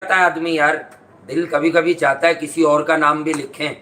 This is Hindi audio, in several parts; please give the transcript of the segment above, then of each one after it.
चाहता है आदमी यार, दिल कभी कभी चाहता है किसी और का नाम भी लिखें,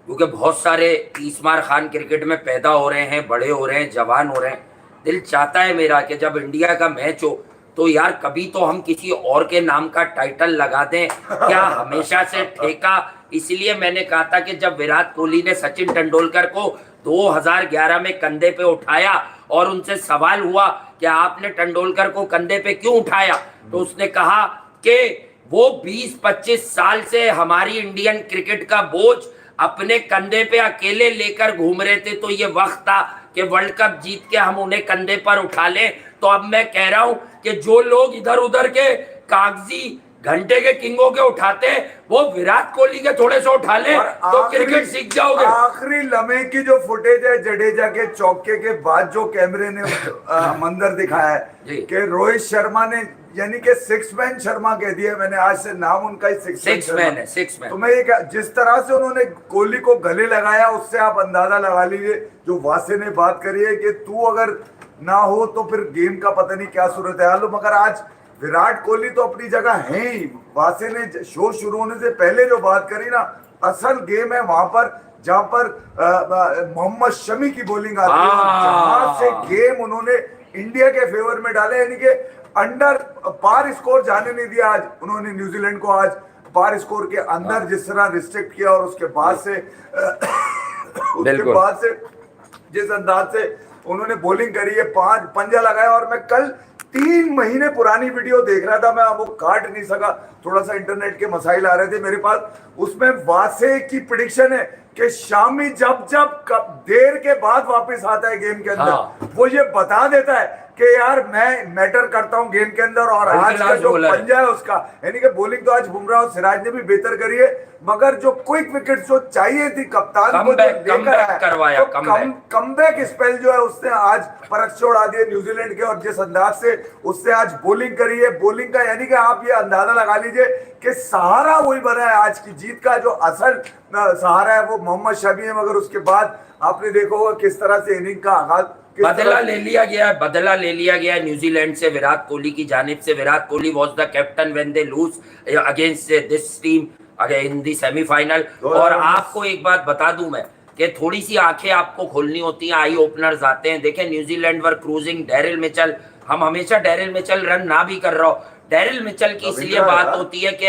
क्योंकि बहुत सारे तीसमार खान क्रिकेट में पैदा हो रहे हैं, बड़े हो रहे हैं, जवान हो रहे हैं। दिल चाहता है मेरा कि जब इंडिया का मैच हो तो यार कभी तो हम किसी और के नाम का टाइटल लगा दें। क्या हमेशा से ठेका? इसलिए मैंने कहा था कि जब विराट कोहली ने सचिन तेंदुलकर को 2011 में कंधे पे उठाया और उनसे सवाल हुआ कि आपने तेंदुलकर को कंधे पे क्यों उठाया, तो उसने कहा कि वो 20-25 साल से हमारी इंडियन क्रिकेट का बोझ अपने कंधे पे अकेले लेकर घूम रहे थे, तो ये वक्त था कि वर्ल्ड कप जीत के हम उन्हें कंधे पर उठा लें। तो अब मैं कह रहा हूं कि जो लोग इधर उधर के कागजी घंटे के किंगों के उठाते हैं, वो विराट कोहली के थोड़े से उठा ले तो क्रिकेट सीख जाओगे। आखिरी लम्हे की जो फुटेज है जडेजा के चौके के बाद जो कैमरे ने मंजर दिखाया है कि रोहित शर्मा ने, यानी कि सिक्स मैन शर्मा कह दिया मैंने, आज से नाम उनका ही सिक्स मैन है। Six man. तो मैं ये जिस तरह से उन्होंने कोहली को गले लगाया, उससे आप अंदाजा लगा लीजिए। जो वासे ने बात करी है कि तू अगर ना हो तो फिर गेम का पता नहीं क्या सूरत है। मगर आज विराट कोहली तो अपनी जगह है ही। वासे ने शो शुरू होने से पहले जो बात करी ना, असल गेम है वहां पर जहां पर मोहम्मद शमी की बॉलिंग आती है, जहां से गेम उन्होंने इंडिया के फेवर में डाले, यानी कि अंडर पार स्कोर जाने नहीं दिया। आज उन्होंने न्यूजीलैंड को आज पार स्कोर के अंदर जिस तरह रिस्ट्रिक्ट किया, और उसके बाद से जिस अंदाज से उन्होंने बॉलिंग करी है, 5 पंजा लगाया। और मैं कल 3 महीने पुरानी वीडियो देख रहा था, मैं वो काट नहीं सका, थोड़ा सा इंटरनेट के मसाइल आ रहे थे मेरे पास। उसमें वासे की प्रेडिक्शन है कि शामी जब देर के बाद वापस आता है गेम के अंदर, वो ये बता देता है कि यार मैं मैटर करता हूं गेम के अंदर। और आज का जो पंजा है उसका, यानी कि बॉलिंग तो आज बुमराह और सिराज ने भी बेहतर करी है, मगर जो क्विक विकेट जो चाहिए थी कप्तान को, जो लेकर आया, कमबैक स्पेल जो है उसने आज परख छोड़ा दिए न्यूजीलैंड के। और जिस अंदाज से उसने आज बॉलिंग करी है, बॉलिंग का यानी कि आप ये अंदाजा लगा लीजिए कि सहारा वही बना है आज की जीत का। जो असल सहारा है वो मोहम्मद शमी है, मगर उसके बाद आपने देखा होगा किस तरह से इनिंग का आगाज बदला ले लिया गया न्यूजीलैंड से विराट कोहली की जानिब से। Virat Kohli was the captain when they lose against this team in the semifinal. और आपको एक बात बता दूं मैं कि थोड़ी सी आंखें आपको खोलनी होती हैं, आई ओपनर्स आते हैं। देखें न्यूजीलैंड वर क्रूजिंग, डैरिल मिचेल, हम हमेशा डैरिल मिचेल रन ना भी कर रहा हो, डैरिल मिचेल की इसलिए बात होती है कि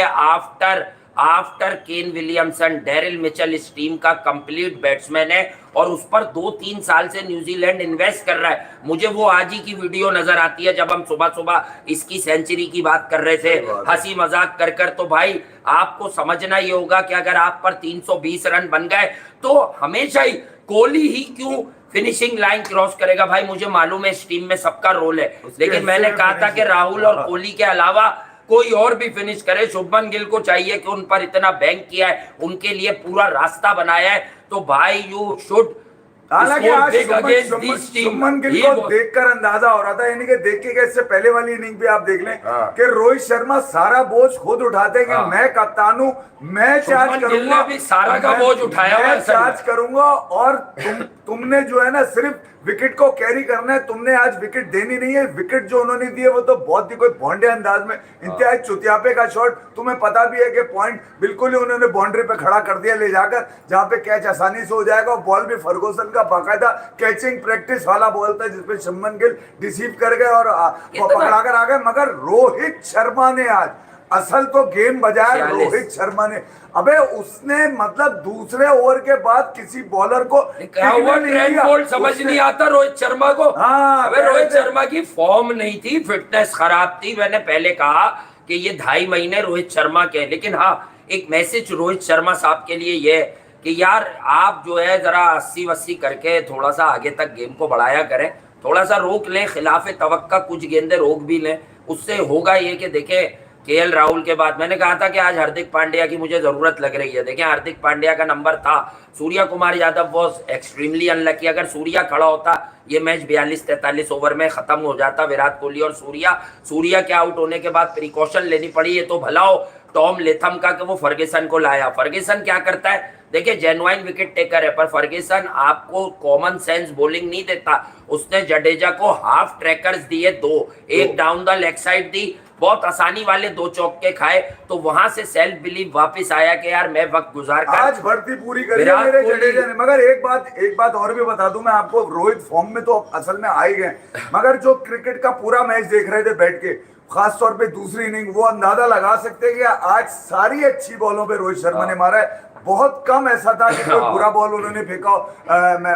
after Kane Williamson Daryl Mitchell इस टीम का कंप्लीट बैट्समैन है, और उस पर 2-3 साल से न्यूजीलैंड इन्वेस्ट कर रहा है। मुझे वो आज ही की वीडियो नजर आती है जब हम सुबह सुबह इसकी सेंचुरी की बात कर रहे थे, हंसी मजाक कर। तो भाई आपको समझना ये होगा कि अगर आप पर 320 रन बन गए तो हमेशा ही कोहली ही क्यों फिनिशिंग लाइन क्रॉस करेगा। भाई मुझे मालूम है इस टीम में सबका रोल है, लेकिन मैंने कहा था कि राहुल और कोहली के अलावा कोई और भी फिनिश करे। शुभमन गिल को चाहिए कि उन पर इतना बैंक किया है, उनके लिए पूरा रास्ता बनाया है, तो भाई यू शुड। हालांकि आज शुभमन गिल को देखकर अंदाजा हो रहा था, यानी कि देख के इससे पहले वाली इनिंग भी आप देख लें कि रोहित शर्मा सारा बोझ खुद उठाते हैं कि मैं कप्तान हूं, मैं चार्ज करूंगा, भी सारा का बोझ उठाया, मैं चार्ज करूंगा। और तुमने जो है ना सिर्फ विकेट को कैरी करना है, तुमने आज विकेट देनी नहीं है। विकेट जो उन्होंने दिए वो तो बहुत ही कोई भोंडे अंदाज में, इंतहाई चुतियापे का शॉट। तुम्हें पता भी है कि पॉइंट बिल्कुल ही उन्होंने बाउंड्री पे खड़ा कर दिया ले जाकर, जहां पे कैच आसानी से हो जाएगा। और बॉल भी फर्गूसन का बाकायदा कैचिंग प्रैक्टिस वाला बॉल था, जिसपे शुभमन गिल डिसीव कर गए और पकड़ाकर आ गए। मगर रोहित शर्मा ने आज असल तो गेम बजाया रोहित शर्मा ने। अबे उसने मतलब दूसरे ओवर के बाद किसी बॉलर को समझ नहीं आता रोहित शर्मा को। अबे रोहित शर्मा की फॉर्म नहीं थी, फिटनेस खराब थी। मैंने पहले कहा कि ये 2.5 महीने रोहित शर्मा के, लेकिन हाँ एक मैसेज रोहित शर्मा साहब के लिए ये कि यार आप जो है जरा 80-80 करके थोड़ा सा आगे तक गेम को बढ़ाया करें, थोड़ा सा रोक लें, खिलाफ तवक्का कुछ गेंदे रोक भी लें। उससे होगा ये कि देखें केएल राहुल के बाद मैंने कहा था कि आज हार्दिक पांड्या की मुझे जरूरत लग रही है। देखें हार्दिक पांड्या का नंबर था, Surya Kumar Yadav was extremely unlucky. अगर सूर्या खड़ा होता ये मैच 42-43 ओवर में खत्म हो जाता। विराट कोहली और सूर्या के आउट होने के बाद प्रिकॉशन लेनी पड़ी। ये तो भला हो टॉम लेथम का कि वो फर्गेसन को लाया। फर्गेसन क्या करता है, देखिए जेन्युइन विकेट टेकर है, पर फर्गेसन आपको कॉमन सेंस बॉलिंग नहीं देता। उसने जडेजा को हाफ ट्रैकर्स दिए 2, एक डाउन द लेग साइड दी बहुत आसानी वाले 2 चौके खाए, तो वहां से सेल्फ बिलीव वापस आया कि यार मैं वक्त गुजार कर आज भर्ती पूरी करी है विराट मेरे कोहली- जडेजा ने। मगर एक बात और भी बता दूं मैं आपको, रोहित फॉर्म में तो असल में आ ही गए, मगर जो क्रिकेट का पूरा मैच देख रहे थे बैठ के, खास तौर पे दूसरी इनिंग, वो अंदाजा लगा सकते हैं कि आज सारी अच्छी बॉलों पे रोहित शर्मा ने मारा है। बहुत कम ऐसा था कि कोई बुरा बॉल उन्होंने फेंका।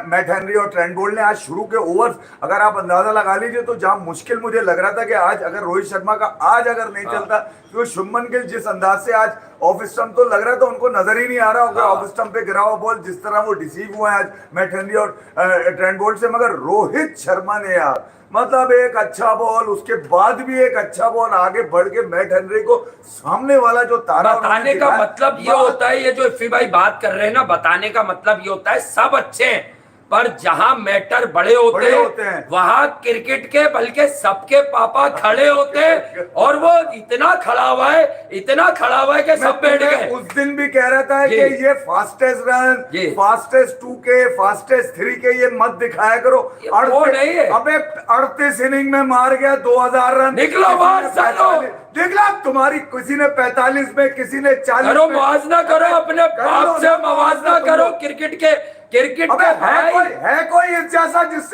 मैट हेनरी और ट्रेंट बोल्ट ने आज शुरू के ओवर्स अगर आप अंदाजा लगा लीजिए तो जहां मुश्किल मुझे लग रहा था कि आज अगर रोहित शर्मा का आज अगर नहीं चलता, तो शुभमन गिल जिस अंदाज से आज ऑफ स्टंप, तो लग रहा था उनको नजर ही नहीं आ रहा होगा ऑफ स्टंप पे गिरा हुआ बॉल, जिस तरह वो डिसीव हुआ है आज मैट हेनरी और ट्रेंट बोल्ट से। मगर रोहित शर्मा ने यार मतलब एक अच्छा बॉल, उसके बाद भी एक अच्छा बॉल, आगे बढ़ के मैट हेनरी को सामने वाला जो तारा बताने का मतलब ये होता है, ये जो इफ्फी भाई बात कर रहे हैं ना, बताने का मतलब ये होता है सब अच्छे हैं, पर जहां मैटर बड़े होते हैं वहां क्रिकेट के बल्कि सबके पापा खड़े होते हैं, और वो इतना खड़ा हुआ है कि सब बैठ गए। उस दिन भी कह रहा था कि ये fastest run, fastest 2K, fastest 3K ये मत दिखाया करो। वो नहीं है। अबे 38 इनिंग में मार गया 2000 रन, निकलो बाहर सालो। देखला तुम्हारी, किसी ने 45 में, किसी ने 40 करो, में। मुआवजा करो, अपने बाप से मुआवजा करो। क्रिकेट अबे है कोई इस जैसा जिस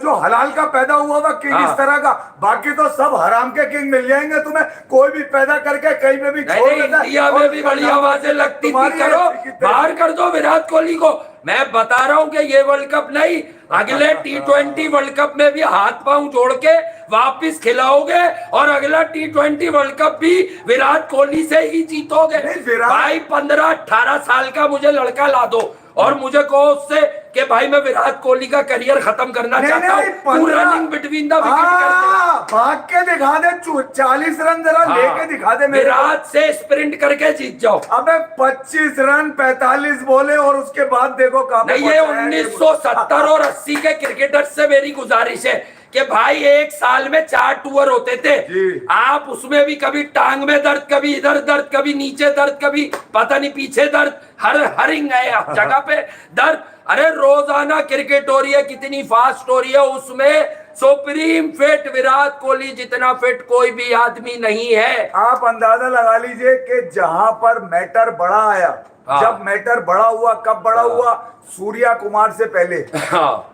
जो हलाल का पैदा हुआ था किंग इस तरह का? बाकी तो सब हराम के किंग मिल जाएंगे तुम्हें, कोई भी पैदा करके कहीं पे भी छोड़ देता है। इंडिया में भी बड़ी आवाजें लगती थी, करो बाहर कर दो विराट कोहली को। मैं बता रहा हूं कि ये वर्ल्ड कप नहीं, अगले T20 वर्ल्ड कप में भी हाथ पांव जोड़ के वापिस खिलाओगे, और अगला T20 वर्ल्ड कप भी विराट कोहली से ही जीतोगे। भाई 15-18 साल का मुझे लड़का ला दो और मुझे कहो उससे कि भाई मैं विराट कोहली का करियर खत्म करना चाहता हूँ, रनिंग बिटवीन द विकेट भाग के दिखा दे, 40 रन जरा लेके दिखा दे, विराट से स्प्रिंट करके जीत जाओ। अबे 25 रन 45 बोले, और उसके बाद देखो कहां नहीं, ये 1970 और 80 के क्रिकेटर्स से मेरी गुजारिश है कि भाई एक साल में 4 टूर होते थे, आप उसमें भी कभी टांग में दर्द, कभी इधर दर्द, कभी नीचे दर्द, कभी पता नहीं पीछे दर्द, हर जगह पे दर्द। अरे रोजाना क्रिकेट हो रही है, कितनी फास्ट हो रही है, उसमें सुप्रीम फिट विराट कोहली जितना फिट कोई भी आदमी नहीं है। आप अंदाजा लगा लीजिए कि जहां पर मैटर बड़ा आया, जब मैटर बड़ा हुआ, कब बड़ा हुआ? सूर्या कुमार से पहले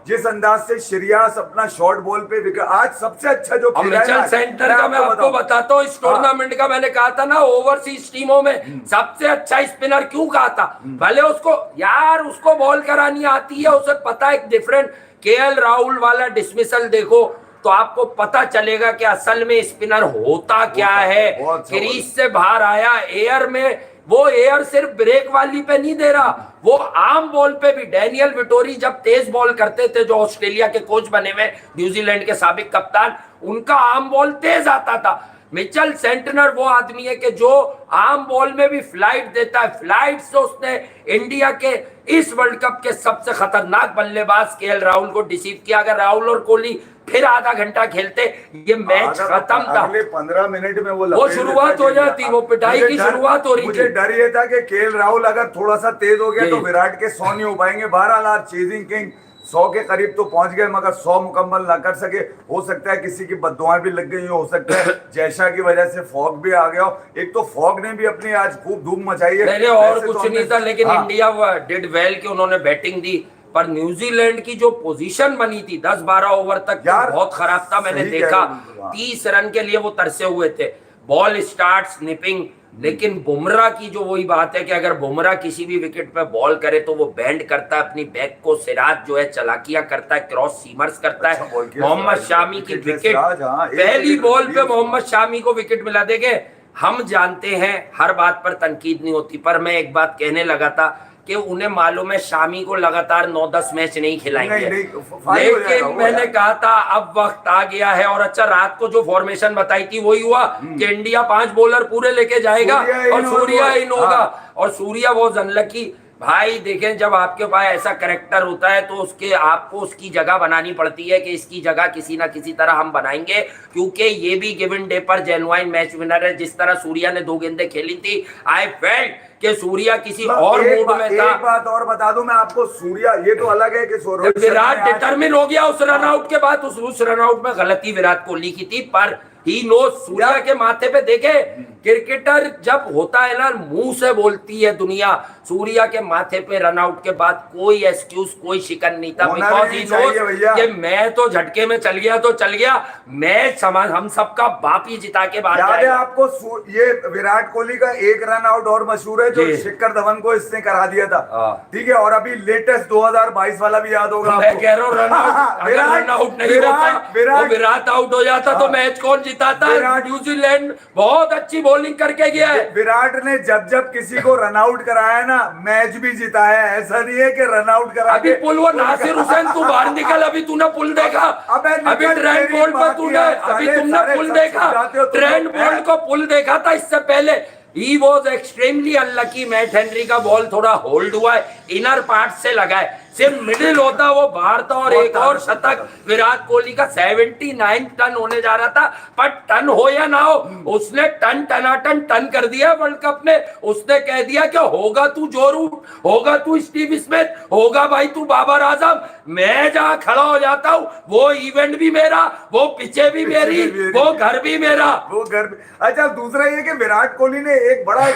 जिस अंदाज से श्रेयस अपना शॉर्ट बॉल पे विकेट, आज सबसे अच्छा जो मिचेल सेंटर का मैं आपको बताता हूँ, इस टूर्नामेंट का मैंने कहा था ना, ओवरसीज टीमों में सबसे अच्छा स्पिनर क्यों कहा था? भले उसको बॉल करानी आती है, उसे पता है डिफरेंट। केएल राहुल वाला डिसमिसल देखो तो आपको पता चलेगा कि असल में स्पिनर होता क्या है। क्रीज से बाहर आया, एयर में वो एयर सिर्फ ब्रेक वाली पे नहीं दे रहा, वो आम बॉल पे भी। डैनियल विटोरी जब तेज बॉल करते थे, जो ऑस्ट्रेलिया के कोच बने हुए, न्यूजीलैंड के साबिक कप्तान, उनका आम बॉल तेज आता था। मिचेल सेंटनर वो आदमी है कि जो आम बॉल में भी फ्लाइट देता है। फ्लाइट से उसने इंडिया के इस वर्ल्ड कप के सबसे खतरनाक बल्लेबाज केएल राहुल को डिसीव किया। अगर राहुल और कोहली फिर आधा घंटा खेलते, ये मैच खत्म था। अगले 15 मिनट में वो शुरुआत हो जाती, वो पिटाई की शुरुआत हो रही थी। मुझे डर ये था कि केएल राहुल अगर थोड़ा सा तेज हो गया तो विराट के 100 नहीं हो पाएंगे। 12 चेजिंग किंग 100 के करीब तो पहुंच गए, मगर 100 मुकम्मल ना कर सके। हो सकता है किसी की बद्दुआएं भी लग गई हो सकता है जैसा की वजह से फॉग भी आ गया। एक तो फॉग ने भी अपनी आज खूब धूम मचाई है। नहीं, और कुछ नहीं था, लेकिन इंडिया डिड वेल कि उन्होंने बैटिंग दी, पर न्यूजीलैंड की जो पोजीशन बनी थी 10-12 ओवर तक बहुत खराब था। मैंने देखा 30 रन के लिए वो तरसे हुए थे। बॉल स्टार्ट स्निपिंग, लेकिन बुमराह की जो वही बात है कि अगर बुमराह किसी भी विकेट पे बॉल करे तो वो बैंड करता है अपनी बैक को। सिराज जो है चलाकियां करता है, क्रॉस सीमर्स करता है। मोहम्मद शामी की विकेट, पहली बॉल पे मोहम्मद शामी को विकेट मिला। देंगे, हम जानते हैं हर बात पर तनकीद नहीं होती, पर मैं एक बात कहने लगा था कि उन्हें मालूम है शामी को लगातार 9-10 मैच नहीं खिलाएंगे, लेकिन मैंने कहा था अब वक्त आ गया है। और अच्छा, रात को जो फॉर्मेशन बताई थी वही हुआ कि इंडिया 5 बॉलर पूरे लेके जाएगा और सूर्या इन होगा। और सूर्या वॉज अनलकी। भाई देखें, जब आपके पास ऐसा कैरेक्टर होता है तो आपको उसकी जगह बनानी पड़ती है कि इसकी जगह किसी ना किसी तरह हम बनाएंगे, क्योंकि ये भी गिवन डे पर जेन्युइन मैच विनर है। जिस तरह सूर्या ने 2 गेंदें खेली थी, आई फेल्ट कि सूर्या किसी और मूड में था। एक बात और बता दूं मैं आपको, सूर्या ये तो अलग है कि विराट डिटरमिन हो गया उस रनआउट के बाद। उस रनआउट में गलती विराट कोहली की थी, पर ही नोज। सूर्या के माथे पे देखे, क्रिकेटर जब होता है ना, मुंह से बोलती है दुनिया। सूर्या के माथे पे रनआउट के बाद कोई एक्सक्यूज, कोई शिकन नहीं था, होना बिकॉज भी ही नहीं चाहिए नोज भैया। कि मैं तो झटके में चल गया तो चल गया, मैच समान हम सबका बाप ही जिता के बाहर याद है जाएगा। आपको ये विराट कोहली का एक रन आउट और मशहूर है जो जी। शिखर धवन को इसने करा दिया था, हाँ। ठीक है। और अभी लेटेस्ट 2022 वाला भी याद होगा मैं आपको। कह रहा हूँ रन आउट नहीं होता, वो विराट आउट हो जाता तो हाँ। मैच कौन जिताता? विराट- न्यूजीलैंड बहुत अच्छी बॉलिंग करके गया है। विराट ने जब जब किसी को रन आउट कराया है ना, मैच भी जीता है। ऐसा नहीं है कि रन आउट करा अभी के पुल वो नासिर हुसैन, तू बाहर निकल, अभी तूने पुल देखा? अबे निकल, अभी ट्रेंट मेरी बोल्ट बात पर तूने, यार, अभी सारे- तुमने सारे पुल सब देखा? समझाते हो तुम ट्रेंट लोग, बोल्ट को पुल देखा था इससे पहले? He was extremely unlucky। Matt Henry का बॉल थोड़ा होल्ड हुआ है, इनर पार्ट से लगा है, सिर्फ मिडिल होता वो बाहर था। और एक और शतक विराट कोहली का 79 टन होने जा रहा था, पर टन हो या ना हो, उसने टन टनाटन टन कर दिया वर्ल्ड कप में। उसने कह दिया कि होगा तू जो रूट, होगा तू स्टीव स्मिथ, होगा भाई तू बाबर आजम, मैं जहां खड़ा हो जाता हूं वो इवेंट भी मेरा, वो पिचे भी मेरी, वो घर भी मेरा। वो घर पे। अच्छा, दूसरा ये कि विराट कोहली ने एक बड़ा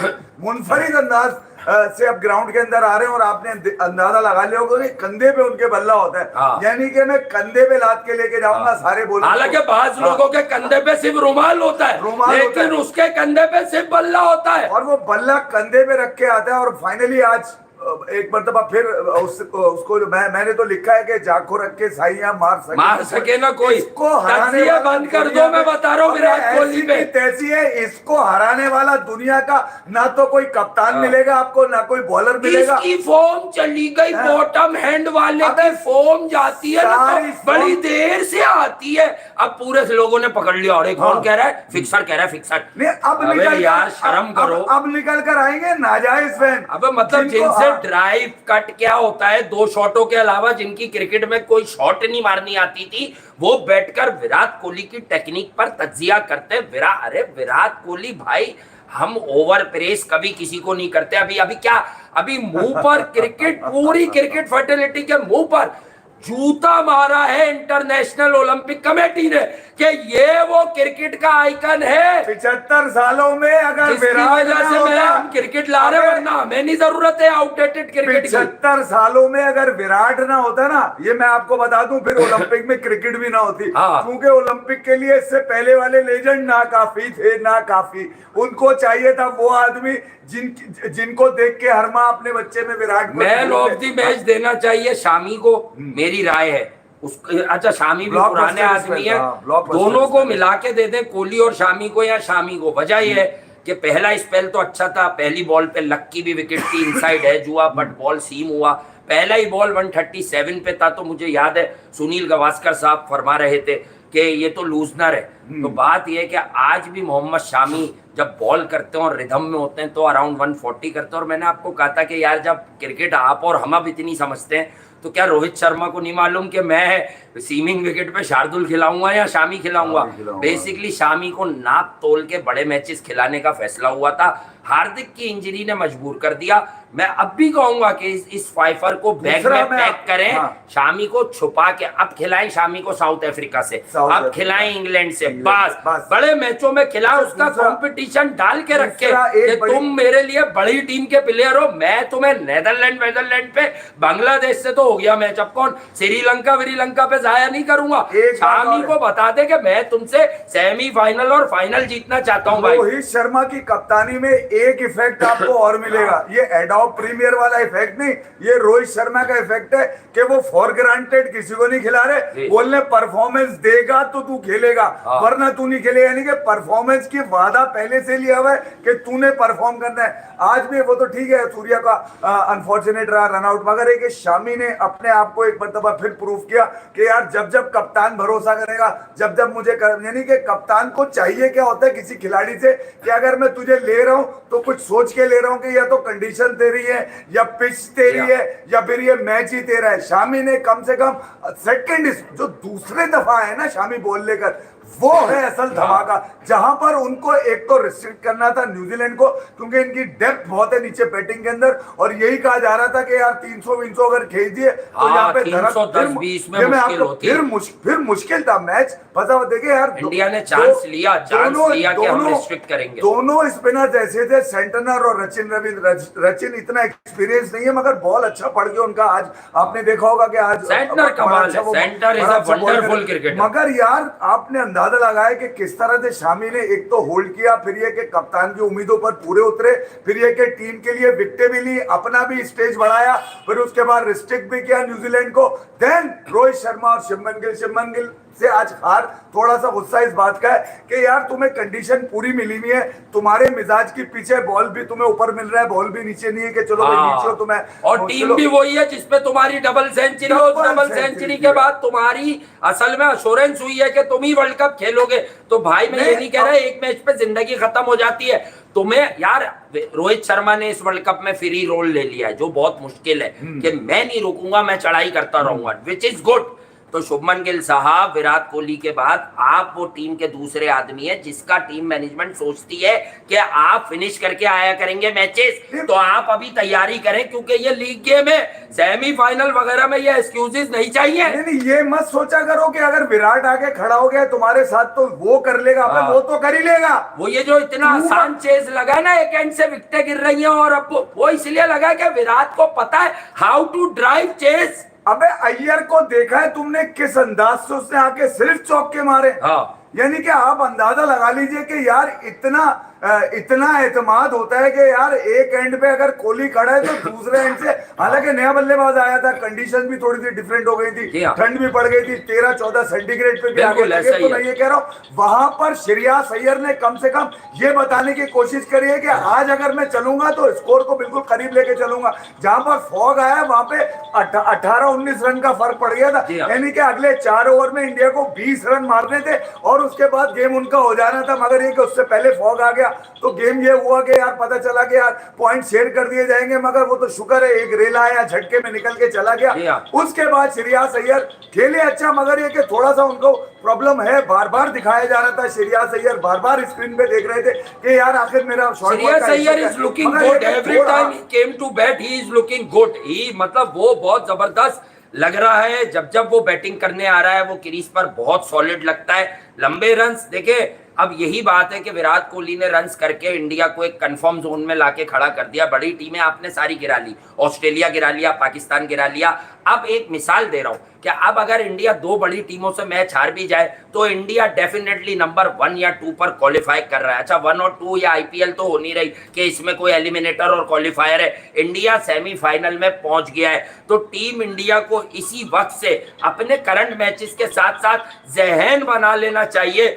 मुनफरिद अंदाज से अब ग्राउंड के अंदर आ रहे हैं, और आपने अंदाजा लगा लिया होगा कि कंधे पे उनके बल्ला होता है। हाँ। यानी कि मैं कंधे पे लाद के लेके जाऊंगा सारे बोल। हालांकि बाज लोगों के कंधे पे सिर्फ रुमाल होता है, रुमाल होता लेकिन है। उसके कंधे पे सिर्फ बल्ला होता है। और वो बल्ला कंधे पे रख के आता है। और फाइनली आज एक मर्तबा फिर उसको मैंने तो लिखा है कि जाको रख के साइयां मार सके ना कोई। इसको हराने तजिया वाला बंद कर दुनिया दो, मैं में- बता रहा हूँ अबे विराट कोहली ऐसी पे। की तैसी है, इसको हराने वाला दुनिया का ना तो कोई कप्तान मिलेगा आपको, ना कोई बॉलर मिलेगा। इसकी फॉर्म चली गई, हाँ। बॉटम हैंड वाले अबे की फॉर्म जाती है ना, सारी तो बड़ी फॉर्म- देर से आती है। अब पूरे लोगों ने पकड़ लिया, और कौन हाँ। कह रहा है? फिक्सर कह रहा है, फिक्सर। नहीं, अब अबे निकल यार शर्म करो। अब निकल कर आएंगे नाजायज फैन। अब मतलब जिनको- जिनसे हाँ। ड्राइव कट क्या होता है, 2 शॉटों के अलावा जिनकी क्रिकेट में कोई शॉट नहीं मारनी आती थी, वो बैठकर विराट कोहली की टेक्निक पर तजिया करते। अरे विराट कोहली भाई, हम ओवर प्रेस कभी किसी को नहीं करते। अभी मुंह पर क्रिकेट, पूरी क्रिकेट फर्टिलिटी के मुंह पर जूता मारा है इंटरनेशनल ओलंपिक कमेटी ने कि ये वो क्रिकेट का आइकन है। 75 सालों में अगर इसकी विराट वजह ना से मैं होता- हम क्रिकेट ला रहे हैं, वरना हमें नहीं जरूरत है आउटडेटेड क्रिकेट की। 75 सालों में अगर विराट ना होता ना, ये मैं आपको बता दूं, फिर ओलंपिक में क्रिकेट भी ना होती। हाँ। क्योंकि ओलंपिक के लिए इससे पहले वाले लेजेंड ना काफी थे, ना काफी। उनको चाहिए था वो आदमी जिनको देख के हर माँ अपने बच्चे में विराट को मैन ऑफ द मैच देना चाहिए शामी को, मेरी राय है। अच्छा, शामी भी ब्लॉक पुराने बस्टर आदमी स्पेल, है, हाँ, ब्लॉक बस्टर दोनों को स्पेल। मिला के दे दें, कोहली और शामी को, या शामी को। वजह यह है कि पहला स्पेल तो अच्छा था, पहली बॉल पे लक की भी विकेट थी, इनसाइड एज हुआ, बट बॉल सीम हुआ। पहला ही बॉल 137 पे था, तो मुझे याद है सुनील गावस्कर साहब फरमा रहे थे कि ये तो लूजनर है। तो बात यह है कि आज भी मोहम्मद शामी जब बॉल करते हैं और रिदम में होते हैं तो अराउंड 140 करते हैं। और मैंने आपको कहा था कि यार, जब क्रिकेट आप और हम अब इतनी समझते हैं, तो क्या रोहित शर्मा को नहीं मालूम कि मैं सीमिंग विकेट पे शार्दुल खिलाऊंगा या शामी खिलाऊंगा? बेसिकली शामी को नाप तोल के बड़े मैचेस खिलाने का फैसला हुआ था। हार्दिक की इंजरी ने मजबूर कर दिया। मैं अब भी कहूंगा कि इस फाइफर को बैग दूसरा में मैं- पैक करें, हाँ। शामी को छुपा के अब खिलाएं शामी को साउथ अफ्रीका से, साउथ अब अफ्रीका। खिलाएं इंग्लैंड से, बस। बस बड़े मैचों में खिलाएं, उसका दूसरा- कंपटीशन डाल के रखे दूसरा एक कि बड़ी- तुम मेरे लिए बड़ी टीम के प्लेयर हो। मैं तुम्हें नेदरलैंड पे, बांग्लादेश से तो हो गया मैच, अब कौन श्रीलंका पे जाया नहीं करूंगा। एक बात शामी और को बता दे कि मैं तुमसे सेमीफाइनल और फाइनल जीतना चाहता हूं भाई। रोहित शर्मा की कप्तानी में एक इफेक्ट आपको और मिलेगा। ये एडोब प्रीमियर वाला इफेक्ट नहीं, ये रोहित शर्मा का इफेक्ट है कि वो फॉर ग्रांटेड किसी को नहीं खिला रहे। बोलने परफॉर्मेंस देगा तो तू खेलेगा, वरना तू नहीं खेलेगा। यानी कि परफॉर्मेंस की वादा पहले से लिया हुआ है कि तूने परफॉर्म करना है। आज भी वो तो ठीक है, सूर्या का अनफॉर्चुनेट रहा रन आउट, मगर एक शामी ने अपने आप को एक मरतबा फिर प्रूफ किया कि यार जब जब कप्तान भरोसा करेगा, जब जब मुझे यानी कि कप्तान को चाहिए क्या होता है किसी खिलाड़ी से कि अगर मैं तुझे ले रहा हूं तो कुछ सोच के ले रहा हूं कि या तो कंडीशन तेरी है, या पिच तेरी है, या फिर ये मैच ही तेरा है। शामी ने कम से कम सेकंड जो दूसरे दफा है ना शामी बॉल लेकर, वो है असल धमाका, जहां पर उनको एक तो रिस्ट्रिक्ट करना था न्यूजीलैंड को, क्योंकि इनकी डेप्थ बहुत है नीचे बैटिंग के अंदर, और यही कहा जा रहा था कि यार 300 अगर खेल दिए तो यहाँ पे 310-20 में मुश्किल होती है। फिर मुश्किल था मैच। पता देखिए यार, इंडिया ने चांस लिया कि हम रिस्ट्रिक्ट करेंगे। दोनों स्पिनर्स ऐसे थे, सेंटनर और रचिन इतना एक्सपीरियंस नहीं है, मगर बॉल अच्छा पड़ गया उनका। आज आपने देखा होगा कि आज सेंटर कमाल है, centre is a wonderful cricketer. मगर यार आपने अंदाजा लगाया कि किस तरह से शामी ने एक तो होल्ड किया, फिर ये कि कप्तान की उम्मीदों पर पूरे उतरे, फिर ये कि टीम के लिए विकेटें भी ली, अपना भी स्टेज बढ़ाया, फिर उसके बाद रिस्ट्रिक्ट भी किया न्यूजीलैंड को। देन रोहित शर्मा और शुभमन गिल से आज हार। थोड़ा सा गुस्सा इस बात का है कि यार तुम्हें कंडीशन पूरी मिली हुई है, तुम्हारे मिजाज के पीछे बॉल भी तुम्हें ऊपर मिल रहा है, बॉल भी नीचे नहीं है कि चलो भाई नीचे हो तुम्हें, और टीम भी वही है जिसपे तुम्हारी डबल सेंचुरी हो। डबल सेंचुरी के बाद तुम्हारी असल में अश्योरेंस हुई है कि तुम ही वर्ल्ड कप खेलोगे। तो भाई मैं ये नहीं कह रहा एक मैच पे जिंदगी खत्म हो जाती है तुम्हें। यार रोहित शर्मा ने इस वर्ल्ड कप में फ्री रोल ले लिया है, जो बहुत मुश्किल है कि मैं नहीं रुकूंगा, मैं चढ़ाई करता रहूंगा, विच इज गुड। तो शुभमन गिल साहब, विराट कोहली के बाद आप वो टीम के दूसरे आदमी है जिसका टीम मैनेजमेंट सोचती है कि आप फिनिश करके आया करेंगे मैचेस, तो आप अभी तैयारी करें, क्योंकि ये लीग गेम है, सेमीफाइनल वगैरह में ये एक्सक्यूजेस नहीं चाहिए। नहीं, ये मत सोचा करो कि अगर विराट आके खड़ा हो गया तुम्हारे साथ तो वो कर लेगा, वो तो कर ही लेगा। वो ये जो इतना आसान चेज लगा है ना, एक एंड से विकेटें गिर रही हैं, और अब वो इसलिए लगा कि विराट को पता है हाउ टू ड्राइव चेज। अबे अय्यर को देखा है तुमने किस अंदाज से उसने आके सिर्फ चौके मारे। यानी कि आप अंदाजा लगा लीजिए कि यार इतना एतमाद होता है कि यार एक एंड पे अगर कोहली खड़ा है तो दूसरे एंड से, हालांकि नया बल्लेबाज आया था, कंडीशन भी थोड़ी सी डिफरेंट हो गई थी, ठंड भी पड़ गई थी, 13-14 सेंटीग्रेड पे भी आगे लगे। तो मैं ये कह रहा हूँ वहां पर श्रेयस अय्यर ने कम से कम ये बताने की कोशिश करी है कि आज अगर मैं चलूंगा तो स्कोर को बिल्कुल करीब लेके चलूंगा। जहां पर फॉग आया वहां पे 18-19 रन का फर्क पड़ गया था, यानी कि अगले 4 ओवर में इंडिया को 20 रन मारने थे और उसके बाद गेम उनका हो जाना था। मगर ये कि उससे पहले फॉग आ गया तो गेम ये हुआ कि यार पता चला कि यार पॉइंट शेयर कर दिए जाएंगे, मगर वो तो शुक्र है एक रेला आया झटके में निकल के चला गया। उसके बाद श्रेयस अय्यर खेले अच्छा, मगर ये कि थोड़ा सा उनको प्रॉब्लम है, बार बार दिखाया जा रहा था, श्रेयस अय्यर बार बार स्क्रीन पे देख रहे थे कि यार आखिर मेरा Shreyas Iyer is looking good every time he came to bat, he is looking good, he मतलब वो बहुत जबरदस्त लग रहा है। जब वो बैटिंग करने आ रहा है वो क्रीज पर बहुत सॉलिड लगता है, लंबे रन्स। देखे अब यही बात है कि विराट कोहली ने रन्स करके इंडिया को एक कंफर्म जोन में लाके खड़ा कर दिया। बड़ी टीमें आपने सारी गिरा ली, ऑस्ट्रेलिया गिरा लिया, पाकिस्तान गिरा लिया। अब एक मिसाल दे रहा हूं कि अब अगर इंडिया 2 बड़ी टीमों से मैच हार भी जाए तो इंडिया डेफिनेटली नंबर 1 या 2 पर क्वालिफाई कर रहा है। अच्छा 1 और 2 या आईपीएल तो हो नहीं रही कि इसमें कोई एलिमिनेटर और क्वालिफायर है, इंडिया सेमीफाइनल में पहुंच गया है। तो टीम इंडिया को इसी वक्त से अपने करंट मैचेस के साथ साथ जहन बना लेना चाहिए,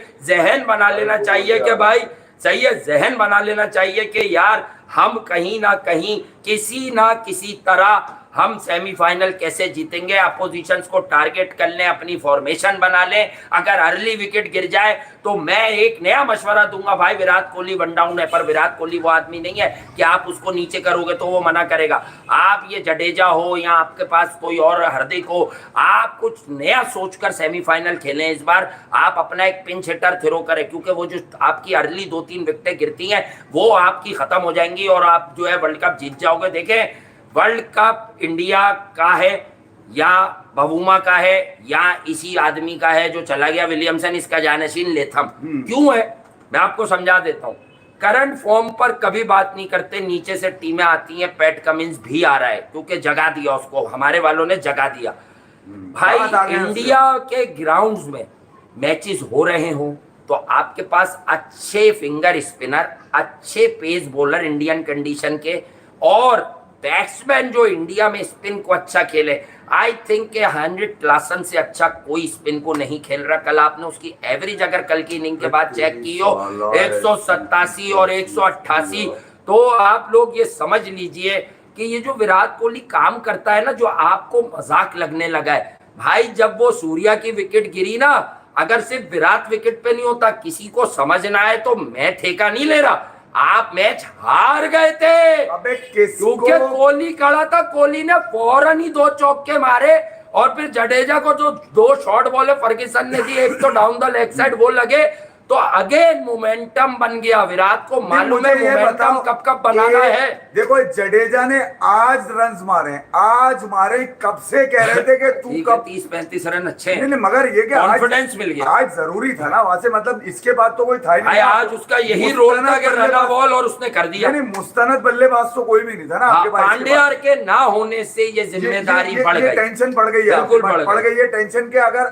कि भाई सही है, जहन बना लेना चाहिए कि यार हम कहीं ना कहीं किसी ना किसी तरह हम सेमीफाइनल कैसे जीतेंगे। अपोजिशंस को टारगेट कर लें, अपनी फॉर्मेशन बना लें। अगर अर्ली विकेट गिर जाए तो मैं एक नया मशवरा दूंगा, भाई विराट कोहली वन डाउन है, पर विराट कोहली वो आदमी नहीं है कि आप उसको नीचे करोगे तो वो मना करेगा। आप ये जडेजा हो या आपके पास कोई और हार्दिक हो, आप कुछ नया सोचकर सेमीफाइनल खेलें इस बार। आप अपना एक पिंच हिटर थ्रो करें, क्योंकि वो जो आपकी अर्ली 2-3 विकेटें गिरती हैं वो आपकी खत्म हो जाएंगी और आप जो है वर्ल्ड कप जीत जाओगे। देखें वर्ल्ड कप इंडिया का है या बबूमा का है या इसी आदमी का है जो चला गया विलियमसन, इसका जानशीन लेथम। क्यों है मैं आपको समझा देता हूं। करंट फॉर्म पर कभी बात नहीं करते, नीचे से टीमें आती हैं। पैट कमिंस भी आ रहा है क्योंकि जगा दिया उसको, हमारे वालों ने जगा दिया। भाई इंडिया के ग्राउंड्स में मैचेस हो रहे हो तो आपके पास अच्छे फिंगर स्पिनर, अच्छे पेस बॉलर इंडियन कंडीशन के, और बैट्समैन जो इंडिया में स्पिन को अच्छा खेले। आई थिंक के 100 क्लासन से अच्छा कोई स्पिन को नहीं खेल रहा। कल आपने उसकी एवरेज अगर कल की इनिंग के बाद चेक की हो 187 और 188, तो आप लोग ये समझ लीजिए कि ये जो विराट कोहली काम करता है ना, जो आपको मजाक लगने लगा है भाई। जब वो सूर्या की विकेट गिरी ना, अगर सिर्फ विराट विकेट पे नहीं होता, किसी को समझना है तो मैं ठेका नहीं ले रहा, आप मैच हार गए थे। अबे क्योंकि कोहली खड़ा था, कोहली ने फौरन ही 2 चौके मारे और फिर जडेजा को जो 2 शॉर्ट बॉल फर्ग्यूसन ने दी, एक तो डाउन द लेग साइड वो लगे, तो अगेन मोमेंटम बन गया। विराट को मालूम है मोमेंटम कब कब बनाना है। देखो जडेजा ने आज रन्स मारे, आज मारे, कब से कह रहे थे कि तू कब 30-35 रन अच्छे हैं, नहीं, मगर ये क्या कॉन्फिडेंस मिल गया। आज जरूरी था ना वहां से, मतलब इसके बाद तो कोई था ही नहीं। आज उसका यही रोल था कि रन बॉल, और उसने कर दिया। नहीं, मुस्तनद बल्लेबाज तो कोई भी नहीं था ना आपके पास। पांड्या के ना होने से ये जिम्मेदारी बढ़ गई, टेंशन बढ़ गई है, बिल्कुल बढ़ गई है टेंशन के। अगर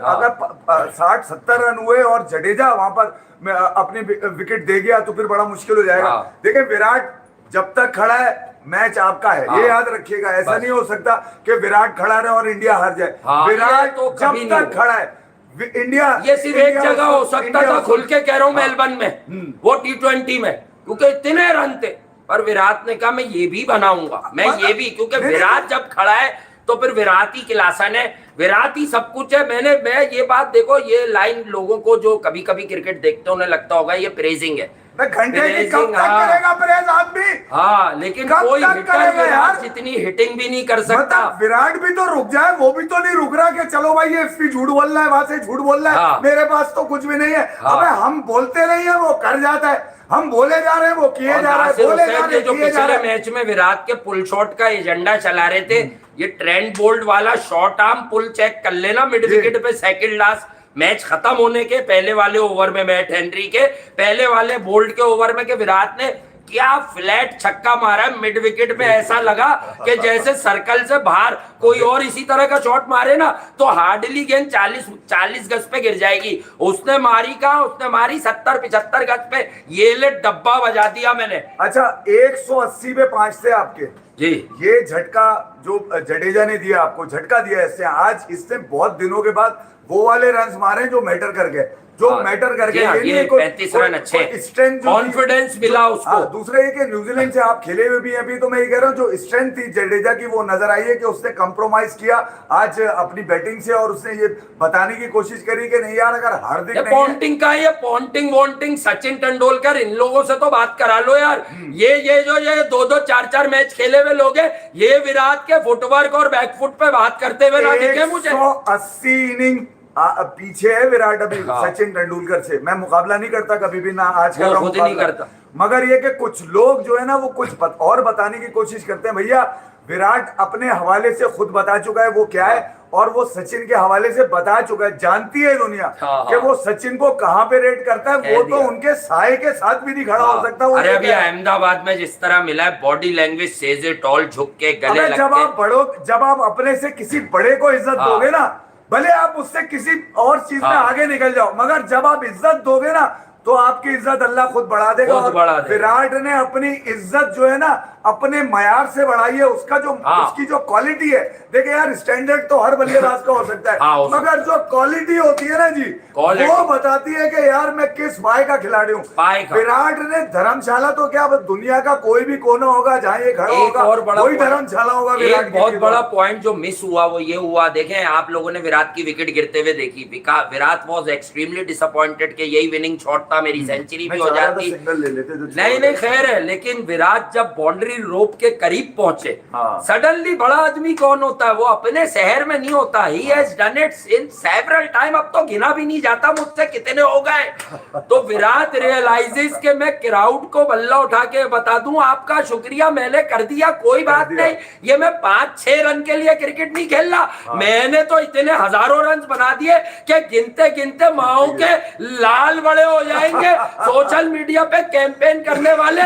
60-70 रन हुए और जडेजा वहां पर अपनी विकेट दे गया तो फिर बड़ा मुश्किल हो जाएगा। देखिए विराट जब तक खड़ा है मैच आपका है, ये याद रखिएगा। ऐसा नहीं हो सकता कि विराट खड़ा रहे और इंडिया हार जाए। विराट तो जब तक खड़ा है इंडिया, ये सिर्फ एक जगह हो सकता था, खुल के कह रहा हूं, मेलबर्न में, वो T20 में, क्योंकि इतने रन थे। पर विराट ने कहा मैं ये भी बनाऊंगा, मैं ये भी, क्योंकि विराट जब खड़ा है तो फिर विराट ही क्लासन है, विराट ही सब कुछ है। मैं ये बात देखो, ये लाइन लोगों को जो कभी कभी क्रिकेट देखते उन्हें लगता होगा ये प्रेजिंग है, घंटे की कब तक करेगा प्रेज आदमी। हाँ, लेकिन कोई हिटर विराट जितनी हिटिंग भी नहीं कर सकता। विराट भी तो रुक जाए, वो भी तो नहीं रुक रहा कि चलो भाई ये इसकी झूठ बोल रहा है, वहां से झूठ बोल रहा है, मेरे पास तो कुछ भी नहीं है। अबे हम बोलते नहीं है, वो कर जाता है, हम बोले जा रहे हैं, वो किए जा रहे हैं, बोले जा रहे हैं, जो पिछले मैच में विराट के पुल शॉट का एजेंडा चला रहे थे, ये ट्रेंट बोल्ट वाला शॉर्ट आर्म पुल चेक कर लेना मिड विकेट पे, सेकंड लास्ट मैच खत्म होने के पहले वाले ओवर में, मैट हेनरी के पहले वाले बोल्ट के ओवर में, के विराट ने क्या फ्लैट छक्का मारा मिड विकेट पे। ऐसा लगा कि जैसे सर्कल से बाहर कोई और इसी तरह का शॉट मारे ना तो हार्डली गेंद 40 गज पे गिर जाएगी। उसने मारी कहा, उसने मारी 70-75 गज पे, ये ले डब्बा बजा दिया मैंने। अच्छा 180 पे 5 थे आपके जी। ये झटका जो जडेजा ने दिया आपको, झटका दिया इससे। आज इसने बहुत दिनों के बाद वो वाले रन्स मारे जो मैटर कर गए, जो मैटर कर गए। ये 35 रन अच्छे, स्ट्रेंथ, कॉन्फिडेंस मिला उसको। दूसरा ये कि न्यूजीलैंड से आप खेले हुए भी हैं अभी, तो मैं ये कह रहा हूँ जो स्ट्रेंथ थी जडेजा की वो नजर आई है कि उसने कंप्रोमाइज किया आज अपनी बैटिंग से, और उसने ये बताने की कोशिश करी कि नहीं यार अगर हार्दिक नहीं पॉन्टिंग का, ये पॉन्टिंग वॉन्टिंग, सचिन तेंदुलकर, इन लोगों से तो बात करा लो यार। ये 2-2 4-4 मैच खेले हुए लोग हैं, ये विराट के फुटवर्क और बैकफुट पे बात करते हुए ना दिखे मुझे। 180 इनिंग पीछे है विराट अभी सचिन तेंदुलकर से। मैं मुकाबला नहीं करता कभी भी, ना आज कर रहा हूं, नहीं करता। मगर ये कि कुछ लोग जो है ना वो कुछ और बताने की कोशिश करते हैं। भैया विराट अपने हवाले से खुद बता चुका है वो क्या है, और वो सचिन के हवाले से बता चुका है। जानती है दुनिया कि वो सचिन को कहां पे रेट करता है। वो तो उनके साए के साथ भी नहीं खड़ा हो सकता। अरे अभी अहमदाबाद में जिस तरह मिला है, body language says it all, झुक के गले लग के। जब आप अपने से किसी बड़े को इज्जत दोगे ना, भले आप उससे किसी और चीज में आगे निकल जाओ, मगर जब आप इज्जत दोगे ना तो आपकी इज्जत अल्लाह खुद बढ़ा देगा। और विराट ने अपनी इज्जत जो है ना अपने मयार से बढ़ाई है। उसका जो उसकी जो क्वालिटी है, देखिए यार स्टैंडर्ड तो हर बल्लेबाज का हो सकता है, मगर जो क्वालिटी होती है ना जी, वो बताती है कि यार मैं किस भाई का खिलाड़ी हूँ। विराट ने धर्मशाला तो क्या दुनिया का कोई भी कोना होगा जहाँ ये खड़ा होगा वही धर्मशाला होगा। एक बहुत बड़ा पॉइंट जो मिस हुआ वो ये हुआ, देखें आप लोगों ने विराट की विकेट गिरते हुए देखी, विराट वॉज एक्सट्रीमली डिसअपॉइंटेड कि यही विनिंग शॉट था, मेरी सेंचुरी भी हो जाती। नहीं खैर है, लेकिन विराट जब बाउंड्री रोप के करीब पहुंचे, सडनली बड़ा आदमी कौन होता है, वो अपने शहर में नहीं होता। He has done it in several time, अब तो गिना भी नहीं जाता मुझसे कितने हो गए। तो विराट रियलाइजेस के मैं क्राउड को बल्ला उठा के बता दूं आपका शुक्रिया मैंने कर दिया, कोई बात नहीं, ये मैं 5-6 रन के लिए क्रिकेट नहीं खेल रहा, मैंने तो इतने हजारों रन बना दिए कि गिनते गिनते माओ के लाल बड़े हो जाएंगे। सोशल मीडिया पे कैंपेन करने वाले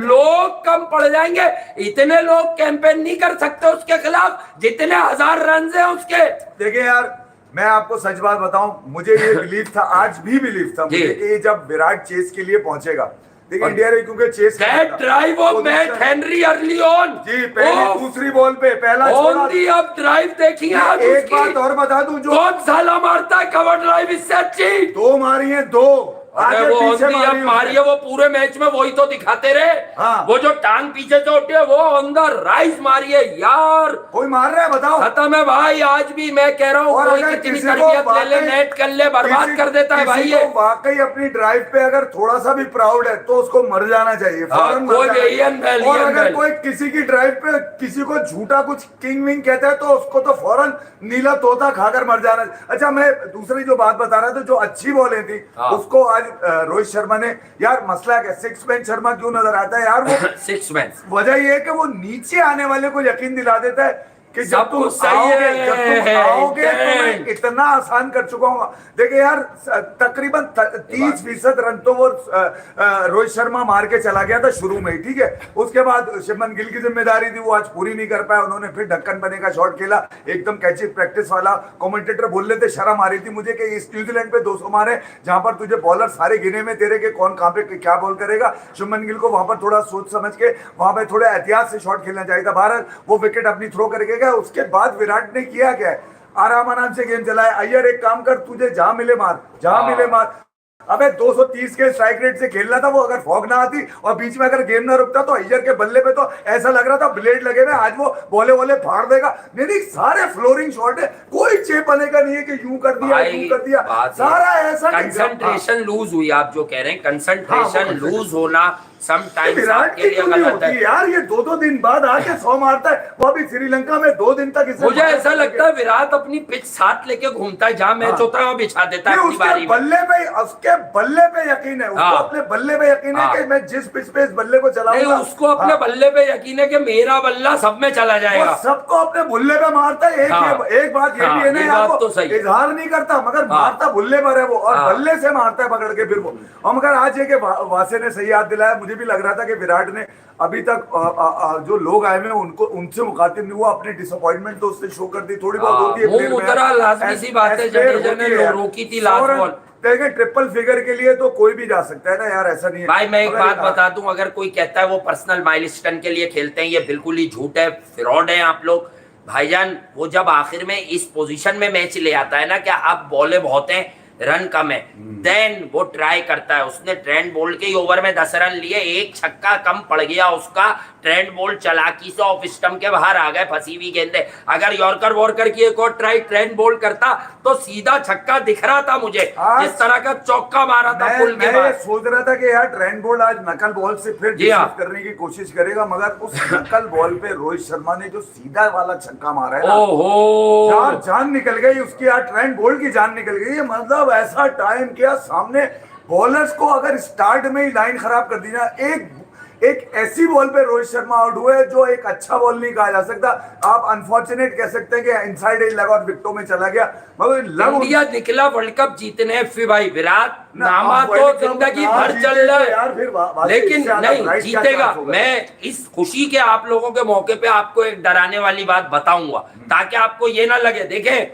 लोग कम पड़ जाएंगे। इतने लोग कैंपेन नहीं कर सकते उसके खिलाफ जितने 1000 रन है उसके। देखिए यार मैं आपको सच बात बताऊं, मुझे ये बिलीव था, आज भी बिलीव था मुझे कि जब विराट चेस के लिए पहुंचेगा, देखिए इंडिया ने क्योंकि chase drive off Matt Henry early on जी, पहली दूसरी बॉल पे पहला छोड़ा दी, अब ड्राइव देखिए। एक बात और बता दूं, जो कौन साला मारता है कवर ड्राइव इससे अच्छी, 2 मारी है 2, अरे आगे वो पीछे ऑन दी मारी है, वो पूरे मैच में वही तो दिखाते रहे। हाँ। वो जो टांग पीछे से उठी है वो ऑन द राइज मारी है यार। कोई मार रहा है बताओ। खत्म है भाई, आज भी मैं कह रहा हूँ और कोई अगर कितनी किसी को तरबियत ले ले, वाकई- नेट कर ले, बर्बाद किसी- कर देता है भाई किसी ये। को वाकई अपनी ड्राइव पे अगर थोड़ा सा भी प्राउड है तो उसको मर जाना चाहिए, हाँ, फौरन मर कोई जाना भी चाहिए। Ian Bell, और Ian अगर Bell। कोई किसी की ड्राइव पे किसी को झूठा कुछ किंग विंग कहता है तो उसको तो फौरन नीला तोता खाकर मर जाना। अच्छा, मैं दूसरी जो बात बता रहा था, जो अच्छी बॉलें थी हाँ। उसको आज रोहित शर्मा ने, यार मसला क्या, सिक्स मैन शर्मा क्यों नजर आता है यार? वो सिक्स मैन वजह ये है कि वो नीचे आने वाले को यकीन दिला देता है कि जब सब तुम कुछ सही आओगे, है, जब तुम आओगे तो मैं इंटेंट। इतना आसान कर चुका हूँ। देखिए यार, तकरीबन 30% रन तो वो रोहित शर्मा मार के चला गया था शुरू में ही, ठीक है। उसके बाद शुभमन गिल की जिम्मेदारी थी, वो आज पूरी नहीं कर पाया। उन्होंने फिर ढक्कन बने का शॉट खेला, एकदम कैची प्रैक्टिस वाला। कमेंटेटर बोल रहे थे, शर्म आ रही थी मुझे कि इस न्यूजीलैंड पे 200 मारे जहां पर तुझे बॉलर सारे गिने में तेरे के कौन कहां पे क्या बॉल करेगा। शुभमन गिल को वहां पर थोड़ा सोच समझ के, वहां पे थोड़े एहतियात से शॉट खेलना चाहिए था। भारत वो विकेट अपनी थ्रो करके गया। उसके बाद विराट ने किया क्या है, आराम से गेम चलाया। अय्यर एक काम कर, तुझे जहां मिले मार, जहां मिले मार। अबे 230 के स्ट्राइक रेट से खेलना था वो, अगर फॉग ना आती और बीच में अगर गेम ना रुकता तो अय्यर के बल्ले पे तो ऐसा लग रहा था ब्लेड लगे हुए, आज वो बोले फाड़ देगा। नहीं, सारे फ्लोरिंग शॉट है, कोई चेप आने का नहीं है कि यूं कर दिया यूं कर दिया, सारा ऐसा कंसंट्रेशन लूज हुई। आप जो कह रहे हैं कंसंट्रेशन लूज होना समटाइम्स विराट आपके की लिए क्यों नहीं गलत होती है यार? ये 2-2 दिन बाद आके 100 मारता है, वो अभी श्रीलंका में 2 दिन तक इसे मुझे ऐसा लगता है विराट अपनी पिच साथ लेके घूमता है, जहां मैच होता है वहां बिछा देता है अपनी बारी में। उसके बल्ले पे यकीन है, उसको अपने बल्ले पे यकीन है कि मैं जिस पिच पे इस बल्ले को चलाऊंगा। उसको अपने बल्ले पे यकीन है कि मेरा बल्ला सब में चला जाएगा। वो सबको अपने बुल्ले पे मारता है। एक बात ये भी है ना यार, वो इजहार नहीं करता मगर मारता बुल्ले पर है वो, और बल्ले से मारता है पकड़ के फिर वो। और मगर आज ये कि वासे ने सही याद दिलाया, मुझे भी लग रहा था कि विराट ने अभी तक जो लोग आए हुए उनको उनसे मुखातिब नहीं हुआ, अपनी डिसअपॉइंटमेंट तो उससे शो कर दी, थोड़ी बहुत होती है प्लेयर में। लाजमी सी बात है, जडेजा ने रोकी थी लास्ट बॉल। देखें ट्रिपल फिगर के लिए तो कोई भी जा सकता है ना यार, ऐसा नहीं है भाई। मैं एक बात बता दूं, अगर कोई कहता है वो पर्सनल माइलस्टोन के लिए खेलते हैं, ये बिल्कुल ही झूठ है, फ्रॉड है आप लोग भाईजान। वो जब आखिर में इस पोजीशन में मैच ले आता है ना, क्या अब बॉलें बहुत हैं, रन कम है, देन वो ट्राई करता है। उसने ट्रेंट बोल्ट के ही ओवर में 10 रन लिए, एक छक्का कम पड़ गया उसका। ट्रेंट बोल्ट चलाकी से ऑफ स्टंप के बाहर आ गए, फंसी हुई गेंदे। अगर यॉर्कर वॉर्कर की एक और ट्राई ट्रेंट बोल्ट करता तो सीधा छक्का दिख रहा था मुझे, जिस तरह का चौका मारा था पुल के बाद। सोच रहा था कि यार ट्रेंट बोल्ट आज नकल बॉल से फिर डिफेंड करने की कोशिश करेगा, मगर उस नकल बॉल पे रोहित शर्मा ने जो सीधा वाला छक्का मारा है ना, ओहो, जान निकल गई उसकी यार, ट्रेंट बोल्ट की जान निकल गई। मतलब ऐसा टाइम किया सामने बॉलर्स को, अगर स्टार्ट में ही लाइन खराब कर दी ना, एक ऐसी बॉल पे रोहित शर्मा आउट हुए जो एक अच्छा बॉल नहीं कहा जा सकता। आप अनफॉर्चुनेट कह सकते हैं कि इनसाइड एज लगा और विकेटों में चला गया, मगर इंडिया निकला वर्ल्ड कप जीतने भाई। विराट नामा तो जिंदगी भर चल रहा है यार, फिर लेकिन नहीं जीतेगा। मैं इस खुशी के आप लोगों के मौके पे आपको एक डराने वाली बात बताऊंगा, ताकि आपको ये ना लगे। देखें,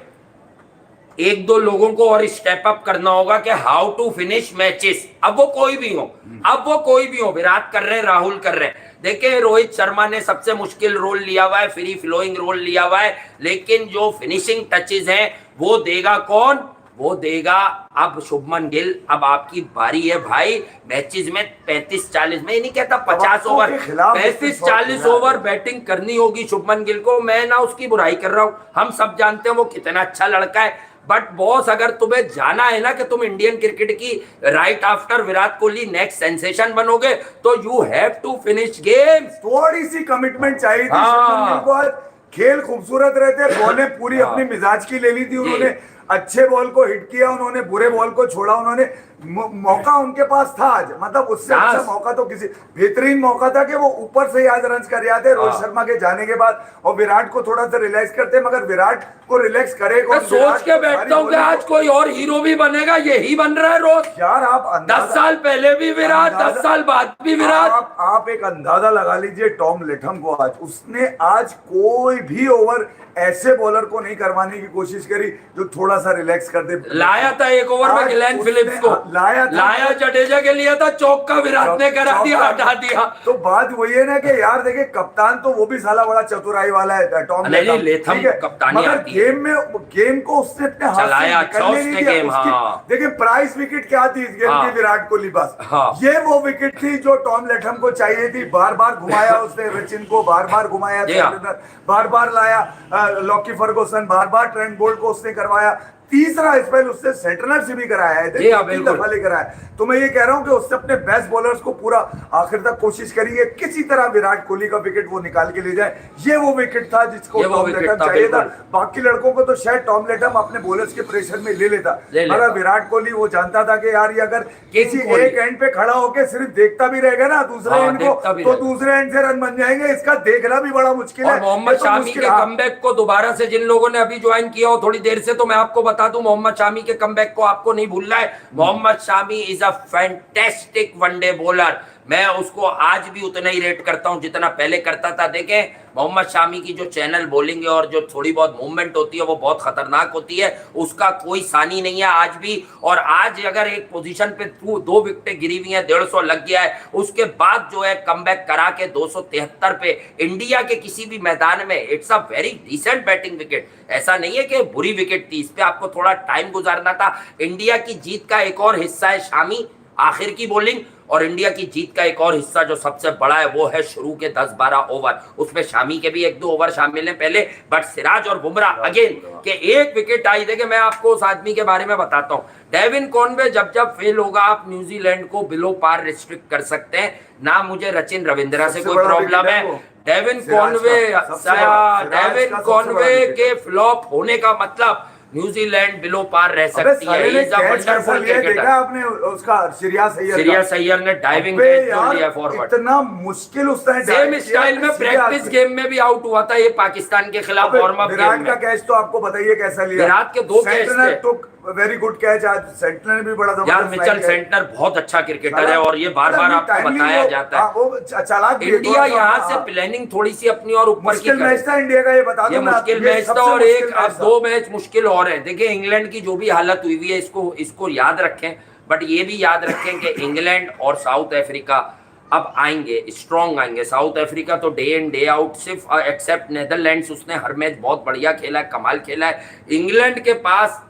एक दो लोगों को और स्टेप अप करना होगा कि हाउ टू फिनिश मैचेस। अब वो कोई भी हो, विराट कर रहे हैं, राहुल कर रहे हैं। देखिए, रोहित शर्मा ने सबसे मुश्किल रोल लिया हुआ है, फ्री फ्लोइंग रोल लिया हुआ है, लेकिन जो फिनिशिंग टचेस हैं वो देगा कौन? वो देगा अब शुभमन गिल। अब आपकी बारी है भाई। मैचेस में 35-40, मैं नहीं कहता 50 ओवर, 35-40 ओवर बैटिंग करनी होगी शुभमन गिल को। मैं ना उसकी बुराई कर रहा हूं, हम सब जानते हैं वो कितना अच्छा लड़का है, बट बॉस अगर तुम्हें जाना है ना कि तुम इंडियन क्रिकेट की right after Virat Kohli next sensation बनोगे, तो you have to finish game. थोड़ी सी कमिटमेंट चाहिए थी शुभमन गिल को। आज खेल खूबसूरत रहते, बॉलें पूरी अपनी मिजाज की ले ली थी उन्होंने। अच्छे बॉल को हिट किया उन्होंने, बुरे बॉल को छोड़ा उन्होंने। मौका उनके पास था आज, मतलब उससे अच्छा मौका तो किसी, बेहतरीन मौका था कि वो ऊपर से आज रन कर जाते रोहित शर्मा के जाने के बाद, और विराट को थोड़ा सा रिलैक्स करते, मगर विराट को रिलैक्स करे कौन? सोच के बैठता हूँ कि आज कोई और हीरो भी बनेगा, यही बन रहा है रोज यार। आप 10 साल पहले भी विराट, 10 साल बाद भी विराट। आप एक अंदाजा लगा लीजिए टॉम लेथम को, आज उसने आज कोई भी ओवर ऐसे बॉलर को नहीं करवाने की कोशिश करी जो थोड़ा सा रिलैक्स कर दे। लाया था एक ओवर में आज ग्लेन उसने फिलिप्स को, लाया जडेजा के लिए था, चौक का विराट ने करा दिया, हटा दिया। तो बात वही है ना कि यार देखिए कप्तान तो वो भी साला बड़ा चतुराई वाला है, टॉम नहीं, लेथम ठीक है, कप्तानी मगर आती है। गेम को उसने अपने हाथ से चलाया, अच्छा निकलने नहीं उसने दिया। गेम, हाँ। देखिए प्राइस विकेट क्या थी इस गेम की, विराट कोहली बस ये वो विकेट थी जो टॉम लेथम को चाहिए थी। बार बार घुमाया उसने सचिन को, बार बार घुमाया, बार बार लाया लॉकी फर्गुसन, बार बार ट्रेंट बोल्ट को उसने करवाया। तीसरा स्पेल उसने सेंटनर से भी कराया है, तीन दफा लेकर आया। तो मैं ये कह रहा हूं कि उसने अपने बेस्ट बॉलर्स को पूरा आखिर तक कोशिश करी है किसी तरह विराट कोहली का विकेट वो निकाल के ले जाए। ये वो विकेट था जिसको टॉम लेथम चाहिए था। बाकी लड़कों को तो शायद टॉम लेथम अपने बॉलर्स के प्रेशर में ले लेता, मगर विराट कोहली वो जानता था कि यार ये अगर किसी एक एंड पे खड़ा होकर सिर्फ देखता भी रहेगा ना दूसरे एंड को, तो दूसरे एंड से रन बन जाएंगे। इसका देखना भी बड़ा मुश्किल है। मोहम्मद शामी के कमबैक को दोबारा से जिन लोगों ने अभी ज्वाइन किया हो थोड़ी देर से, तो मैं आपको बता दूं मोहम्मद शामी के कमबैक को आपको नहीं भूलना है। Mohammed Shami is a fantastic one day bowler. मैं उसको आज भी उतना ही रेट करता हूं जितना पहले करता था। देखें मोहम्मद शामी की जो चैनल बॉलिंग है और जो थोड़ी बहुत मूवमेंट होती है वो बहुत खतरनाक होती है, उसका कोई सानी नहीं है आज भी। और आज अगर एक पोजीशन पे 2 विकेटें गिरी हुई हैं, 150 लग गया है, उसके बाद जो है कमबैक करा के 273 पे इंडिया के किसी भी मैदान में, it's a very decent batting wicket. ऐसा नहीं है कि बुरी विकेट थी, इस पे आपको थोड़ा टाइम गुजारना था। इंडिया की जीत का एक और हिस्सा है शामी, आखिर की बॉलिंग, और इंडिया की जीत का एक और हिस्सा जो सबसे बड़ा है वो है शुरू के 10-12 ओवर। उसमें शामी के भी 1-2 ओवर शामिल हैं पहले, बट सिराज और बुमराह अगेन के एक विकेट आई। देखे मैं आपको उस आदमी के बारे में बताता हूं, डेविन कॉनवे जब फेल होगा आप न्यूजीलैंड को बिलो पार रिस्ट्रिक्ट कर सकते हैं ना। मुझे रचिन रविंद्रा से कोई प्रॉब्लम है, डेविन कॉनवे के फ्लॉप होने का मतलब न्यूजीलैंड बिलो पार रह सकती है। देखा आपने उसका श्रेयस अय्यर ने डाइविंग कैच छोड़ दिया फॉरवर्ड, इतना मुश्किल उसने सेम स्टाइल में प्रैक्टिस गेम में भी आउट हुआ था ये पाकिस्तान के खिलाफ वार्म अप गेम में। विराट का कैच तो आपको बताइए कैसा लिया, विराट के 2 कैच थे, वेरी गुड कैच। आज सेंटनर भी बड़ा यार, मिचेल सेंटनर बहुत अच्छा क्रिकेटर है और ये बार बार आपको बताया जाता है। इंडिया यहाँ से प्लानिंग थोड़ी सी अपनी और ऊपर की मैच था इंडिया का, ये बता दो, मुश्किल मैच था। और एक अब 2 मैच मुश्किल और है। देखिए इंग्लैंड की जो भी हालत हुई हुई है इसको याद रखें, बट ये भी याद रखें कि इंग्लैंड और साउथ अफ्रीका अब आएंगे, स्ट्रॉन्ग आएंगे। साउथ अफ्रीका तो डे इन डे आउट, सिर्फ एक्सेप्ट नेदरलैंड्स उसने हर मैच बहुत बढ़िया खेला है, कमाल खेला है। इंग्लैंड के पास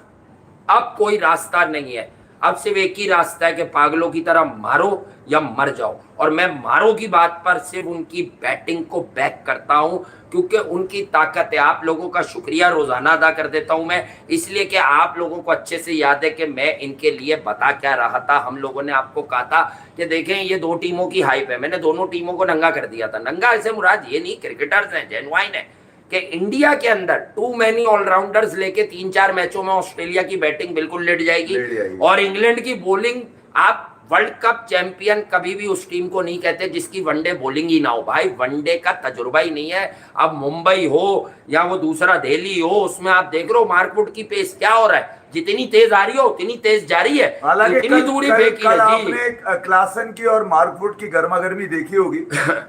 अब कोई रास्ता नहीं है, अब सिर्फ एक ही रास्ता है कि पागलों की तरह मारो या मर जाओ। और मैं मारो की बात पर सिर्फ उनकी बैटिंग को बैक करता हूं क्योंकि उनकी ताकत है। आप लोगों का शुक्रिया रोजाना अदा कर देता हूं मैं, इसलिए कि आप लोगों को अच्छे से याद है कि मैं इनके लिए बता क्या रहा था। हम लोगों ने आपको कहा था कि देखें ये 2 टीमों की हाइप है, मैंने दोनों टीमों को नंगा कर दिया था। नंगा ऐसे मुराद ये नहीं, क्रिकेटर्स हैं, जेन्युइन है कि इंडिया के अंदर टू मैनी ऑलराउंडर्स लेके 3-4 मैचों में ऑस्ट्रेलिया की बैटिंग बिल्कुल लेट जाएगी और इंग्लैंड की बॉलिंग, आप वर्ल्ड कप चैंपियन कभी भी उस टीम को नहीं कहते जिसकी वनडे बॉलिंग ही ना हो। भाई वनडे का तजुर्बा ही नहीं है। अब मुंबई हो या वो दूसरा दिल्ली हो, उसमें आप देख रहे हो मार्कवुड की पेस क्या हो रहा है, जितनी तेज आ रही हो उतनी तेज जा रही है, इतनी दूरी फेंकी है। आपने क्लासन की और मार्कवुड की गर्मागर्मी देखी होगी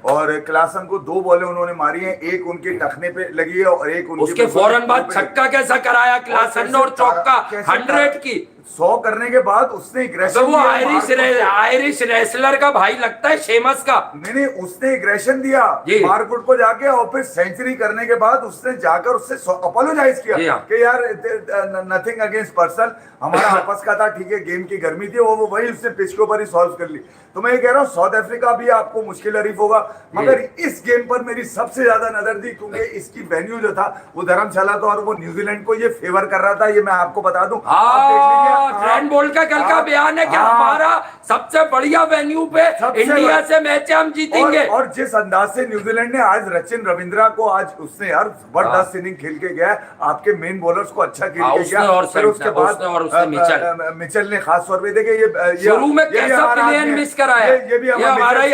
और क्लासन को 2 बॉलें उन्होंने मारी हैं, एक उनके टखने पे लगी है और एक उसके फौरन बाद छक्का कैसा कराया क्लासन ने और चौका 100 की 100 करने के बाद उसने तो वो आयरिश रेसलर का भाई लगता है, शेमस का। नहीं, उसने एग्रेशन दिया मार्कवुड को जाके और फिर सेंचुरी करने के बाद उसने जाकर उससे अपोलोजाइज किया कि यार नथिंग अगेंस्ट पर्सन, हमारा आपस का था, ठीक है, गेम की गर्मी थी, वो वही उसने पिच के ऊपर ही सॉल्व कर ली। तो मैं ये कह रहा हूँ साउथ अफ्रीका भी आपको मुश्किल हरीफ होगा, मगर इस गेम पर मेरी सबसे ज्यादा नजर थी क्योंकि इसकी वेन्यू जो था वो धर्मशाला था और वो न्यूजीलैंड को ये फेवर कर रहा था। ये मैं आपको बता दूं, ट्रेंट बोल्ट का कल का बयान है कि हमारा सबसे बढ़िया वेन्यू पे इंडिया से मैच हम जीतेंगे। और जिस अंदाज से न्यूजीलैंड ने आज रचिन रविंद्रा को, आज उसने यार जबरदस्त इनिंग खेल के गया, आपके मेन बॉलर्स को अच्छा खेल के गया, फिर उसके बाद मिचेल ने खास तौर पे देखे ये शुरू में कैसा प्लेन मिस कराया, ये भी हमारा ही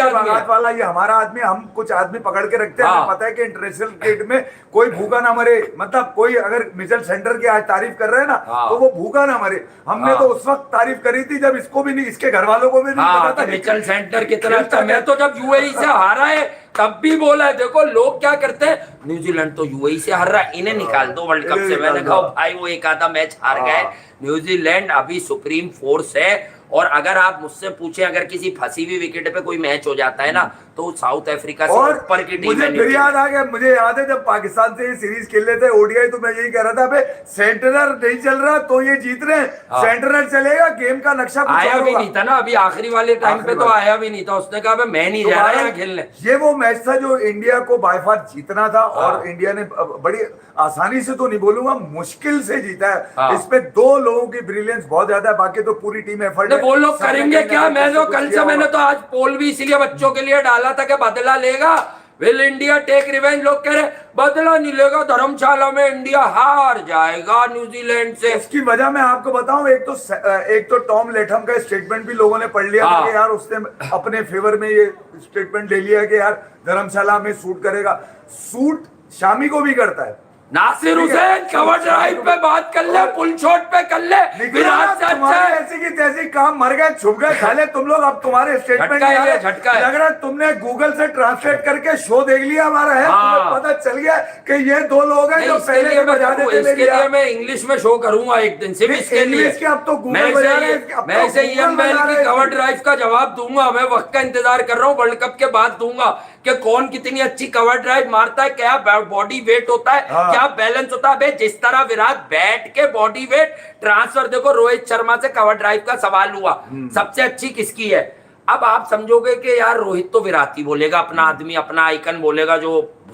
वाला, ये हमारा आदमी, हम कुछ आदमी पकड़ के रखते हैं। पता है कि इंटरनेशनल क्रिकेट में कोई भूखा ना मरे, मतलब कोई अगर मिचेल सेंटर की आज तारीफ कर रहे हैं ना तो वो भूखा ना मरे। हमने हाँ। तो उस वक्त तारीफ करी थी जब इसको भी नहीं, इसके घर वालों को भी नहीं हाँ, पता था कि मिचेल सेंटर कितना खेलता अच्छा। मैं तो जब यूएई से हारा है तब भी बोला है, देखो लोग क्या करते हैं, न्यूजीलैंड तो यूएई से हार रहा है, इन्हें निकाल दो वर्ल्ड कप इन्हें से। निकाल मैंने दो। कहा भाई वो एक आधा मैच हार गए, हाँ। न्यूजीलैंड अभी सुप्रीम फोर्स है। और अगर आप मुझसे पूछे, अगर किसी फंसी हुई विकेट पे कोई मैच हो जाता है ना, तो साउथ अफ्रीका से और ऊपर की टीम मुझे है फिर न्यूजीलैंड। याद आ गया, मुझे याद है जब पाकिस्तान से ये सीरीज खेल रहे थे ओडीआई, तो मैं यही कह रहा था अबे सेंटनर नहीं चल रहा तो ये जीत रहे हैं, हाँ। सेंटनर चलेगा, गेम का नक्शा कुछ आया और भी होगा। नहीं था ना अभी आखिरी वाले टाइम पे, आखिरी तो वाले। आया भी नहीं था। उसने कहा भाई मैं नहीं जा रहा यहाँ खेलने। ये वो मैच था जो इंडिया को बाय फार जीतना था, और हाँ। इंडिया ने बड़ी आसानी से तो नहीं बोलूंगा, मुश्किल से जीता है। हाँ। इसमें दो लोगों की ब्रिलियंस बहुत ज्यादा है, बाकी तो पूरी टीम एफर्ट वो लोग करेंगे क्या? मैं तो कल से, मैंने तो आज पोल भी इसीलिए बच्चों के लिए डाला था कि बदला लेगा, विल इंडिया टेक रिवेंज। लोग कह रहे बदला नहीं लेगा, धर्मशाला में इंडिया हार जाएगा न्यूजीलैंड से। इसकी वजह मैं आपको बताऊं, एक तो टॉम लेथम का स्टेटमेंट भी लोगों ने पढ़ लिया था हाँ। कि यार उसने अपने फेवर में ये स्टेटमेंट ले लिया कि यार धर्मशाला में सूट करेगा। सूट शामी को भी करता है। नासिर ठीक है। हुसैन कवर ड्राइव पे बात कर ले, पुल शॉट पे कर ले, विराट से अच्छा तुम्हारे है। ऐसी की तैसी काम, मर गए छुप गए खाले तुम लोग। अब तुम्हारे स्टेटमेंट झटका है ये, झटका है। लग रहा है तुमने गूगल से ट्रांसलेट करके शो देख लिया हमारा है। हाँ। तुम्हें पता चल गया कि ये दो लोग हैं नहीं, जो इसके पहले लिए के बजा देते ले इसके लिया। लिए मैं इंग्लिश में शो करूंगा एक दिन, सिर्फ नहीं, इसके लिए। इंग्लिश के अब तो गूगल मैं बजा इसे रहे हैं, अब मैं तो इसे गूगल ईएमएल बजा की रहे हैं। कवर ड्राइव का जवाब दूंगा। मैं वक्त का इंतजार कर रहा हूँ, वर्ल्ड कप के बाद दूंगा कि कौन कितनी अच्छी कवर ड्राइव मारता है, क्या बॉडी वेट होता है, हाँ। क्या बैलेंस होता है। जिस तरह विराट बैट के बॉडी वेट ट्रांसफर, देखो रोहित शर्मा से कवर ड्राइव का सवाल हुआ, सबसे अच्छी किसकी है। अब आप समझोगे कि यार रोहित तो विराट ही बोलेगा, अपना आदमी, अपना आइकन बोलेगा जो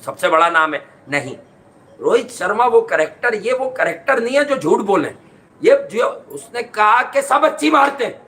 सबसे बड़ा नाम है। नहीं, रोहित शर्मा वो करेक्टर नहीं है जो झूठ बोले। ये जो उसने कहा कि सब अच्छी मारते हैं,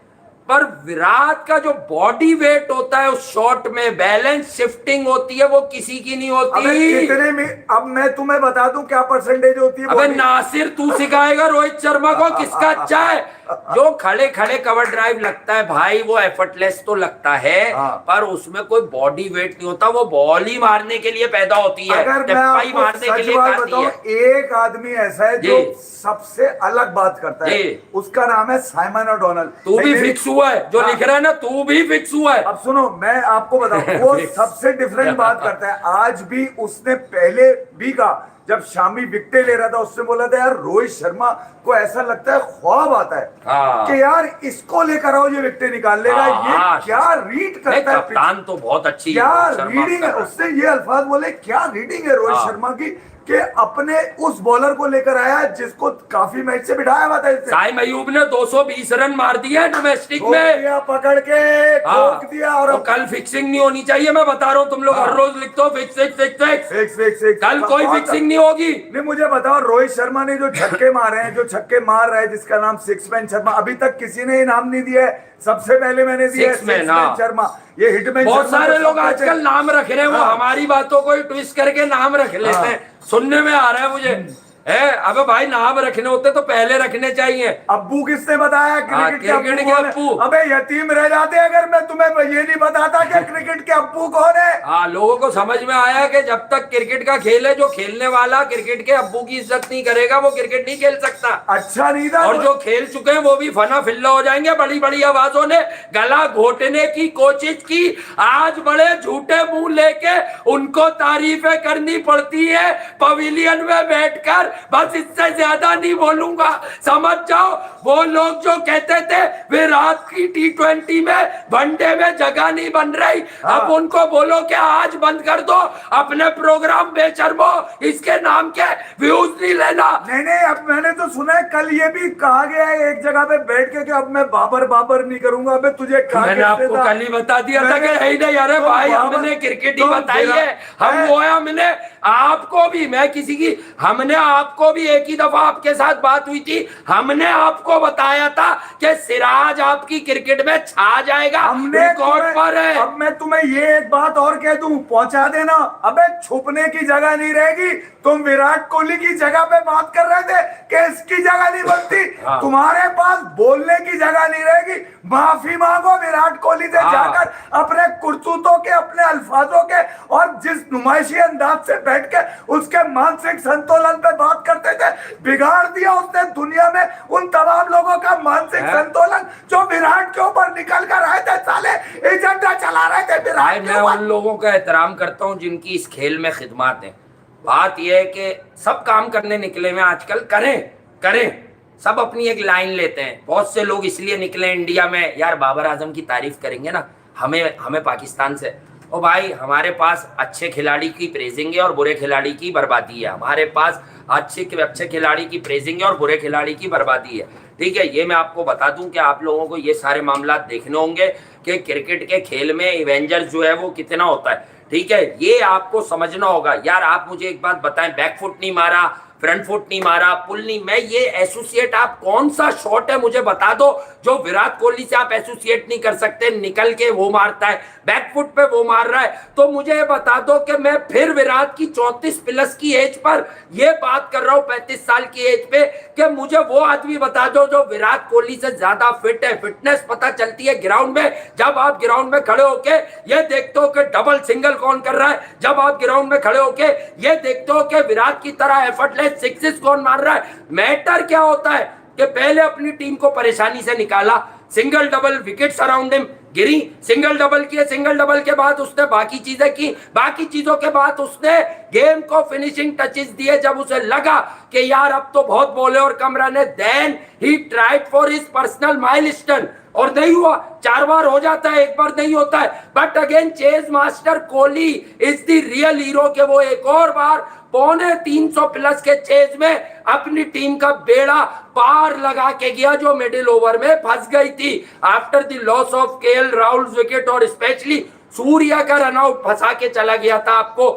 पर विराट का जो बॉडी वेट होता है उस शॉट में, बैलेंस शिफ्टिंग होती है, वो किसी की नहीं अबे होती। कितने में, अब मैं तुम्हें बता दूं क्या परसेंटेज होती है अबे body? नासिर तू सिखाएगा रोहित शर्मा को किसका अच्छा है। जो खड़े खड़े कवर ड्राइव लगता है भाई, वो एफर्टलेस तो लगता है, हाँ। पर उसमें कोई बॉडी वेट नहीं होता। वो बॉल ही मारने के लिए पैदा होती है, अगर मैं टिप्पा ही आपको मारने के सच लिए बात खाती बताऊं, है। एक आदमी ऐसा है जो जी। सबसे अलग बात करता है, जी। उसका नाम है साइमन ओडोनल। तू भी नहीं, फिक्स हुआ है, जो हाँ। लिख रहा है ना, तू भी फिक्स हुआ है। अब सुनो, मैं आपको बताऊं, वो सबसे डिफरेंट बात करता है। आज भी उसने पहले भी कहा, जब शामी विकेट ले रहा था, उसने बोला था यार रोहित शर्मा को ऐसा लगता है, ख्वाब आता है हाँ। कि यार इसको लेकर आओ, ये विकेट निकाल लेगा। हाँ, ये क्या रीड नहीं, करता है, कप्तान तो बहुत अच्छी क्या शर्मा रीडिंग है। कर रहा है। उसने ये अल्फाज बोले, क्या रीडिंग है रोहित हाँ। शर्मा की, कि अपने उस बॉलर को लेकर आया जिसको काफी मैच से बिठाया हुआ था इसने। साइम अयूब ने 220 रन मार दिए डोमेस्टिक ठोक में। दिया, पकड़ के हाँ। ठोक दिया। और तो कल फिक्सिंग नहीं होनी चाहिए, मैं बता रहा हूँ। तुम लोग हाँ। हर रोज लिखते हो fix fix fix fix. Fix fix fix. कल कोई फिक्सिंग नहीं होगी। नहीं, मुझे बताओ, रोहित शर्मा ने जो छक्के मारे हैं, जो छक्के मार रहा है, जिसका नाम सिक्स मैन शर्मा, अभी तक किसी ने इनाम नहीं दिया है। सबसे पहले मैंने दिया Six man, हाँ। शर्मा। ये हिटमैन बहुत शर्मा सारे को लोग सब कहते आजकल हैं। नाम रख रहे हैं, वो हाँ। हमारी बातों को ही ट्विस्ट करके नाम रख लेते हाँ। हैं। सुनने में आ रहा है मुझे, है अबे भाई नाम रखने होते तो पहले रखने चाहिए। अब्बू किसने बताया क्रिकेट के क्रिकेट के अब्बू अब्बू। कौन है? अबे यतीम रह जाते अगर मैं तुम्हें ये नहीं बताता कि क्रिकेट के अब्बू कौन है। हाँ, लोगों को समझ में आया कि जब तक क्रिकेट का खेल है, जो खेलने वाला क्रिकेट के अब्बू की इज्जत नहीं करेगा, वो क्रिकेट नहीं खेल सकता। अच्छा नहीं था। और जो खेल चुके हैं वो भी फना फिल्ला हो जाएंगे। बड़ी बड़ी आवाजों ने गला घोटने की कोशिश की, आज बड़े झूठे मुंह लेके उनको तारीफें करनी पड़ती है पवेलियन में बैठकर। बस इससे ज्यादा नहीं बोलूंगा, समझ जाओ। वो लोग जो कहते थे विराट की T20 में वनडे में जगह नहीं बन रही, अब उनको बोलो कि आज बंद कर दो अपने प्रोग्राम बेशर्मो, इसके नाम के व्यूज नहीं लेना। नहीं, अब मैंने तो सुना है कल ये भी कहा गया है एक जगह पे बैठ के कि अब मैं बाबर नहीं करूंगा। अबे तुझे कहा मैंने किसने आपको था? कल ही बता दिया था कि मैंने- नहीं अरे तुम भाई बाबर- हमने क्रिकेट ही तुम बताई है। हम है? वो है, हमने आपको भी, मैं किसी की, हमने आपको भी एक ही दफा आपके साथ बात हुई थी, हमने आपको बताया था कि सिराज आपकी क्रिकेट में छा जाएगा, हमने रिकॉर्ड पर है। अब मैं तुम्हें ये एक बात और कह दूं, पहुंचा देना। अबे छुपने की जगह नहीं रहेगी। तुम विराट कोहली की जगह पे बात कर रहे थे कि इसकी जगह नहीं बनती। हाँ। तुम्हारे पास बोलने की जगह नहीं रहेगी। माफी मांगो विराट कोहली से हाँ। जाकर, अपने कुर्तूतों के, अपने अल्फाजों के, और जिस नुमाइशी अंदाज से बैठ के उसके मानसिक संतुलन पे बात बात करते थे, बिगाड़ दिया उसने दुनिया में उन तमाम लोगों का मानसिक संतुलन जो विराट के ऊपर निकल कर आए थे, साले एजेंडा चला रहे थे विराट के मैं ऊपर। उन लोगों का एहतराम करता हूं जिनकी इस खेल में खिदमत है। बात यह है कि सब काम करने निकले में आजकल, करें सब अपनी एक लाइन लेते हैं। बहुत से लोग इसलिए निकले इंडिया में, यार बाबर आजम की तारीफ करेंगे ना, हमें पाकिस्तान से। ओ भाई, हमारे पास अच्छे खिलाड़ी की प्रेजिंग है और बुरे खिलाड़ी की बर्बादी है। हमारे पास अच्छे खिलाड़ी की प्रेजिंग है और बुरे खिलाड़ी की बर्बादी है। ठीक है, ये मैं आपको बता दूं कि आप लोगों को ये सारे मामला देखने होंगे कि क्रिकेट के खेल में इवेंजर्स जो है वो कितना होता है। ठीक है, ये आपको समझना होगा। यार आप मुझे एक बात बताएं, बैकफुट नहीं मारा, फ्रंट फुट नहीं मारा, पुल नहीं, मैं ये एसोसिएट, आप कौन सा शॉट है मुझे बता दो जो विराट कोहली से आप एसोसिएट नहीं कर सकते। निकल के वो मारता है, बैकफुट पे वो मार रहा है, तो मुझे बता दो कि मैं फिर विराट की 34 प्लस की एज पर ये बात कर रहा हूं, 35 साल की एज पे, कि मुझे वो आदमी बता दो जो विराट कोहली से ज्यादा फिट है। फिटनेस पता चलती है ग्राउंड में, जब आप ग्राउंड में खड़े होके ये देखते हो कि डबल सिंगल कौन कर रहा है, जब आप ग्राउंड में खड़े होके ये देखते हो कि विराट की तरह एफर्टलेस सिक्सेस कौन मार रहा है। मैटर क्या होता है कि पहले अपनी टीम को परेशानी से निकाला, single double wicket around him गिरी, सिंगल डबल किए, सिंगल डबल के बाद उसने बाकी चीजें की, बाकी चीजों के बाद उसने गेम को फिनिशिंग टचेस दिए। जब उसे लगा कि यार अब तो बहुत बोले और कम रन है, then he tried for his personal milestone, और नहीं हुआ। 4 बार हो जाता है, 1 बार नहीं होता है। But again chase master Kohli is the real hero के वो एक और बार 350 प्लस के चेज में अपनी टीम का बेड़ा पार लगा के गया जो मिडिल ओवर में फंस गई थी after the loss of KL Rahul wicket, और स्पेशली सूर्या का रनआउट फंसा के चला गया था आपको।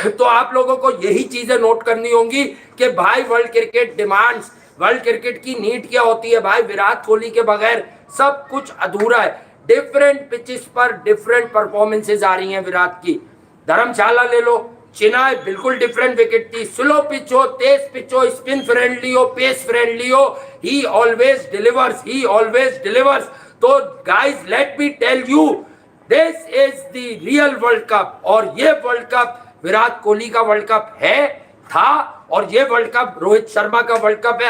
तो आप लोगों को यही चीजें नोट करनी होंगी कि भाई world cricket demands, world cricket की नीड क्या होती है। भाई विराट कोहली के बगैर सब कुछ अधूरा है। डिफरेंट पिचेस पर डिफरेंट परफॉर्मेंसेज आ रही हैं विराट की। धर्मशाला ले लो, चेन्नई बिल्कुल डिफरेंट विकेट थी। स्लो पिच हो, तेज पिच हो, स्पिन फ्रेंडली हो, पेस फ्रेंडली हो, ही ऑलवेज डिलीवर्स। तो guys let me tell you, this is the real world cup, और ये वर्ल्ड कप विराट कोहली का वर्ल्ड कप है, था, और ये वर्ल्ड कप रोहित शर्मा का वर्ल्ड कप है।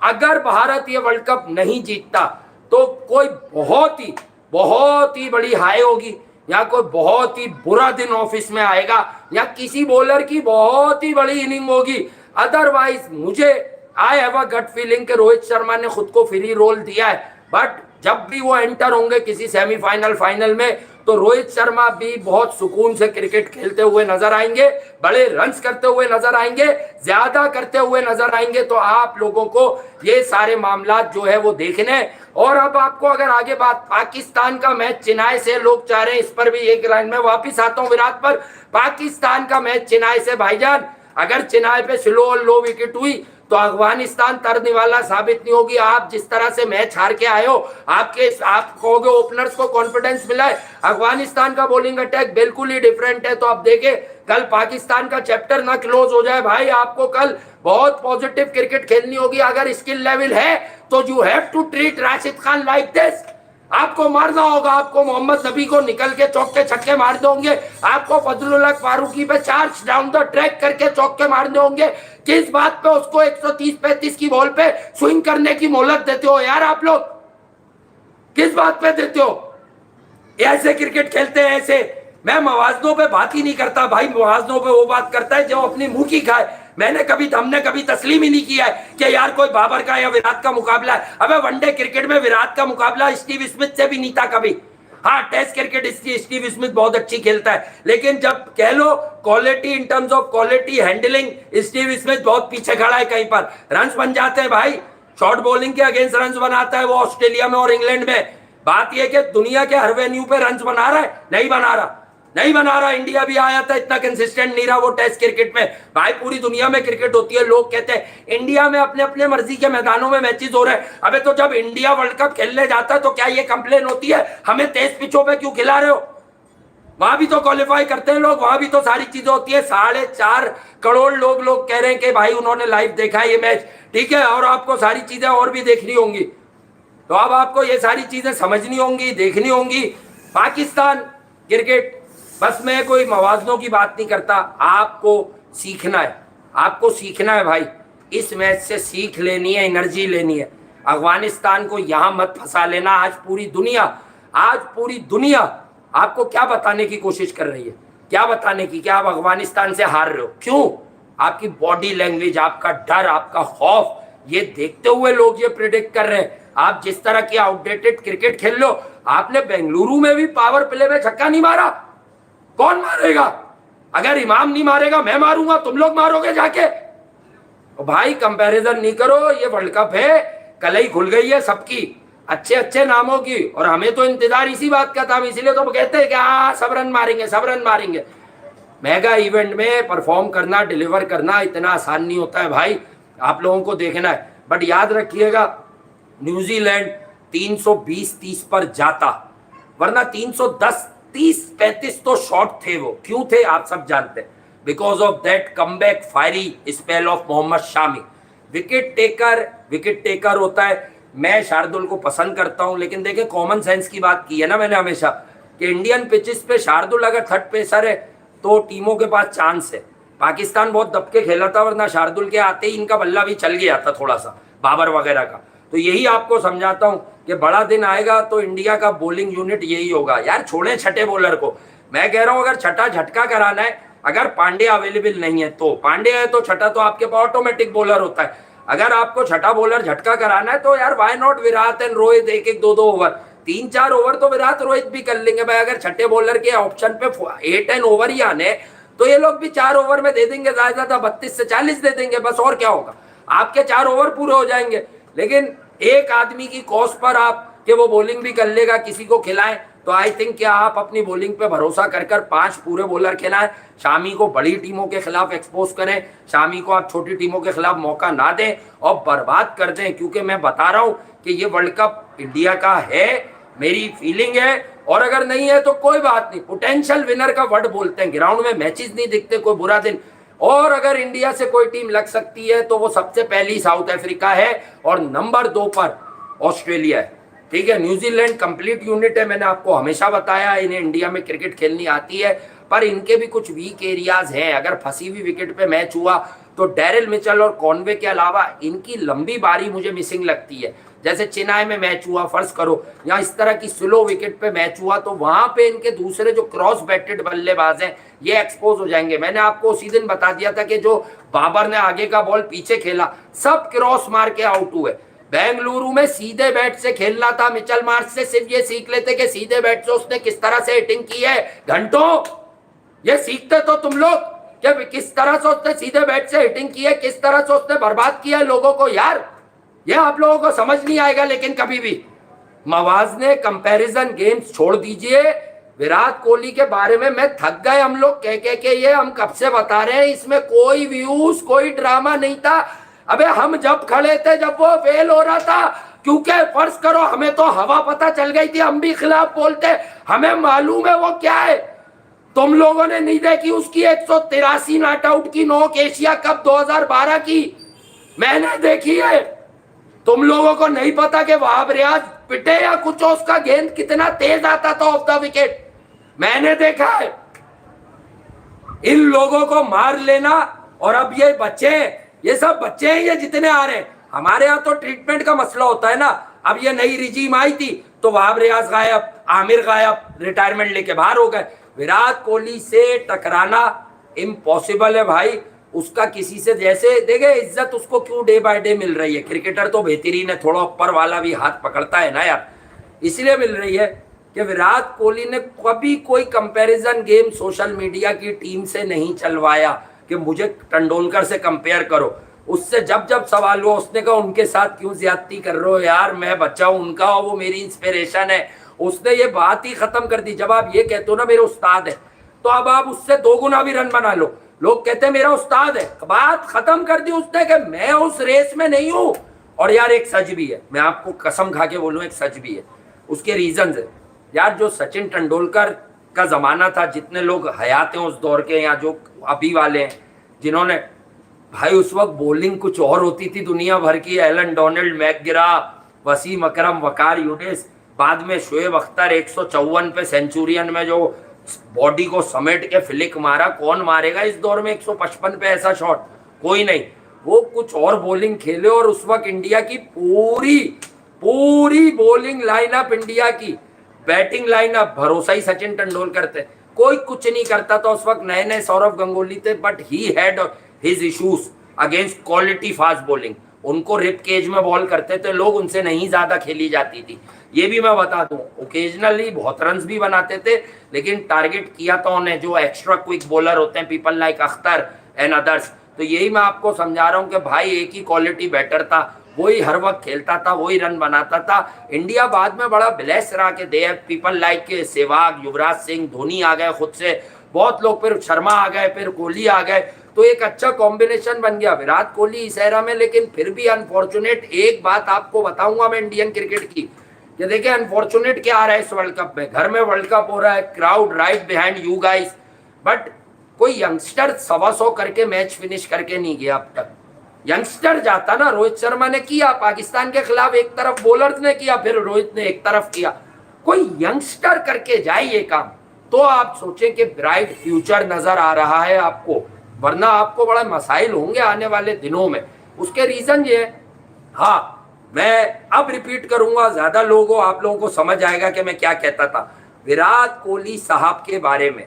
अगर भारत ये वर्ल्ड कप नहीं जीतता तो कोई बहुत ही बड़ी हाई होगी, या कोई बहुत ही बुरा दिन ऑफिस में आएगा, या किसी बॉलर की बहुत ही बड़ी इनिंग होगी। अदरवाइज मुझे I have a gut feeling कि रोहित शर्मा ने खुद को फ्री रोल दिया है। बट जब भी वो एंटर होंगे किसी सेमीफाइनल फाइनल में, तो रोहित शर्मा भी बहुत सुकून से क्रिकेट खेलते हुए नजर आएंगे, बड़े रन्स करते हुए नजर आएंगे, ज्यादा करते हुए नजर आएंगे। तो आप लोगों को ये सारे मामला जो है वो देखने। और अब आपको अगर आगे बात, पाकिस्तान का मैच चेन्नई से लोग चाह रहे हैं, इस पर भी एक लाइन में वापिस आता हूं विराट पर। पाकिस्तान का मैच चेन्नई से, भाईजान अगर चेन्नई पे स्लो और लो विकेट हुई तो अफगानिस्तान तरने वाला साबित नहीं होगी। आप जिस तरह से मैच हार के आए हो, आप कहोगे ओपनर्स को कॉन्फिडेंस मिला है, अफगानिस्तान का बॉलिंग अटैक बिल्कुल ही डिफरेंट है। तो आप देखें कल पाकिस्तान का चैप्टर ना क्लोज हो जाए भाई, आपको कल बहुत पॉजिटिव क्रिकेट खेलनी होगी। अगर स्किल लेवल है तो you have to treat Rashid Khan like this. आपको मारना होगा, आपको मोहम्मद नबी को निकल के चौके छक्के मारने होंगे, आपको फजलुल्लाह फारूकी पे चार्ज डाउन द ट्रैक करके चौके मारने होंगे। किस बात पे उसको 130-35 की बॉल पे स्विंग करने की मोहलत देते हो यार आप लोग, किस बात पे देते हो? ऐसे क्रिकेट खेलते हैं ऐसे। मैं मवाजनों पे बात ही नहीं करता भाई, मवाजनों पे वो बात करता है जो अपनी मुंह की खाए। हमने कभी तस्लीम ही नहीं किया है कि यार कोई बाबर का या विराट का मुकाबला है। अबे वनडे क्रिकेट में विराट का मुकाबला स्टीव स्मिथ से भी नहीं था कभी। हाँ, टेस्ट क्रिकेट स्टीव स्मिथ बहुत अच्छी खेलता है, लेकिन जब कह low quality, in terms of quality handling, Steve Smith बहुत पीछे खड़ा है। कहीं पर रन्स बन जाते हैं भाई, शॉर्ट बॉलिंग के अगेंस्ट रन्स बनाता है वो ऑस्ट्रेलिया में और इंग्लैंड में। बात यह कि दुनिया के हर वेन्यू पे रन्स बना रहा है, नहीं बना रहा। इंडिया भी आया था, इतना कंसिस्टेंट नहीं रहा वो टेस्ट क्रिकेट में। भाई पूरी दुनिया में क्रिकेट होती है, लोग कहते हैं इंडिया में अपने अपने मर्जी के मैदानों में मैचेस हो रहे हैं। अबे तो जब इंडिया वर्ल्ड कप खेलने जाता है तो क्या ये कंप्लेन होती है हमें तेज पिचों पे क्यों खिला रहे हो? वहां भी तो क्वालिफाई करते हैं लोग, वहां भी तो सारी चीजें होती है। 4.5 करोड़ लोग कह रहे हैं कि भाई उन्होंने लाइव देखा है ये मैच, ठीक है, और आपको सारी चीजें और भी देखनी होंगी। तो अब आपको ये सारी चीजें समझनी होंगी, देखनी होंगी। पाकिस्तान क्रिकेट, बस मैं कोई मवाजनों की बात नहीं करता, आपको सीखना है, आपको सीखना है भाई, इस मैच से सीख लेनी है, एनर्जी लेनी है। अफगानिस्तान को यहां मत फंसा लेना। आज पूरी दुनिया आपको क्या बताने की कोशिश कर रही है, क्या बताने की, क्या आप अफगानिस्तान से हार रहे हो, क्यों? आपकी बॉडी लैंग्वेज, आपका डर, आपका खौफ, ये देखते हुए लोग ये प्रिडिक्ट कर रहे हैं। आप जिस तरह की आउटडेटेड क्रिकेट खेल लो, आपने बेंगलुरु में भी पावर प्ले में छक्का नहीं मारा, कौन मारेगा? अगर इमाम नहीं मारेगा मैं मारूंगा, तुम लोग मारोगे जाके? तो भाई कंपैरिजन नहीं करो, ये वर्ल्ड कप है, कलई खुल गई है सबकी, अच्छे अच्छे नामों की। और हमें तो इंतजार इसी बात का था, इसीलिए तो कहते हैं कि हाँ सब रन मारेंगे। मेगा इवेंट में परफॉर्म करना, डिलीवर करना इतना आसान नहीं होता है भाई, आप लोगों को देखना है। बट याद रखिएगा, न्यूजीलैंड 320-30 पर जाता, वरना 310-30-35 तो शॉट थे। वो क्यों थे आप सब जानते हैं, because of that comeback fiery spell of Mohammed Shami. Wicket taker होता है। मैं शार्दुल को पसंद करता हूं, लेकिन देखें कॉमन सेंस की बात की है ना मैंने हमेशा, कि इंडियन पिचेस पे शार्दुल अगर थर्ड पेसर है तो टीमों के पास चांस है। पाकिस्तान बहुत दबके खेला था, वरना शार्दुल के आते ही इनका बल्ला भी चल गया था थोड़ा सा, बाबर वगैरह का। तो यही आपको समझाता हूं कि बड़ा दिन आएगा तो इंडिया का बॉलिंग यूनिट यही होगा। यार छोड़े छठे बॉलर को, मैं कह रहा हूं अगर छठा झटका कराना है, अगर पांड्या अवेलेबल नहीं है तो पांड्या है, तो छठा तो आपके पास ऑटोमेटिक बॉलर होता है। अगर आपको छठा बॉलर झटका कराना है तो यार why not Virat and Rohit, एक 2-2 ओवर, 3-4 ओवर तो विराट रोहित भी कर लेंगे भाई। अगर छठे बॉलर के ऑप्शन पे 8 ओवर ही आने तो ये लोग भी 4 ओवर में दे देंगे, ज्यादा 32 से 40 दे देंगे बस, और क्या होगा, आपके 4 ओवर पूरे हो जाएंगे। लेकिन एक आदमी की कॉस्ट पर आप कि वो बॉलिंग भी कर लेगा, किसी को खिलाएं, तो आई थिंक क्या आप अपनी बॉलिंग पे भरोसा कर 5 पूरे बॉलर खिलाएं। शामी को बड़ी टीमों के खिलाफ एक्सपोज करें, शामी को आप छोटी टीमों के खिलाफ मौका ना दें और बर्बाद कर दें। क्योंकि मैं बता रहा हूं कि ये वर्ल्ड कप इंडिया का है, मेरी फीलिंग है। और अगर नहीं है तो कोई बात नहीं, पोटेंशियल विनर का वर्ड बोलते हैं, ग्राउंड में मैचेस नहीं दिखते, कोई बुरा दिन। और अगर इंडिया से कोई टीम लग सकती है तो वो सबसे पहली साउथ अफ्रीका है और नंबर 2 पर ऑस्ट्रेलिया है। ठीक है, न्यूजीलैंड कंप्लीट यूनिट है, मैंने आपको हमेशा बताया इन्हें इंडिया में क्रिकेट खेलनी आती है, पर इनके भी कुछ वीक एरियाज हैं। अगर फंसी हुई विकेट पे मैच हुआ तो डैरिल मिचेल और कॉनवे के अलावा इनकी लंबी बारी मुझे मिसिंग लगती है। जैसे चेन्नई में मैच हुआ, फर्ज करो, या इस तरह की स्लो विकेट पे मैच हुआ, तो वहां पे इनके दूसरे जो क्रॉस बैटेड बल्लेबाज हैं ये एक्सपोज हो जाएंगे। मैंने आपको उसी दिन बता दिया था कि जो बाबर ने आगे का बॉल पीछे खेला, सब क्रॉस मार के आउट हुए। बेंगलुरु में सीधे बैट से खेलना था, मिचेल मार्श से सिर्फ ये सीख लेते कि सीधे बैट से उसने किस तरह से हिटिंग की है। घंटों ये सीखते तो तुम लोग कि किस तरह से उसने सीधे बैट से हिटिंग की है, किस तरह से उसने बर्बाद किया है लोगों को। यार ये आप लोगों को समझ नहीं आएगा लेकिन कभी भी। मवाज ने कंपैरिजन गेम्स छोड़ दीजिए। विराट कोहली के बारे में मैं थक गए, हम लोग कह के ये हम कब से बता रहे हैं, इसमें कोई व्यूज कोई ड्रामा नहीं था। अबे हम जब खड़े थे जब वो फेल हो रहा था, क्योंकि फर्ज करो हमें तो हवा पता चल गई थी, हम भी खिलाफ बोलते, हमें मालूम है वो क्या है। तुम लोगों ने नहीं देखी उसकी 183 नॉट आउट की नॉक एशिया कप 2012 की, मैंने देखी है। तुम लोगों को नहीं पता कि वहाब रियाज पिटे या कुछ उसका गेंद कितना तेज आता था ऑफ द विकेट, मैंने देखा है। इन लोगों को मार लेना। और अब ये बच्चे, ये सब बच्चे हैं ये जितने आ रहे हैं, हमारे यहाँ तो ट्रीटमेंट का मसला होता है ना। अब ये नई रिजीम आई थी तो वहाब रियाज गायब, आमिर गायब, रिटायरमेंट लेके बाहर हो गए। विराट कोहली से टकराना इम्पॉसिबल है भाई। उसका किसी से, जैसे देखे इज्जत उसको क्यों डे बाय डे मिल रही है, क्रिकेटर तो बेहतरीन है, थोड़ा ऊपर वाला भी हाथ पकड़ता है ना यार, इसलिए मिल रही है कि विराट कोहली ने कभी कोई कंपैरिजन गेम सोशल मीडिया की टीम से नहीं चलवाया कि मुझे तेंदुलकर से कंपेयर करो। उससे जब जब सवाल हुआ उसने कहा उनके साथ क्यों ज्यादती कर रहे हो यार, मैं बच्चा हूं उनका, वो मेरी इंस्पिरेशन है। उसने ये बात ही खत्म कर दी। जब आप ये कहते हो ना मेरे उस्ताद है, तो अब आप उससे 2 गुना भी रन बना लो, लोग कहते हैं मेरा उस्ताद है, बात खत्म कर दी उसने कि मैं उस रेस में नहीं हूं। और यार एक सच भी है, मैं आपको कसम खा के बोलूं, एक सच भी है, उसके रीजन है यार। जो सचिन तेंदुलकर का जमाना था, जितने लोग हयात हैं उस दौर के या जो अभी वाले हैं, जिन्होंने भाई उस वक्त बॉलिंग कुछ और होती थी दुनिया भर की, एलन डोनाल्ड, मैकग्रा, वसीम अकरम, वकार यूनिस, बाद में शोएब अख्तर 154 पे सेंचुरियन में जो बॉडी को समेट के फ्लिक मारा, कौन मारेगा इस दौर में 155 पे ऐसा शॉट। कोई नहीं। वो कुछ और बॉलिंग खेले और उस वक्त इंडिया की पूरी पूरी बॉलिंग लाइनअप, इंडिया की बैटिंग लाइनअप, भरोसा ही सचिन तेंदुलकर थे, कोई कुछ नहीं करता था उस वक्त। नए नए सौरव गंगोली थे, but he had his issues against quality fast bowling. उनको रिप केज में बॉल करते थे लोग, उनसे नहीं ज्यादा खेली जाती थी, ये भी मैं बता दूं। ओकेजनली बहुत रन्स भी बनाते थे, लेकिन टारगेट किया तो उन्हें जो एक्स्ट्रा क्विक बॉलर होते हैं, people like Akhtar and others. तो यही मैं आपको समझा रहा हूं कि भाई एक ही क्वालिटी बैटर था, वही हर वक्त खेलता था, वही रन बनाता था। इंडिया बाद में बड़ा ब्लेस रहा कि they people like Sehwag, Yuvraj Singh, Dhoni आ गए खुद से, बहुत लोग, फिर शर्मा आ गए, फिर कोहली आ गए, तो एक अच्छा कॉम्बिनेशन बन गया विराट कोहली इस एरा में। लेकिन फिर भी अनफॉर्चुनेट एक बात आपको बताऊंगा मैं इंडियन क्रिकेट की, कि देखिए अनफॉर्चुनेट क्या आ रहा है इस वर्ल्ड कप में। घर में वर्ल्ड कप हो रहा है, crowd right behind you guys, but कोई यंगस्टर 125 करके मैच फिनिश करके नहीं गया अब तक। यंगस्टर जाता ना, रोहित शर्मा ने किया पाकिस्तान के खिलाफ, एक तरफ बॉलर्स ने किया, फिर रोहित ने एक तरफ किया, कोई यंगस्टर करके जाए ये काम, तो आप सोचें कि ब्राइट फ्यूचर नजर आ रहा है आपको, वरना आपको बड़ा मसाइल होंगे आने वाले दिनों में। उसके रीजन ये है, हाँ मैं अब रिपीट करूंगा, ज्यादा लोगों आप लोगों को समझ आएगा कि मैं क्या कहता था विराट कोहली साहब के बारे में।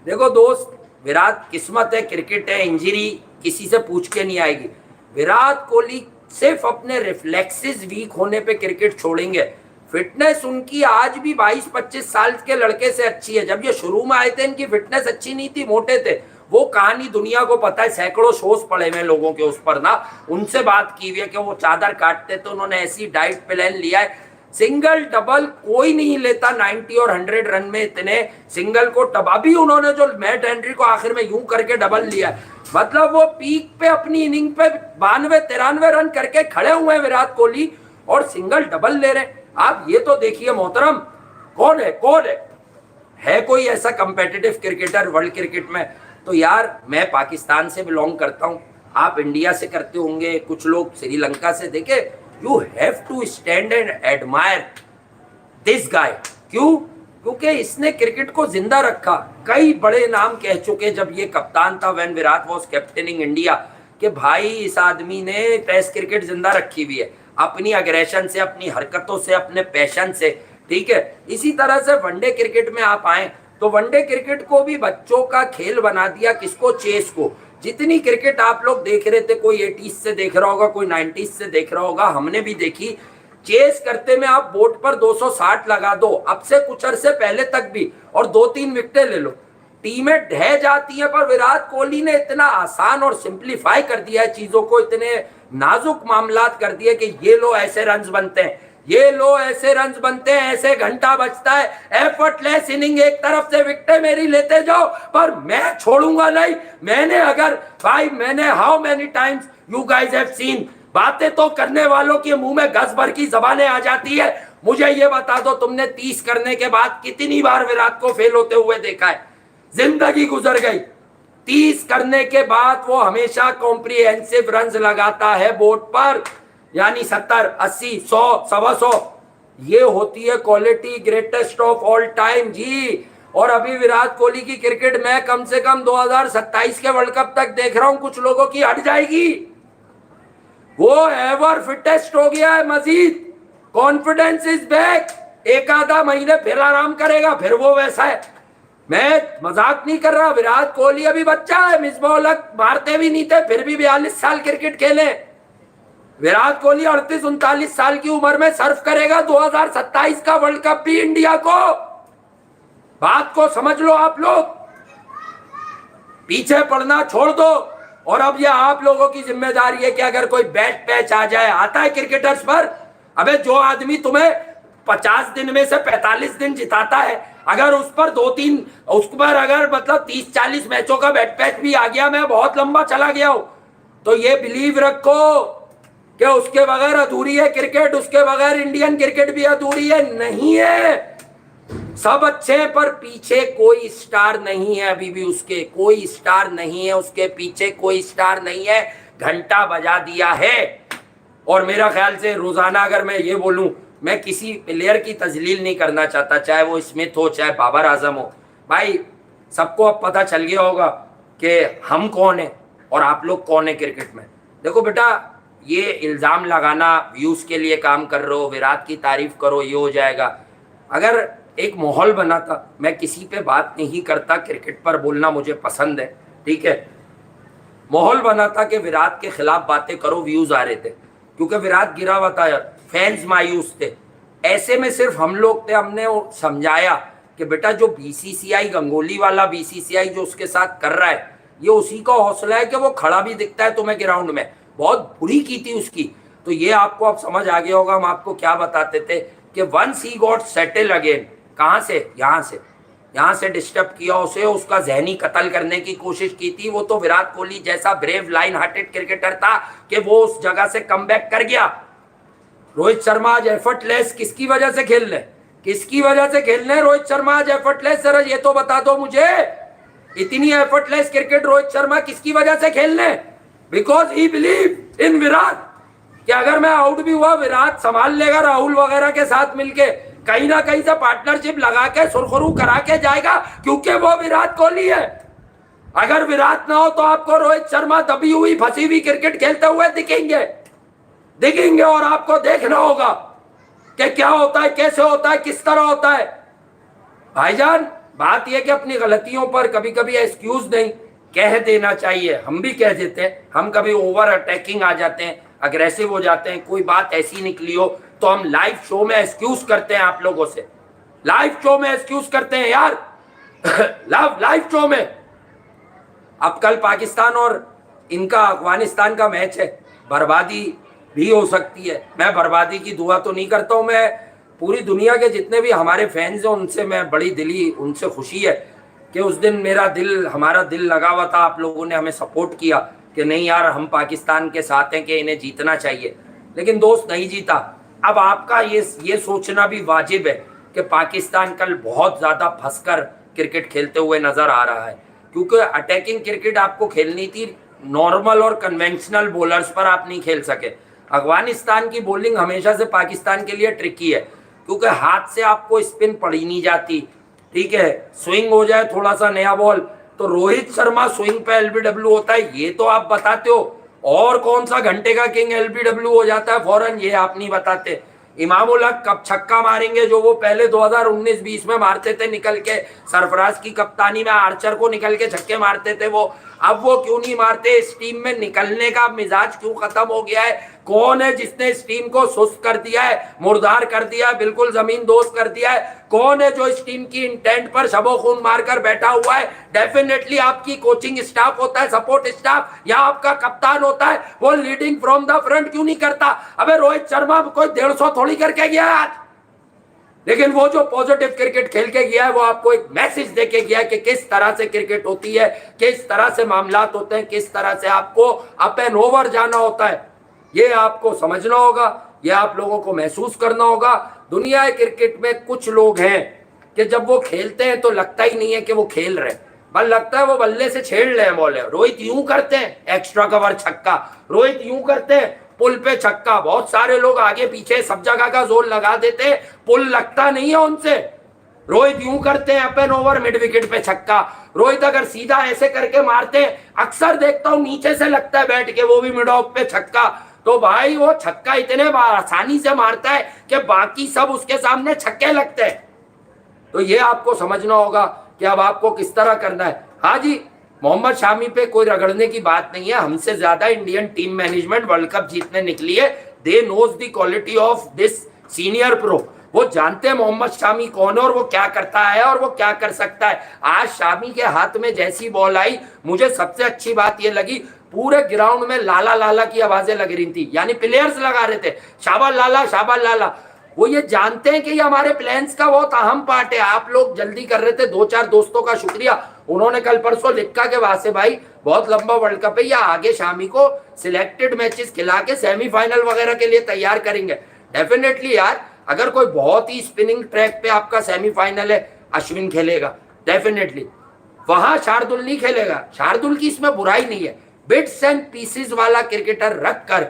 देखो दोस्त, विराट किस्मत है, क्रिकेट है, इंजरी किसी से पूछ के नहीं आएगी। विराट कोहली सिर्फ अपने रिफ्लेक्सेस वीक होने पे क्रिकेट छोड़ेंगे। फिटनेस उनकी आज भी 22-25 साल के लड़के से अच्छी है। जब ये शुरू में आए थे इनकी फिटनेस अच्छी नहीं थी, मोटे थे, वो कहानी दुनिया को पता है, सैकड़ों शोज पड़े हुए लोगों के उस पर ना, उनसे बात की हुई है कि वो चादर काटते थे, उन्होंने ऐसी डाइट प्लान लिया है। सिंगल डबल कोई नहीं लेता 90 और 100 रन में, इतने सिंगल को अभी उन्होंने जो मैट हेनरी को आखिर में यूं करके डबल लिया है, मतलब वो पीक पे अपनी इनिंग पे 92-93 रन करके खड़े हुए हैं विराट कोहली, और सिंगल डबल ले रहे हैं। आप ये तो देखिए मोहतरम, कौन है कोई ऐसा कंपेटिटिव क्रिकेटर वर्ल्ड क्रिकेट में? तो यार मैं पाकिस्तान से बिलोंग करता हूं, आप इंडिया से करते होंगे, कुछ लोग श्रीलंका से। देखे, you have to stand and admire this guy. क्यों? क्योंकि इसने क्रिकेट को जिंदा रखा। कई बड़े नाम कह चुके जब ये कप्तान था, when Virat was captaining India, कि भाई इस आदमी ने टेस्ट क्रिकेट जिंदा रखी हुई है अपनी अग्रेशन से, अपनी हरकतों से, अपने पैशन से। ठीक है, इसी तरह से वनडे क्रिकेट में आप आए तो वनडे क्रिकेट को भी बच्चों का खेल बना दिया। किसको? चेस को। जितनी क्रिकेट आप लोग देख रहे थे, कोई 80s से देख रहा होगा, कोई 90s से देख रहा होगा, हमने भी देखी। चेस करते में आप बोर्ड पर 260 लगा दो, अब से कुछ अरसे पहले तक भी, और 2-3 विकेटें ले लो, टीमें ढह जाती हैं। पर विराट कोहली ने इतना आसान और सिंप्लीफाई कर दिया है चीजों को, इतने नाजुक मामलात कर दिए कि ये लो ऐसे रन्स बनते हैं, ये लो ऐसे रन्स बनते हैं, ऐसे घंटा बजता है, एफर्टलेस इनिंग, एक तरफ से विकेटें मेरी लेते जाओ, पर मैं छोड़ूंगा नहीं। मैंने how many times you guys have seen, बातें तो करने वालों के मुंह में गज भर की जबानें आ जाती है। मुझे ये बता दो, तुमने 30 करने के बाद कितनी बार विराट को फेल होते हुए देखा है? जिंदगी गुजर गई, 30 करने के बाद वो हमेशा कॉम्प्रिहेंसिव रन्स लगाता है बोर्ड पर, यानी 70, 80, 100, 125। ये होती है quality greatest of all time जी। और अभी विराट कोहली की क्रिकेट मैं कम से कम 2027 के वर्ल्ड कप तक देख रहा हूं, कुछ लोगों की हट जाएगी। वो एवर फिटेस्ट हो गया है, मजीद कॉन्फिडेंस इज बैक। एक आधा महीने फिर आराम करेगा, फिर वो वैसा है। मैं मजाक नहीं कर रहा, विराट कोहली अभी बच्चा है, मिसबॉलक मारते भी नहीं थे, फिर भी 42 साल क्रिकेट खेले। विराट कोहली 38-39 साल की उम्र में सर्व करेगा 2027 का वर्ल्ड कप भी इंडिया को। बात को समझ लो आप लोग, पीछे पड़ना छोड़ दो। और अब यह आप लोगों की जिम्मेदारी है कि अगर कोई बैड पैच आ जाए, आता है क्रिकेटर्स पर, अबे जो आदमी तुम्हें 50 दिन में से 45 दिन जिताता है, अगर उस पर 2-3 उस पर अगर मतलब 30-40 मैचों का बैड पैच भी आ गया, मैं बहुत लंबा चला गया हूं, तो ये बिलीव रखो कि उसके बगैर अधूरी है क्रिकेट, उसके बगैर इंडियन क्रिकेट भी अधूरी है। नहीं है, सब अच्छे हैं, पर पीछे कोई स्टार नहीं है अभी भी, उसके कोई स्टार नहीं है, उसके पीछे कोई स्टार नहीं है। घंटा बजा दिया है। और मेरा ख्याल से रोजाना अगर मैं ये बोलूं, मैं किसी प्लेयर की तजलील नहीं करना चाहता, चाहे वो स्मिथ हो, चाहे बाबर आजम हो। भाई सबको अब पता चल गया होगा कि हम कौन है। और आप लोग कौन है क्रिकेट में। देखो बेटा, ये इल्ज़ाम लगाना, व्यूज़ के लिए काम कर रहे हो, विराट की तारीफ करो, ये हो जाएगा। अगर एक माहौल बना था, मैं किसी पे बात नहीं करता, क्रिकेट पर बोलना मुझे पसंद है, ठीक है। माहौल बना था कि विराट के खिलाफ बातें करो, व्यूज़ आ रहे थे, क्योंकि विराट गिरा हुआ था, फैंस मायूस थे। ऐसे में सिर्फ हम लोग थे, हमने समझाया कि बेटा जो बीसीसीआई, गंगोली वाला बीसीसीआई जो उसके साथ कर रहा है, ये उसी का हौसला है कि वो खड़ा भी दिखता है तुम्हें ग्राउंड में। बहुत बुरी की थी उसकी, तो ये आपको अब समझ आ गया होगा हम आपको क्या बताते थे कि once he got settle again, कहाँ से, यहाँ से डिस्टर्ब किया उसे, उसका जहनी कत्ल करने की कोशिश की थी। वो तो विराट कोहली जैसा ब्रेव लाइन हार्टेड क्रिकेटर था कि वो उस जगह से कमबैक कर गया। रोहित शर्मा आज एफर्टलेस किसकी वजह से खेल रहे, किसकी वजह से खेल रहे रोहित शर्मा आज एफर्टलेस? जरा ये तो बता दो मुझे, इतनी एफर्टलेस क्रिकेट रोहित शर्मा किसकी वजह से खेल रहे? Because he believe in Virat, कि अगर मैं आउट भी हुआ विराट संभाल लेगा, राहुल वगैरह के साथ मिलके कहीं ना कहीं से पार्टनरशिप लगा के सुरखरू करा के जाएगा, क्योंकि वो विराट कोहली है। अगर विराट ना हो तो आपको रोहित शर्मा दबी हुई फंसी हुई क्रिकेट खेलते हुए दिखेंगे और आपको देखना होगा कि क्या होता है, कैसे होता है, किस तरह होता है। भाईजान, बात यह कि अपनी गलतियों पर कभी कभी एक्सक्यूज नहीं, कह देना चाहिए। हम भी कह देते हैं, हम कभी ओवर अटैकिंग आ जाते हैं, अग्रेसिव हो जाते हैं, कोई बात ऐसी निकली हो तो हम लाइव शो में एक्सक्यूज करते हैं आप लोगों से, लाइव शो में एक्सक्यूज करते हैं यार लाइव शो में। अब कल पाकिस्तान और इनका अफगानिस्तान का मैच है, बर्बादी भी हो सकती है। मैं बर्बादी की दुआ तो नहीं करता हूं, मैं पूरी दुनिया के जितने भी हमारे फैंस हैं उनसे मैं बड़ी दिली उनसे खुशी है कि उस दिन हमारा दिल लगा हुआ था, आप लोगों ने हमें सपोर्ट किया कि नहीं यार हम पाकिस्तान के साथ हैं कि इन्हें जीतना चाहिए, लेकिन दोस्त नहीं जीता। अब आपका ये सोचना भी वाजिब है कि पाकिस्तान कल बहुत ज़्यादा फंसकर क्रिकेट खेलते हुए नज़र आ रहा है, क्योंकि अटैकिंग क्रिकेट आपको खेलनी थी, नॉर्मल और कन्वेंशनल बॉलर्स पर आप नहीं खेल सके। अफगानिस्तान की बॉलिंग हमेशा से पाकिस्तान के लिए ट्रिकी है, क्योंकि हाथ से आपको स्पिन पड़ी नहीं जाती, ठीक है। स्विंग हो जाए थोड़ा सा नया बॉल तो रोहित शर्मा स्विंग पे एलबीडब्ल्यू होता है, ये तो आप बताते हो, और कौन सा घंटे का किंग एलबीडब्ल्यू हो जाता है फौरन, ये आप नहीं बताते। इमामुल हक कब छक्का मारेंगे जो वो पहले 2019-20 में मारते थे निकल के, सरफराज की कप्तानी में आर्चर को निकल के छक्के मारते थे वो, अब वो क्यों नहीं मारते? इस टीम में निकलने का मिजाज क्यों खत्म हो गया है? कौन है जिसने इस टीम को सुस्त कर दिया है, मुर्दार कर दिया है, बिल्कुल जमीन दोस्त कर दिया है? कौन है जो इस टीम की इंटेंट पर शबो खून मारकर बैठा हुआ है? डेफिनेटली आपकी कोचिंग स्टाफ होता है, सपोर्ट स्टाफ, या आपका कप्तान होता है, वो लीडिंग फ्रॉम द फ्रंट क्यों नहीं करता? अबे रोहित शर्मा कोई 150 थोड़ी करके गया आज, लेकिन वो जो पॉजिटिव क्रिकेट खेल के गया है वो आपको एक मैसेज दे के गया है कि किस तरह से क्रिकेट होती है, किस तरह से मामलात होते हैं, किस तरह से आपको अप एंड ओवर जाना होता है। ये आपको समझना होगा, ये आप लोगों को महसूस करना होगा। दुनिया क्रिकेट में कुछ लोग हैं कि जब वो खेलते हैं तो लगता ही नहीं है कि वो खेल रहे हैं, बल लगता है वो बल्ले से छेड़ रहे हैं बॉल। रोहित यूं करते हैं, एक्स्ट्रा कवर छक्का, रोहित यूं करते हैं, पुल पे छक्का। बहुत सारे लोग आगे पीछे सब जगह का जोर लगा देते हैं, पुल लगता नहीं है उनसे। रोहित यूं करते हैं, up and over mid wicket पे छक्का। रोहित अगर सीधा ऐसे करके मारते हैं, अक्सर देखता हूं नीचे से लगता है बैठ के, वो भी मिड ऑफ पे छक्का। तो भाई वो छक्का इतने आसानी से मारता है कि बाकी सब उसके सामने छक्के लगते हैं। तो ये आपको समझना होगा कि अब आपको किस तरह करना है। हाँ जी, मोहम्मद शामी पे कोई रगड़ने की बात नहीं है, हमसे ज्यादा Indian team management world cup जीतने निकली है। They knows the quality of this senior pro, वो जानते हैं मोहम्मद शामी कौन है और वो क्या करता है और वो क्या कर सकता है। आज शामी के हाथ में जैसी बॉल आई, मुझे सबसे अच्छी बात ये लगी, पूरे ग्राउंड में लाला लाला की आवाजें लग रही थी, यानी प्लेयर्स लगा रहे थे शाबाश लाला शाबाश लाला। वो ये जानते हैं कि ये हमारे प्लान्स का बहुत अहम पार्ट है। आप लोग जल्दी कर रहे थे, 2-4 दोस्तों का शुक्रिया, उन्होंने कल परसों लिखा के वासे भाई बहुत लंबा वर्ल्ड कप है, या आगे शामी को सिलेक्टेड मैचेस खिला के सेमीफाइनल वगैरह के लिए तैयार करेंगे। डेफिनेटली यार, अगर कोई बहुत ही स्पिनिंग ट्रैक पे आपका सेमीफाइनल है, अश्विन खेलेगा डेफिनेटली, वहां शार्दुल नहीं खेलेगा। शार्दुल की इसमें बुराई नहीं है, बिट्स एंड पीसेस वाला क्रिकेटर रख कर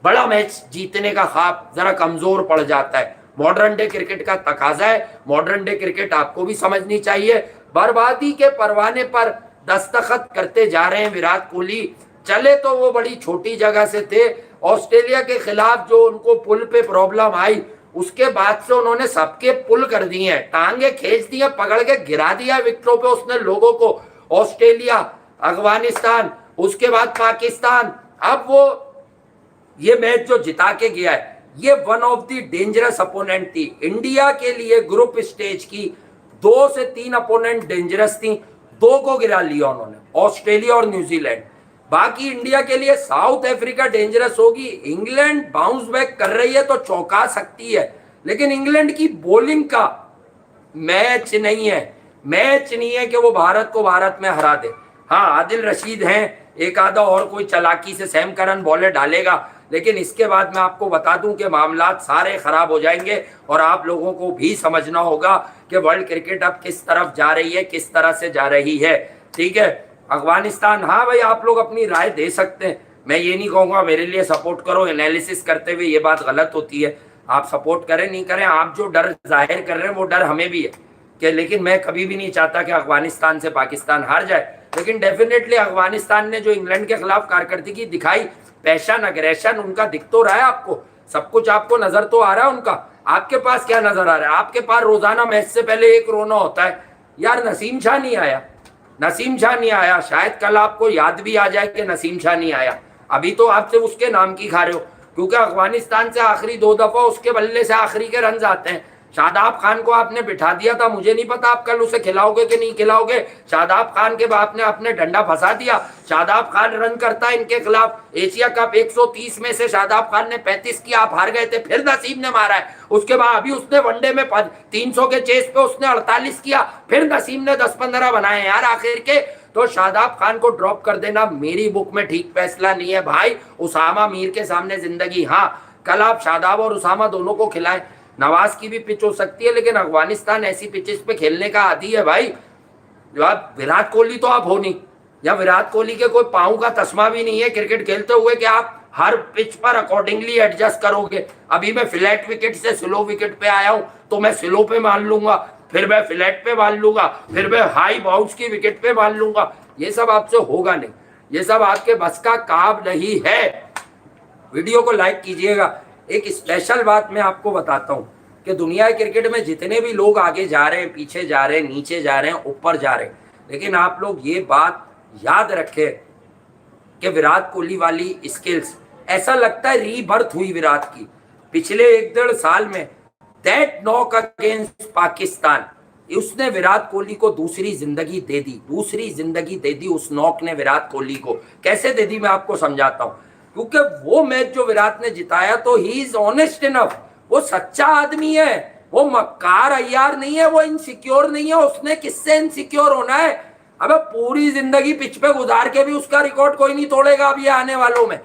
बड़ा मैच जीतने का ख्वाब जरा कमजोर पड़ जाता है। मॉडर्न डे क्रिकेट का तकाजा है, मॉडर्न डे क्रिकेट आपको भी समझनी चाहिए। बर्बादी के परवाने पर दस्तखत करते जा रहे हैं विराट कोहली, चले तो वो बड़ी छोटी जगह से थे। ऑस्ट्रेलिया के खिलाफ जो उनको पुल पे प्रॉब्लम आई, उसके बाद से उन्होंने सबके पुल कर दिए हैं, टांगे खींच दिए, पकड़ के गिरा दिया विकेटों पे उसने लोगों को। ऑस्ट्रेलिया, अफगानिस्तान, उसके बाद पाकिस्तान, अब वो ये मैच जो जिता के गया है, ये one of the dangerous opponent थी इंडिया के लिए। ग्रुप स्टेज की 2 से 3 अपोनेंट डेंजरस थी, 2 को गिरा लिया उन्होंने, ऑस्ट्रेलिया और न्यूजीलैंड। बाकी इंडिया के लिए साउथ अफ्रीका डेंजरस होगी, इंग्लैंड बाउंस बैक कर रही है तो चौंका सकती है, लेकिन इंग्लैंड की बॉलिंग का मैच नहीं है कि वो भारत को भारत में हरा दे। हाँ, आदिल रशीद हैं, एक आधा और कोई चालाकी से सैम करन बॉलर डालेगा, लेकिन इसके बाद मैं आपको बता दूं कि मामलात सारे खराब हो जाएंगे और आप लोगों को भी समझना होगा कि वर्ल्ड क्रिकेट अब किस तरफ जा रही है, किस तरह से जा रही है। ठीक है, अफगानिस्तान, हाँ भाई आप लोग अपनी राय दे सकते हैं, मैं ये नहीं कहूँगा मेरे लिए सपोर्ट करो, एनालिसिस करते हुए ये बात गलत होती है। आप सपोर्ट करें नहीं करें, आप जो डर जाहिर कर रहे हैं वो डर हमें भी है कि, लेकिन मैं कभी भी नहीं चाहता कि अफगानिस्तान से पाकिस्तान हार जाए। लेकिन डेफिनेटली अफगानिस्तान ने जो इंग्लैंड के खिलाफ कारकर्दगी दिखाई, पैशन, अग्रेशन उनका दिख तो रहा है आपको, सब कुछ आपको नजर तो आ रहा है उनका। आपके पास क्या नजर आ रहा है? आपके पास रोजाना मैच से पहले एक रोना होता है, यार नसीम शाह नहीं आया, नसीम शाह नहीं आया। शायद कल आपको याद भी आ जाए कि नसीम शाह नहीं आया, अभी तो आप सिर्फ उसके नाम की खा रहे हो, क्योंकि अफगानिस्तान से आखिरी 2 दफा उसके बल्ले से आखिरी के रन आते हैं। शादाब खान को आपने बिठा दिया था, मुझे नहीं पता आप कल उसे खिलाओगे कि नहीं खिलाओगे। शादाब खान के बाप ने अपने डंडा फंसा दिया, शादाब खान रन करता है इनके खिलाफ। एशिया कप 130 में से शादाब खान ने 35 किया, आप हार गए थे, फिर नसीम ने मारा है। उसके बाद अभी उसने वनडे में 300 के चेस पे उसने 48 किया, फिर नसीम ने 10-15 बनाए यार आखिर के। तो शादाब खान को ड्रॉप कर देना मेरी बुक में ठीक फैसला नहीं है भाई। उसामा मीर के सामने जिंदगी, हाँ कल आप शादाब और उसामा दोनों को खिलाएं। नवाज की भी पिच हो सकती है, लेकिन अफगानिस्तान ऐसी पिचेस पे खेलने का आदी है भाई। विराट कोहली तो आप हो नहीं, या विराट कोहली के कोई पाँव का तस्मा भी नहीं है क्रिकेट खेलते हुए कि आप हर पिच पर अकॉर्डिंगली एडजस्ट करोगे। अभी मैं फ्लैट विकेट से स्लो विकेट पे आया हूं, तो मैं स्लो पे मान लूंगा, फिर मैं फ्लैट पे मान लूंगा, फिर मैं हाई बाउंस की विकेट पे मान लूंगा। ये सब आपसे होगा नहीं, ये सब आपके बस का काम नहीं है। वीडियो को लाइक कीजिएगा। एक स्पेशल बात मैं आपको बताता हूं कि दुनिया क्रिकेट में जितने भी लोग आगे जा रहे हैं, पीछे जा रहे हैं, नीचे जा रहे हैं, ऊपर जा रहे हैं, लेकिन आप लोग ये बात याद रखें कि विराट कोहली वाली स्किल्स, ऐसा लगता है रीबर्थ हुई विराट की पिछले 1-1.5 साल में। दैट नॉक अगेंस्ट पाकिस्तान, उसने विराट कोहली को दूसरी जिंदगी दे दी, दूसरी जिंदगी दे दी उस नॉक ने विराट कोहली को। कैसे दे दी मैं आपको समझाता हूं, क्योंकि वो मैच जो विराट ने जिताया तो ही इज ऑनेस्ट इनफ, वो सच्चा आदमी है, वो मक्कार अय्यार नहीं है, वो इनसिक्योर नहीं है। उसने किससे इनसिक्योर होना है? अबे पूरी जिंदगी पिच पे गुजार के भी उसका रिकॉर्ड कोई नहीं तोड़ेगा अब ये आने वालों में।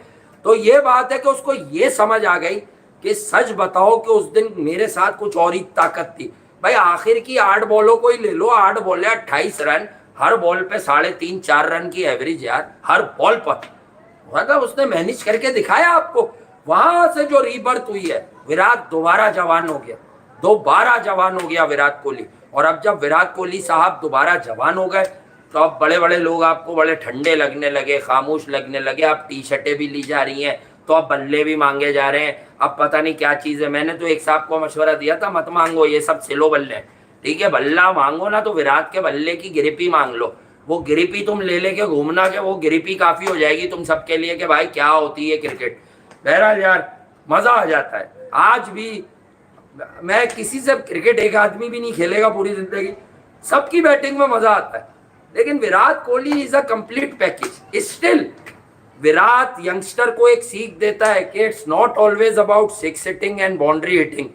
तो ये बात है कि उसको ये समझ आ गई कि सच बताओ कि उस दिन मेरे साथ कुछ और ही ताकत थी। भाई आखिर की 8 बॉलों को ही ले लो, 8 बॉल 28 रन, हर बॉल पे 3.5-4 रन की एवरेज यार, हर बॉल पर। मतलब उसने मैनेज करके दिखाया आपको। वहां से जो रीबर्थ हुई है, विराट दोबारा जवान हो गया, दोबारा जवान हो गया विराट कोहली। और अब जब विराट कोहली साहब दोबारा जवान हो गए, तो अब बड़े बड़े लोग आपको बड़े ठंडे लगने लगे, खामोश लगने लगे। अब टी शर्टें भी ली जा रही हैं, तो अब बल्ले भी मांगे जा रहे हैं। अब पता नहीं क्या चीज़ है। मैंने तो एक साहब को मशवरा दिया था, मत मांगो ये सब सिलो बल्ले, ठीक है, बल्ला मांगो ना तो विराट के बल्ले की गिरिपी मांग लो। वो गिरिपी तुम ले लेके घूमना, कि वो गिरिपी काफ़ी हो जाएगी तुम सबके लिए कि भाई क्या होती है क्रिकेट। बहरहाल यार मज़ा आ जाता है। आज भी मैं किसी से क्रिकेट एक आदमी भी नहीं खेलेगा पूरी जिंदगी, सबकी बैटिंग में मज़ा आता है, लेकिन Virat Kohli is a complete package. Still Virat youngster को एक सीख देता है कि it's not always about 6 hitting and boundary hitting.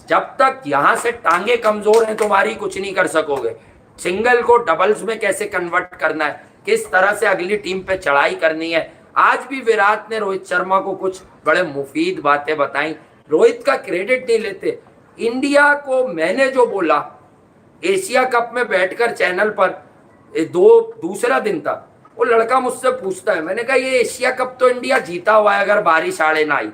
जब तक यहाँ से टांगे कमजोर हैं तुम्हारी, कुछ नहीं कर सकोगे। सिंगल को डबल्स में कैसे कन्वर्ट करना है, किस तरह से अगली टीम पे चढ़ाई करनी है। आज भी विराट ने रोहित शर्मा को कुछ बड़े मुफीद बातें बताई। रोहित का क्रेडिट नहीं लेते। इंडिया को मैंने जो बोला एशिया कप में बैठकर चैनल पर, दूसरा दिन था, वो लड़का मुझसे पूछता है, मैंने कहा ये एशिया कप तो इंडिया जीता हुआ है अगर बारिश आड़े ना आई।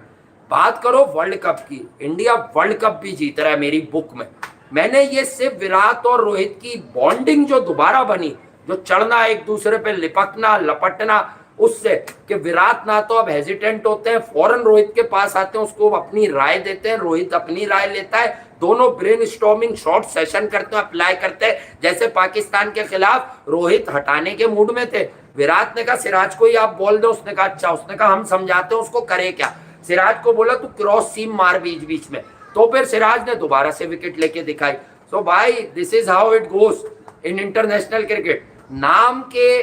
बात करो वर्ल्ड कप की, इंडिया वर्ल्ड कप भी जीत रहा है मेरी बुक में। मैंने ये सिर्फ विराट और रोहित की बॉन्डिंग जो दोबारा बनी, जो चढ़ना, एक दूसरे पे लिपटना लपटना, उससे कि विराट ना तो अब हेजिटेंट होते हैं, फौरन रोहित के पास आते हैं, उसको अपनी राय देते हैं, रोहित अपनी राय लेता है, दोनों ब्रेनस्टॉर्मिंग शॉर्ट सेशन करते हैं, अप्लाई करते हैं। जैसे पाकिस्तान के खिलाफ रोहित हटाने के मूड में थे, विराट ने कहा सिराज को ही आप बोल दो, उसने कहा अच्छा, उसने कहा हम समझाते हैं उसको करे क्या, सिराज को बोला तू क्रॉस सीम मार बीच बीच में, तो फिर सिराज ने दोबारा से विकेट लेके दिखाई। सो भाई this is how it goes in international cricket. नाम के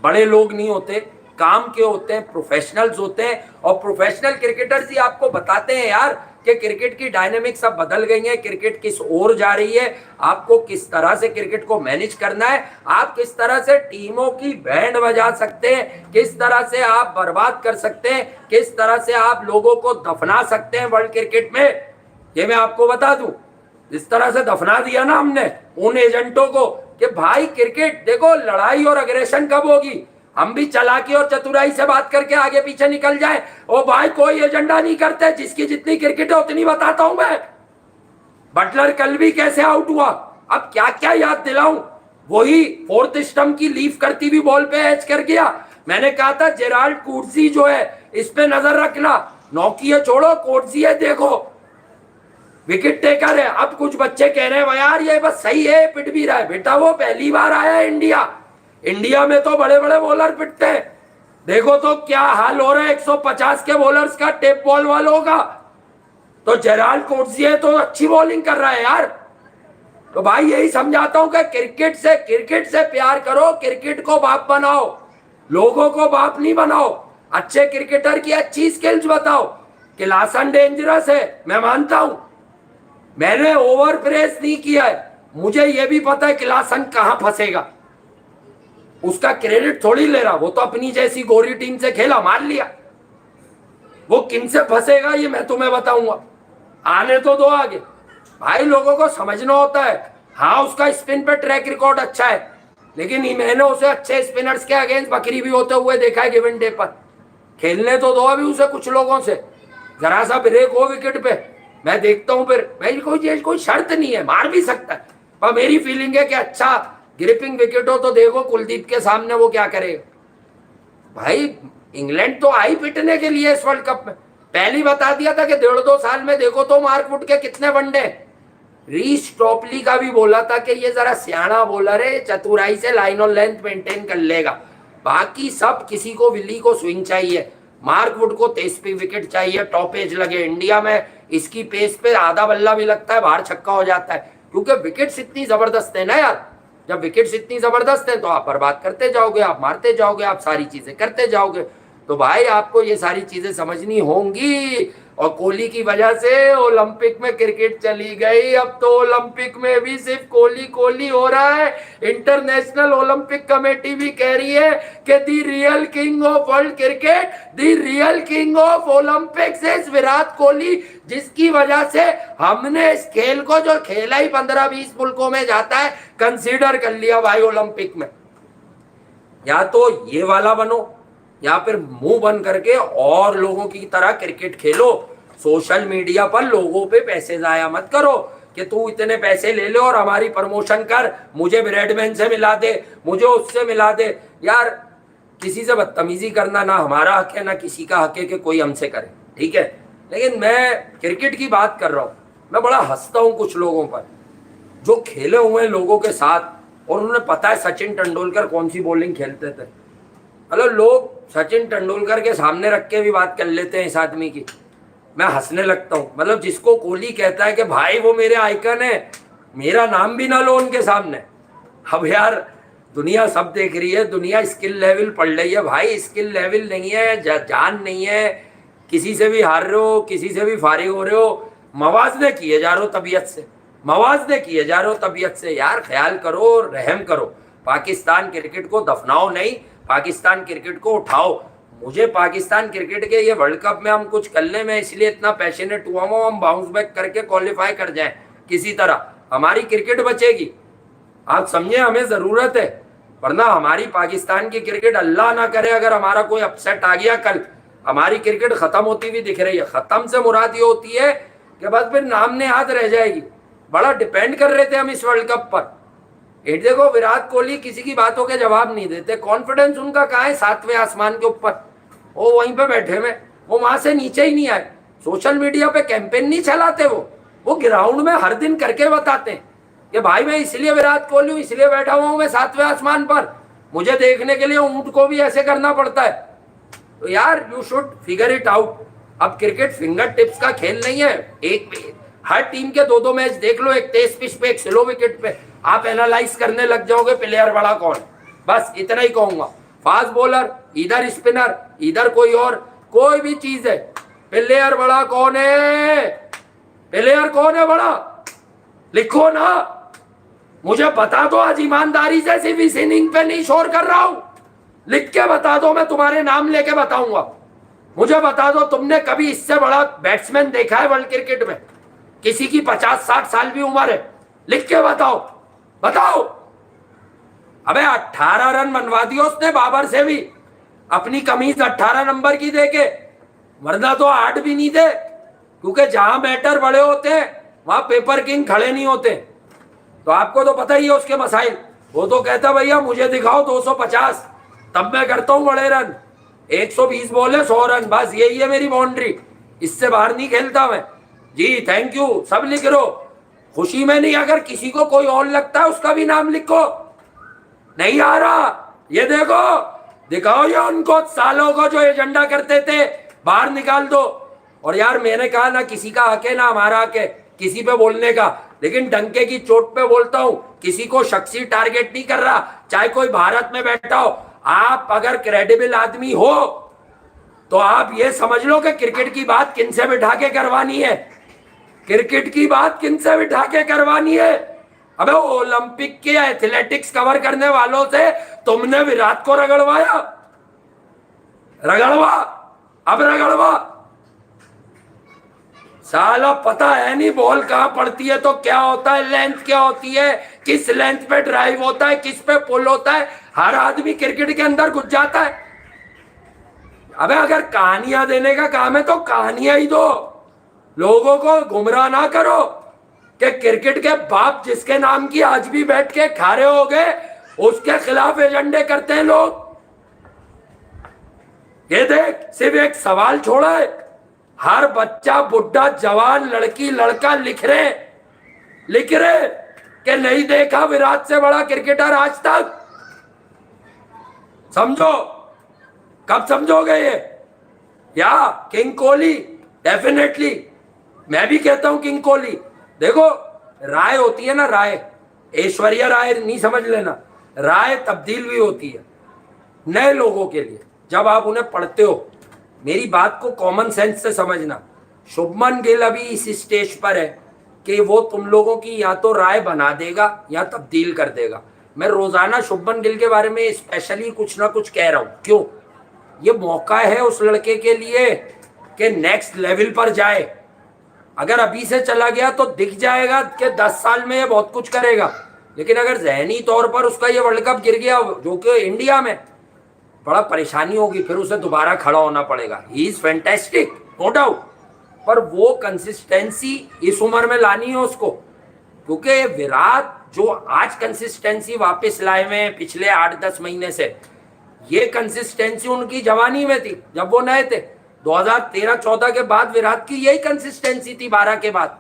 बड़े लोग नहीं होते, काम के होते हैं, प्रोफेशनल्स होते हैं, और प्रोफेशनल क्रिकेटर्स ही आपको बताते हैं यार कि क्रिकेट की डायनेमिक्स अब बदल गई है, क्रिकेट किस ओर जा रही है, आपको किस तरह से क्रिकेट को मैनेज करना है, आप किस तरह से टीमों की बैंड बजा सकते हैं, किस तरह से आप बर्बाद कर सकते हैं, किस तरह से आप लोगों को दफना सकते हैं वर्ल्ड क्रिकेट में, ये मैं आपको बता दूं। इस तरह से दफना दिया ना हमने उन एजेंटों को कि भाई क्रिकेट देखो, लड़ाई और अग्रेशन कब होगी, हम भी चालाकी और चतुराई से बात करके आगे पीछे निकल जाए। ओ भाई कोई एजेंडा नहीं करते, जिसकी जितनी क्रिकेट है उतनी बताता हूं मैं। बटलर कल भी कैसे आउट हुआ, अब क्या क्या याद दिलाऊं, वही फोर्थ स्टंप की लीफ करती हुई बॉल पे एच कर गया। मैंने कहा था जेराल्ड कूर्सी जो है इस पे नजर रखना, नौकी छोड़ो, कूर्सी है देखो विकेट टेकर है। अब कुछ बच्चे कह रहे हैं यार ये बस सही है, पिट भी रहा है, बेटा वो पहली बार आया है इंडिया में तो बड़े बड़े बॉलर पिटते हैं, देखो तो क्या हाल हो रहा है 150 के बॉलर्स का, टेप बॉल वालों का। तो जेराल्ड कोर्सिए तो अच्छी बॉलिंग कर रहा है यार। तो भाई यही समझाता हूं कि क्रिकेट से प्यार करो, क्रिकेट को बाप बनाओ, लोगों को बाप नहीं बनाओ, अच्छे क्रिकेटर की अच्छी स्किल्स बताओ। क्लासन डेंजरस है, मैं मानता हूं, मैंने ओवर प्रेस नहीं किया है, मुझे यह भी पता है क्लासन कहां फंसेगा, उसका क्रेडिट थोड़ी ले रहा, वो तो अपनी जैसी गोरी टीम से खेला, मार लिया, वो किन से फंसेगा ये मैं तुम्हें बताऊंगा, आने तो दो आगे। भाई लोगों को समझना होता है, हाँ उसका स्पिन पे ट्रैक रिकॉर्ड अच्छा है, लेकिन मैंने उसे अच्छे स्पिनर्स के अगेंस्ट बकरी भी होते हुए देखा है गिवन डे पर, खेलने तो दो अभी उसे कुछ लोगों से, जरा सा ब्रेक हो विकेट पे, मैं देखता हूं फिर, भाई कोई शर्त नहीं है, मार भी सकता है, पर मेरी फीलिंग है कि अच्छा ग्रिपिंग विकेट हो तो देखो कुलदीप के सामने वो क्या करेगा। भाई इंग्लैंड तो आई पिटने के लिए इस वर्ल्ड कप में, पहले बता दिया था कि 1.5-2 साल में देखो तो मार्क वुड के कितने वनडे। रीस टॉपली का भी बोला था कि ये जरा सियाना बॉलर है, चतुराई से लाइन और लेंथ मेंटेन कर लेगा, बाकी सब किसी को विली को स्विंग चाहिए, मार्क वुड को 23 विकेट चाहिए, टॉप एज लगे। इंडिया में इसकी पेस पे आधा बल्ला भी लगता है बाहर छक्का हो जाता है, क्योंकि विकेट्स इतनी जबरदस्त है ना यार, जब विकेट्स इतनी जबरदस्त हैं तो आप बर्बाद करते जाओगे, आप मारते जाओगे, आप सारी चीजें करते जाओगे। तो भाई आपको ये सारी चीजें समझनी होंगी, और कोहली की वजह से ओलंपिक में क्रिकेट चली गई, अब तो ओलंपिक में भी सिर्फ कोहली हो रहा है। इंटरनेशनल ओलंपिक कमेटी भी कह रही है कि the real king of world cricket, the real king of Olympics is Virat Kohli, जिसकी वजह से हमने इस खेल को जो खेला ही 15-20 मुल्कों में जाता है, कंसीडर कर लिया भाई ओलंपिक में। या तो ये वाला बनो, या फिर मुंह बंद करके और लोगों की तरह क्रिकेट खेलो, सोशल मीडिया पर लोगों पे पैसे जाया मत करो कि तू इतने पैसे ले ले और हमारी प्रमोशन कर, मुझे ब्रेडमैन से मिला दे, मुझे उससे मिला दे। यार किसी से बदतमीजी करना ना हमारा हक है, ना किसी का हक है कि कोई हमसे करे, ठीक है। लेकिन मैं क्रिकेट की बात कर रहा हूँ, मैं बड़ा हंसता हूँ कुछ लोगों पर जो खेले हुए हैं लोगों के साथ, और उन्हें पता है सचिन तेंदुलकर कौन सी बॉलिंग खेलते थे। मतलब लोग सचिन तेंदुलकर के सामने रख के भी बात कर लेते हैं इस आदमी की, मैं हंसने लगता हूँ। मतलब जिसको कोहली कहता है कि भाई वो मेरे आइकन है, मेरा नाम भी ना लो उनके सामने। अब यार दुनिया सब देख रही है, दुनिया स्किल लेवल पढ़ रही है भाई, स्किल लेवल नहीं है, जान नहीं है, किसी से भी हार रहे हो, किसी से भी फारिग हो रहे हो, मवाजने किए जा रहे हो तबीयत से, मवाजने किए जा रहे हो तबीयत से। यार ख्याल करो, रहम करो, पाकिस्तान क्रिकेट को दफनाओ नहीं, पाकिस्तान क्रिकेट को उठाओ। मुझे पाकिस्तान क्रिकेट के ये वर्ल्ड कप में हम कुछ कर ले, मैं इसलिए इतना पैशनेट हुआ हूँ, हम बाउंस बैक करके क्वालिफाई कर जाएं किसी तरह, हमारी क्रिकेट बचेगी। आप समझे, हमें जरूरत है, वरना हमारी पाकिस्तान की क्रिकेट अल्लाह ना करे अगर हमारा कोई अपसेट आ गया कल, हमारी क्रिकेट खत्म होती हुई दिख रही है। खत्म से मुराद ये होती है कि बस फिर नाम ने याद रह जाएगी। बड़ा डिपेंड कर रहे थे हम इस वर्ल्ड कप पर, ये देखो विराट कोहली किसी की बातों के जवाब नहीं देते, कॉन्फिडेंस उनका कहाँ है, 7वें आसमान के ऊपर, वो वहीं पे बैठे हुए, वो वहां से नीचे ही नहीं आए। सोशल मीडिया पे कैंपेन नहीं चलाते, वो ग्राउंड में हर दिन करके बताते हैं कि भाई मैं इसलिए विराट कोहली हूँ, इसलिए बैठा हुआ हूँ मैं 7वें आसमान पर, मुझे देखने के लिए ऊंट को भी ऐसे करना पड़ता है। तो यार you should figure it out. अब क्रिकेट फिंगर टिप्स का खेल नहीं है, एक हर टीम के 2-2 मैच देख लो, एक तेज पिच पे एक स्लो विकेट पे, आप एनालाइज करने लग जाओगे प्लेयर बड़ा कौन। बस इतना ही कहूंगा, फास्ट बॉलर इधर, स्पिनर इधर, कोई और कोई भी चीज है, प्लेयर बड़ा कौन है, प्लेयर कौन है बड़ा, लिखो ना, मुझे बता दो आज ईमानदारी से, सिर्फ इस इनिंग पे नहीं शोर कर रहा हूं, लिख के बता दो, मैं तुम्हारे नाम लेके बताऊंगा। मुझे बता दो तुमने कभी इससे बड़ा बैट्समैन देखा है वर्ल्ड क्रिकेट में, किसी की 50-60 साल भी उम्र है, लिख के बताओ, बताओ। अबे 18 रन बनवा दिए उसने बाबर से भी, अपनी कमीज 18 नंबर की देके, वरना तो 8 भी नहीं थे, क्योंकि जहां बैटर बड़े होते हैं वहां पेपर किंग खड़े नहीं होते। तो आपको तो पता ही है उसके मसाइल, वो तो कहता भैया मुझे दिखाओ 250, तब मैं करता हूं बड़े रन, 120 बॉल है 100 रन, बस यही है मेरी बाउंड्री, इससे बाहर नहीं खेलता मैं। जी थैंक यू, सब लिख लो, खुशी में नहीं, अगर किसी को कोई और लगता है उसका भी नाम लिखो। नहीं आ रहा, ये देखो, दिखाओ ये उनको सालों को जो एजेंडा करते थे, बाहर निकाल दो। और यार मैंने कहा ना किसी का हक है ना हमारा हक है किसी पे बोलने का, लेकिन डंके की चोट पे बोलता हूं, किसी को शख्सी टारगेट नहीं कर रहा, चाहे कोई भारत में बैठा हो। आप अगर क्रेडिबल आदमी हो तो आप ये समझ लो कि क्रिकेट की बात किनसे बिठा के करवानी है, क्रिकेट की बात किनसे बिठा के करवानी है। अबे ओलंपिक के एथलेटिक्स कवर करने वालों से तुमने विराट को रगड़वाया, रगड़वा, अब रगड़वा, साला पता है नहीं बॉल कहां पड़ती है तो क्या होता है, लेंथ क्या होती है, किस लेंथ पे ड्राइव होता है, किस पे पुल होता है, हर आदमी क्रिकेट के अंदर घुस जाता है। अबे अगर कहानियां देने का काम है तो कहानियां ही दो, लोगों को गुमराह ना करो कि क्रिकेट के बाप जिसके नाम की आज भी बैठ के खड़े हो गए उसके खिलाफ एजेंडे करते हैं लोग। ये देख, सिर्फ एक सवाल छोड़ा है, हर बच्चा बुढ़ा जवान लड़की लड़का लिख रहे कि नहीं देखा विराट से बड़ा क्रिकेटर आज तक। समझो, कब समझोगे ये? या किंग कोहली, डेफिनेटली मैं भी कहता हूं किंग कोहली। देखो राय होती है ना, राय, ऐश्वर्या राय नहीं समझ लेना, राय तब्दील भी होती है नए लोगों के लिए जब आप उन्हें पढ़ते हो। मेरी बात को कॉमन सेंस से समझना। शुभमन गिल अभी इस स्टेज पर है कि वो तुम लोगों की या तो राय बना देगा या तब्दील कर देगा। मैं रोजाना शुभमन गिल के बारे में स्पेशली कुछ ना कुछ कह रहा हूं, क्यों? ये मौका है उस लड़के के लिए कि नेक्स्ट लेवल पर जाए। अगर अभी से चला गया तो दिख जाएगा कि 10 साल में ये बहुत कुछ करेगा, लेकिन अगर जहनी तौर पर उसका ये वर्ल्ड कप गिर गया जो कि इंडिया में, बड़ा परेशानी होगी, फिर उसे दोबारा खड़ा होना पड़ेगा। He is fantastic no doubt, पर वो कंसिस्टेंसी इस उम्र में लानी है उसको, क्योंकि विराट जो आज कंसिस्टेंसी वापस लाए हुए हैं पिछले 8-10 महीने से, ये कंसिस्टेंसी उनकी जवानी में थी जब वो नए थे। 2013-14 के बाद विराट की यही कंसिस्टेंसी थी, 12 के बाद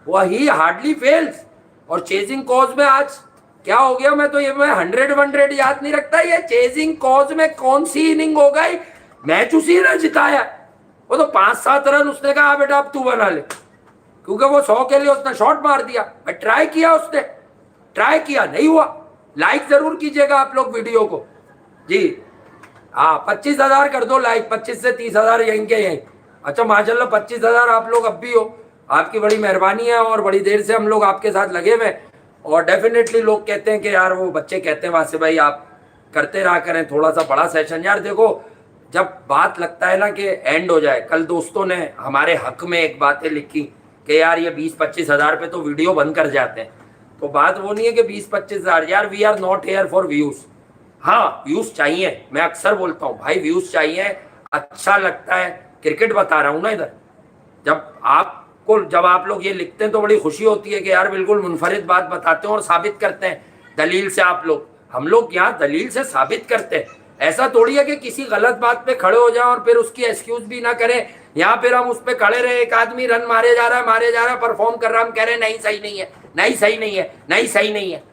वही हार्डली फेल्स। और चेजिंग कॉज में आज क्या हो गया, मैं तो ये मैं 100 याद नहीं रखता, ये चेजिंग कॉज में कौन सी इनिंग हो गई, मैच उसी ने जिताया। वो तो 5-7 रन उसने कहा बेटा अब तू बना ले, क्योंकि वो 100 के लिए उसने शॉट मार दिया। ट्राई किया, उसने ट्राई किया, नहीं हुआ। लाइक जरूर कीजिएगा आप लोग वीडियो को जी। हाँ 25,000 कर दो लाइक, 25 से 30,000 यहीं के यहीं। अच्छा माशाल्लाह 25,000 आप लोग अब भी हो, आपकी बड़ी मेहरबानी है। और बड़ी देर से हम लोग आपके साथ लगे हुए, और डेफिनेटली लोग कहते हैं कि यार वो बच्चे कहते हैं वहां से भाई आप करते रहा करें थोड़ा सा बड़ा सेशन। यार देखो जब बात लगता है ना कि एंड हो जाए, कल दोस्तों ने हमारे हक में एक बातें लिखी कि यार ये 20-25 हज़ार पे तो वीडियो बंद कर जाते हैं। तो बात वो नहीं है कि 20-25 हज़ार, यार we are not here for views. हाँ व्यूज चाहिए, मैं अक्सर बोलता हूँ भाई व्यूज चाहिए, अच्छा लगता है, क्रिकेट बता रहा हूँ ना इधर। जब आप लोग ये लिखते हैं तो बड़ी खुशी होती है कि यार बिल्कुल मुनफरिद बात बताते हैं और साबित करते हैं दलील से आप लोग, हम लोग यहाँ दलील से साबित करते हैं। ऐसा थोड़ी है कि किसी गलत बात पे खड़े हो जाए और फिर उसकी एक्सक्यूज भी ना करें। यहाँ फिर हम उस पे खड़े रहे, एक आदमी रन मारे जा रहा है, परफॉर्म कर रहा है, हम कह रहे हैं नहीं सही नहीं है, नहीं सही नहीं है, नहीं सही नहीं है।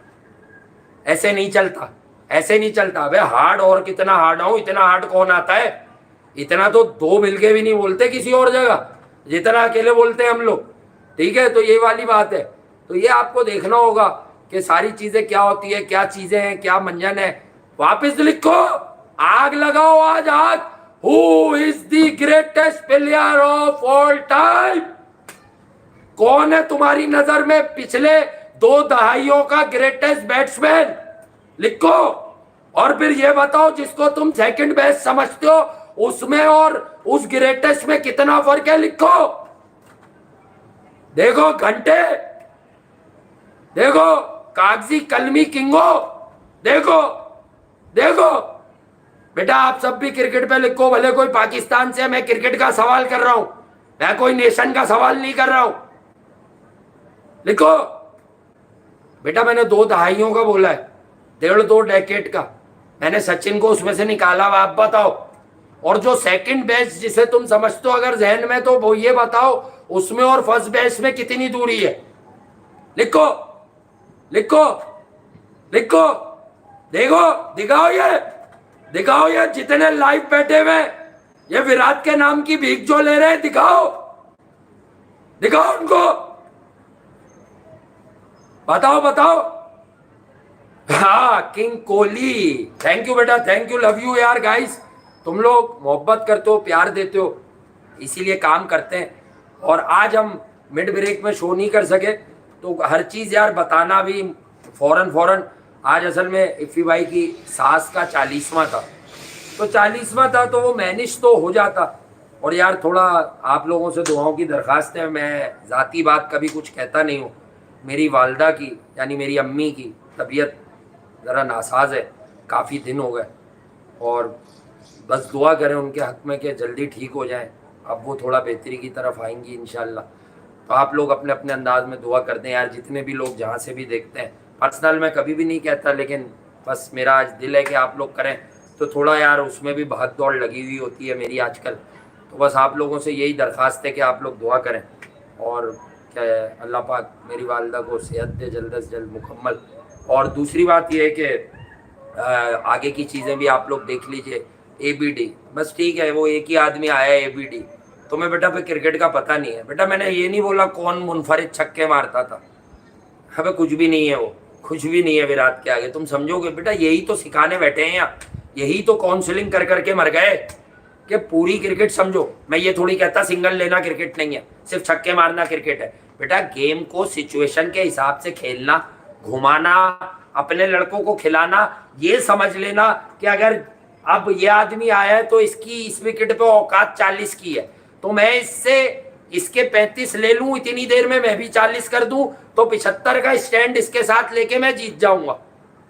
ऐसे नहीं चलता, ऐसे नहीं चलता। अबे हार्ड और कितना हार्ड आऊं, इतना हार्ड कौन आता है? इतना तो दो मिलके भी नहीं बोलते किसी और जगह जितना अकेले बोलते हैं हम लोग। ठीक है, तो ये वाली बात है। तो ये आपको देखना होगा कि सारी चीजें क्या होती है, क्या चीजें हैं, क्या मंजन है। वापस लिखो, आग लगाओ आज आग। Who is the greatest player of all time? कौन है तुम्हारी नजर में पिछले 2 दहाइयों का ग्रेटेस्ट बैट्समैन? लिखो। और फिर ये बताओ, जिसको तुम सेकंड बेस्ट समझते हो उसमें और उस ग्रेटेस्ट में कितना फर्क है? लिखो। देखो घंटे, देखो कागजी कलमी किंगो, देखो देखो बेटा। आप सब भी क्रिकेट पे लिखो, भले कोई पाकिस्तान से। मैं क्रिकेट का सवाल कर रहा हूं, मैं कोई नेशन का सवाल नहीं कर रहा हूं। लिखो बेटा। मैंने 2 दहाइयों का बोला है, 1.5-2 डेकेड का। मैंने सचिन को उसमें से निकाला, आप बताओ। और जो सेकंड बेस्ट जिसे तुम समझते हो अगर जहन में, तो वो ये बताओ उसमें और फर्स्ट बेस्ट में कितनी दूरी है? लिखो लिखो लिखो। देखो, दिखाओ ये जितने लाइव बैठे हुए, ये विराट के नाम की भीख जो ले रहे हैं, दिखाओ दिखाओ उनको, बताओ। हाँ, किंग कोहली। थैंक यू बेटा, थैंक यू, लव यू यार गाइस। तुम लोग मोहब्बत करते हो, प्यार देते हो, इसीलिए काम करते हैं। और आज हम मिड ब्रेक में शो नहीं कर सके, तो हर चीज़ यार बताना भी फौरन। आज असल में इफ़ी भाई की सास का 40वां था, तो 40वां था तो वो मैनेज तो हो जाता। और यार थोड़ा आप लोगों से दुआओं की दरख्वास्त है। मैं ज़ाती बात कभी कुछ कहता नहीं हूँ। मेरी वालदा की यानी मेरी अम्मी की तबीयत ज़रा नासाज है, काफ़ी दिन हो गए, और बस दुआ करें उनके हक़ में कि जल्दी ठीक हो जाएं। अब वो थोड़ा बेहतरी की तरफ आएंगी इंशाल्लाह। तो आप लोग अपने अपने अंदाज में दुआ कर दें यार, जितने भी लोग जहाँ से भी देखते हैं। पर्सनल मैं कभी भी नहीं कहता, लेकिन बस मेरा आज दिल है कि आप लोग करें। तो थोड़ा यार उसमें भी भाग दौड़ लगी हुई होती है मेरी आजकल। तो बस आप लोगों से यही दरख्वास्त है कि आप लोग दुआ करें, और क्या है, अल्लाह पाक मेरी वालदा को सेहत दे जल्द से जल्द मुकम्मल। और दूसरी बात यह है कि आगे की चीज़ें भी आप लोग देख लीजिए। ABD बस ठीक है, वो एक ही आदमी आया है ABD। तुम्हें बेटा पे क्रिकेट का पता नहीं है। बेटा मैंने ये नहीं बोला कौन मुनफरिद छक्के मारता था, हमें कुछ भी नहीं है, वो कुछ भी नहीं है विराट के आगे। तुम समझोगे बेटा, यही तो सिखाने बैठे हैं यहाँ, यही तो काउंसलिंग कर करके मर गए कि पूरी क्रिकेट समझो। मैं ये थोड़ी कहता सिंगल लेना क्रिकेट नहीं है, सिर्फ छक्के मारना क्रिकेट है। बेटा गेम को सिचुएशन के हिसाब से खेलना, घुमाना, अपने लड़कों को खिलाना, ये समझ लेना कि अगर अब ये आदमी आया है तो इसकी इस विकेट पे औकात 40 की है, तो मैं इसके 35 ले लूं, इतनी देर में मैं भी 40 कर दूं, तो 75 का स्टैंड इसके साथ लेके मैं जीत जाऊंगा।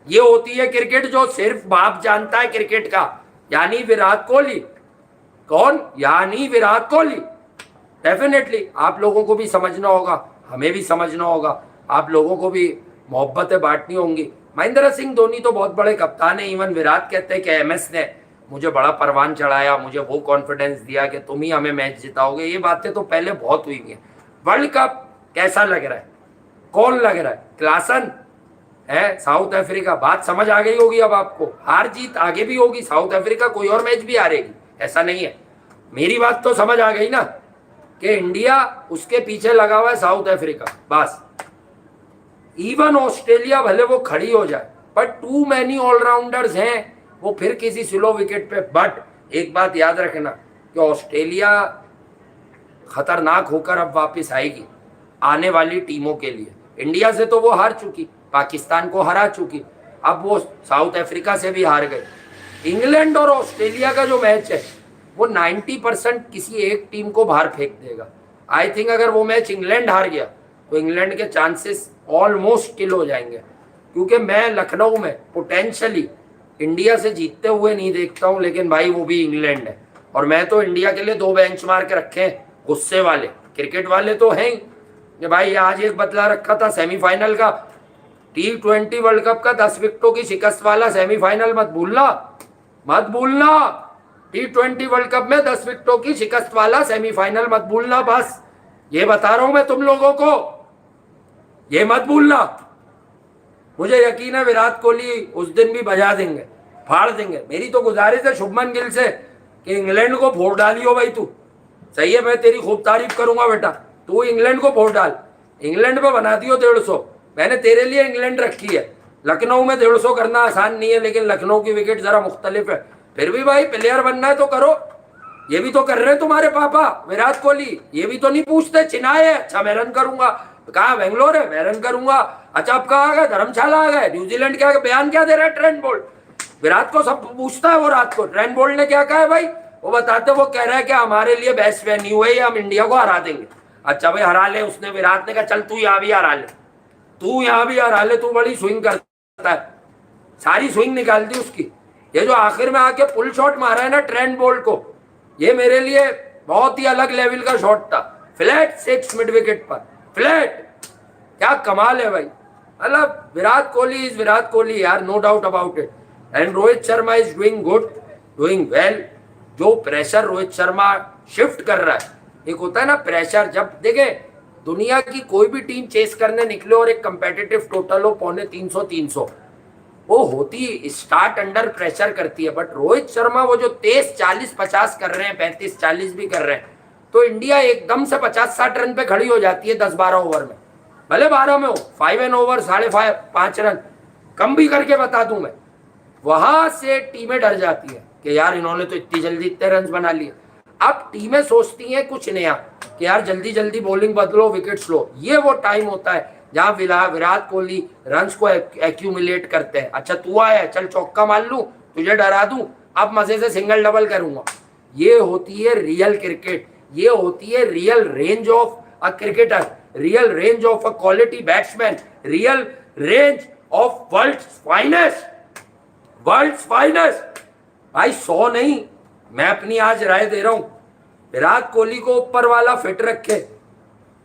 ये होती है क्रिकेट, जो सिर्फ बाप जानता है क्रिकेट का, यानी विराट कोहली। कौन? यानी विराट कोहली। डेफिनेटली आप लोगों को भी समझना होगा, हमें भी समझना होगा, आप लोगों को भी मोहब्बतें बांटनी होंगी। महेंद्र सिंह धोनी तो बहुत बड़े कप्तान है। इवन विराट कहते हैं कि MS ने मुझे बड़ा परवान चढ़ाया, मुझे वो कॉन्फिडेंस दिया कि तुम ही हमें मैच जिताओगे। ये बातें तो पहले बहुत हुई हैं। वर्ल्ड कप कैसा लग रहा है? कौन लग रहा है? क्लासन है, साउथ अफ्रीका। बात समझ आ गई होगी अब आपको। हार जीत आगे भी होगी, साउथ अफ्रीका कोई और मैच भी हारेगी, ऐसा नहीं है। मेरी बात तो समझ आ गई ना कि इंडिया उसके पीछे लगा हुआ है, साउथ अफ्रीका। बस इवन ऑस्ट्रेलिया भले वो खड़ी हो जाए, बट टू मैनी ऑलराउंडर्स हैं, वो फिर किसी स्लो विकेट पे। बट एक बात याद रखना कि ऑस्ट्रेलिया खतरनाक होकर अब वापस आएगी आने वाली टीमों के लिए। इंडिया से तो वो हार चुकी, पाकिस्तान को हरा चुकी, अब वो साउथ अफ्रीका से भी हार गई। इंग्लैंड और ऑस्ट्रेलिया का जो मैच है वो 90% किसी एक टीम को बाहर फेंक देगा। आई थिंक अगर वो मैच इंग्लैंड हार गया तो इंग्लैंड के चांसेस ऑलमोस्ट किल हो जाएंगे, क्योंकि मैं लखनऊ में पोटेंशियली इंडिया से जीतते हुए नहीं देखता हूं, लेकिन भाई वो भी इंग्लैंड है। और मैं तो इंडिया के लिए 2 बेंचमार्क रखे हैं, गुस्से वाले क्रिकेट वाले तो हैं ही कि भाई आज एक बदला रखा था सेमीफाइनल का, T20 वर्ल्ड कप का 10 विकेटों की शिकस्त वाला सेमीफाइनल मत भूलना, मत भूलना। T20 वर्ल्ड कप में 10 विकेटों की शिकस्त वाला सेमीफाइनल मत भूलना, बस ये बता रहा हूं मैं तुम लोगों को, ये मत भूलना। मुझे यकीन है विराट कोहली उस दिन भी बजा देंगे, फाड़ देंगे। मेरी तो गुजारिश है शुभमन गिल से कि इंग्लैंड को फोड़ डालियो भाई तू, सही है, मैं तेरी खूब तारीफ करूंगा बेटा, तू इंग्लैंड को फोड़ डाल, इंग्लैंड पे बना दियो 150। मैंने तेरे लिए इंग्लैंड रखी है। लखनऊ में 150 करना आसान नहीं है, लेकिन लखनऊ की विकेट जरा मुख्तलिफ है। फिर भी भाई प्लेयर बनना है तो करो, ये भी तो कर रहे हैं तुम्हारे पापा विराट कोहली, ये भी तो नहीं पूछते चिनाए है, अच्छा मैं रन करूंगा, कहा बेंगलोर है मैं रन करूंगा, अच्छा अब कहा आ गए धर्मशाला आ गए, न्यूजीलैंड क्या बयान क्या दे रहा है ट्रेंट बोल्ट, विराट को सब पूछता है वो रात को, ट्रेंट बोल्ट ने क्या कहा है भाई, वो बताते, वो कह रहा है कि हमारे लिए बेस्ट वेन्यू है, हम इंडिया को हरा देंगे। अच्छा भाई हरा ले, उसने विराट ने कहा चल तू यहाँ भी हरा ले, तू यहाँ भी हरा ले, तू बड़ी स्विंग करता है, सारी स्विंग निकाल दी उसकी। ये जो आखिर में आके पुल शॉट मारा है ना ट्रेंट बोल्ट को, ये मेरे लिए बहुत ही अलग लेवल का शॉट था, फ्लैट 6 मिड विकेट पर, फ्लैट, क्या कमाल है भाई। मतलब विराट कोहली इज विराट कोहली यार, no doubt about it. And Rohit Sharma is doing good, doing well. जो प्रेशर रोहित शर्मा शिफ्ट कर रहा है, एक होता है ना प्रेशर, जब देखे दुनिया की कोई भी टीम चेस करने निकले और एक कंपेटिटिव टोटल हो 350 वो होती स्टार्ट अंडर प्रेशर करती है, बट रोहित शर्मा वो जो तेज 40-50 कर रहे हैं, 35-40 भी कर रहे हैं, तो इंडिया एकदम से 50-60 रन पे खड़ी हो जाती है 10-12 ओवर में, भले 12 में हो, 5 एन ओवर 5.5 रन कम भी करके बता दूं मैं, वहां से टीमें डर जाती है कि यार इन्होंने तो इतनी जल्दी इतने रन बना लिए। अब टीमें सोचती हैं कुछ नया कि यार जल्दी जल्दी बॉलिंग बदलो, विकेट्स लो, ये वो टाइम होता है जहां विराट कोहली रन्स को एक्यूमुलेट करते हैं। अच्छा तू आया, चल चौका मार लूं, तुझे डरा दूं, अब मजे से सिंगल डबल करूंगा। ये होती है रियल क्रिकेट, ये होती है real range of a cricketer, real range of a quality batsman, real range of world's finest. भाई 100 नहीं, मैं अपनी आज राय दे रहा हूं, विराट कोहली को ऊपर वाला फिट रखे।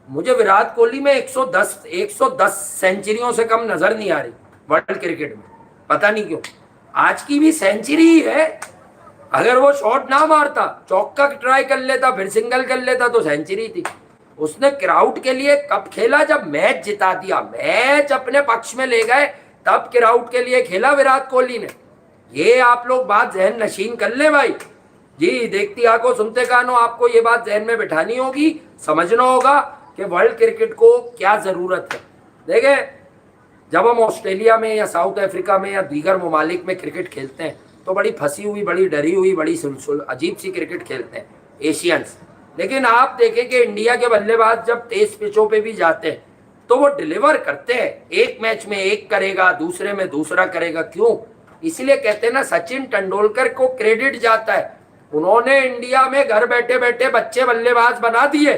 मुझे विराट कोहली में 110 सेंचुरियों से कम नजर नहीं आ रही वर्ल्ड क्रिकेट में, पता नहीं क्यों। आज की भी सेंचुरी ही है, अगर वो शॉट ना मारता, चौका ट्राई कर लेता, फिर सिंगल कर लेता तो सेंचुरी थी। उसने क्राउड के लिए कब खेला, जब मैच जिता दिया, मैच अपने पक्ष में ले गए, तब क्राउड के लिए खेला विराट कोहली ने। ये आप लोग बात जहन नशीन कर ले भाई जी, देखती आंखों सुनते कानों, आपको ये बात जहन में बिठानी होगी, समझना होगा कि वर्ल्ड क्रिकेट को क्या जरूरत है। देखे जब हम ऑस्ट्रेलिया में या साउथ अफ्रीका में या दीगर ममालिक में क्रिकेट खेलते हैं तो बड़ी फंसी हुई, बड़ी डरी हुई, बड़ी अजीब सी क्रिकेट खेलते हैं एशियंस। लेकिन आप देखें कि इंडिया के बल्लेबाज जब तेज पिचों पे भी जाते हैं तो वो डिलीवर करते हैं, एक मैच में एक करेगा, दूसरे में दूसरा करेगा। क्यों? इसलिए कहते हैं ना, सचिन तेंदुलकर को क्रेडिट जाता है, उन्होंने इंडिया में घर बैठे बैठे बच्चे बल्लेबाज बना दिए।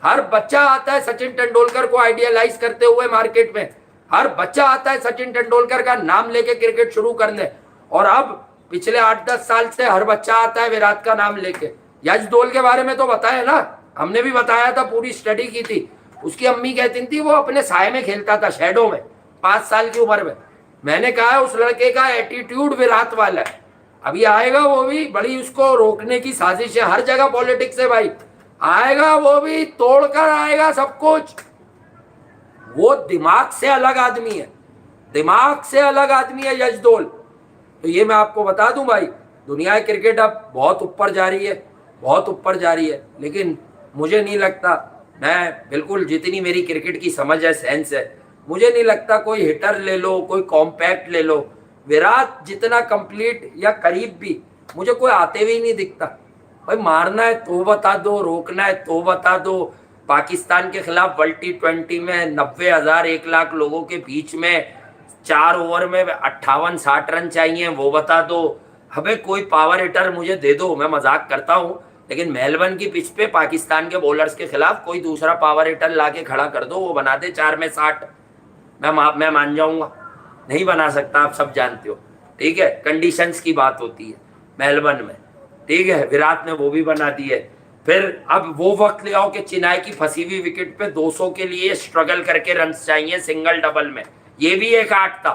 हर बच्चा आता है सचिन तेंदुलकर को आइडियलाइज करते हुए मार्केट में, हर बच्चा आता है सचिन तेंदुलकर का नाम लेके क्रिकेट शुरू करने। और अब पिछले 8-10 साल से हर बच्चा आता है विराट का नाम लेके। यजदौल के बारे में तो बताया ना, हमने भी बताया था, पूरी स्टडी की थी। उसकी अम्मी कहती थी वो अपने साय में खेलता था, शैडो में, 5 साल की उम्र में। मैंने कहा उस लड़के का एटीट्यूड विराट वाला है, अभी आएगा वो भी, बड़ी उसको रोकने की साजिश है हर जगह पॉलिटिक्स है भाई, आएगा वो भी तोड़कर आएगा सब कुछ। वो दिमाग से अलग आदमी है, दिमाग से अलग आदमी है यजदौल। तो ये मैं आपको बता दूं भाई, दुनिया की क्रिकेट अब बहुत ऊपर जा रही है, बहुत ऊपर जा रही है। लेकिन मुझे नहीं लगता, मैं बिल्कुल जितनी मेरी क्रिकेट की समझ है, सेंस है, मुझे नहीं लगता कोई हिटर ले लो, कोई कॉम्पैक्ट ले लो, विराट जितना कंप्लीट या करीब भी मुझे कोई आते हुए नहीं दिखता। भाई मारना है तो बता दो, रोकना है तो बता दो। पाकिस्तान के खिलाफ वर्ल्ड T20 में 90,000 1 लाख लोगों के बीच में 4 ओवर में 58-60 रन चाहिए, वो बता दो। हमें कोई पावर हिटर मुझे दे दो, मैं मजाक करता हूँ, लेकिन मेलबर्न की पिच पे पाकिस्तान के बॉलर्स के खिलाफ कोई दूसरा पावर हिटर ला के खड़ा कर दो, वो बना दे 4 में 60, मैं मान जाऊंगा। नहीं बना सकता, आप सब जानते हो, ठीक है। कंडीशंस की बात होती है मेलबर्न में, ठीक है। विराट ने वो भी बना दी है। फिर अब वो वक्त ले आओ कि चिनाई की फंसी हुई विकेट पे 200 के लिए स्ट्रगल करके रन चाहिए सिंगल डबल में, ये भी एक आर्ट था,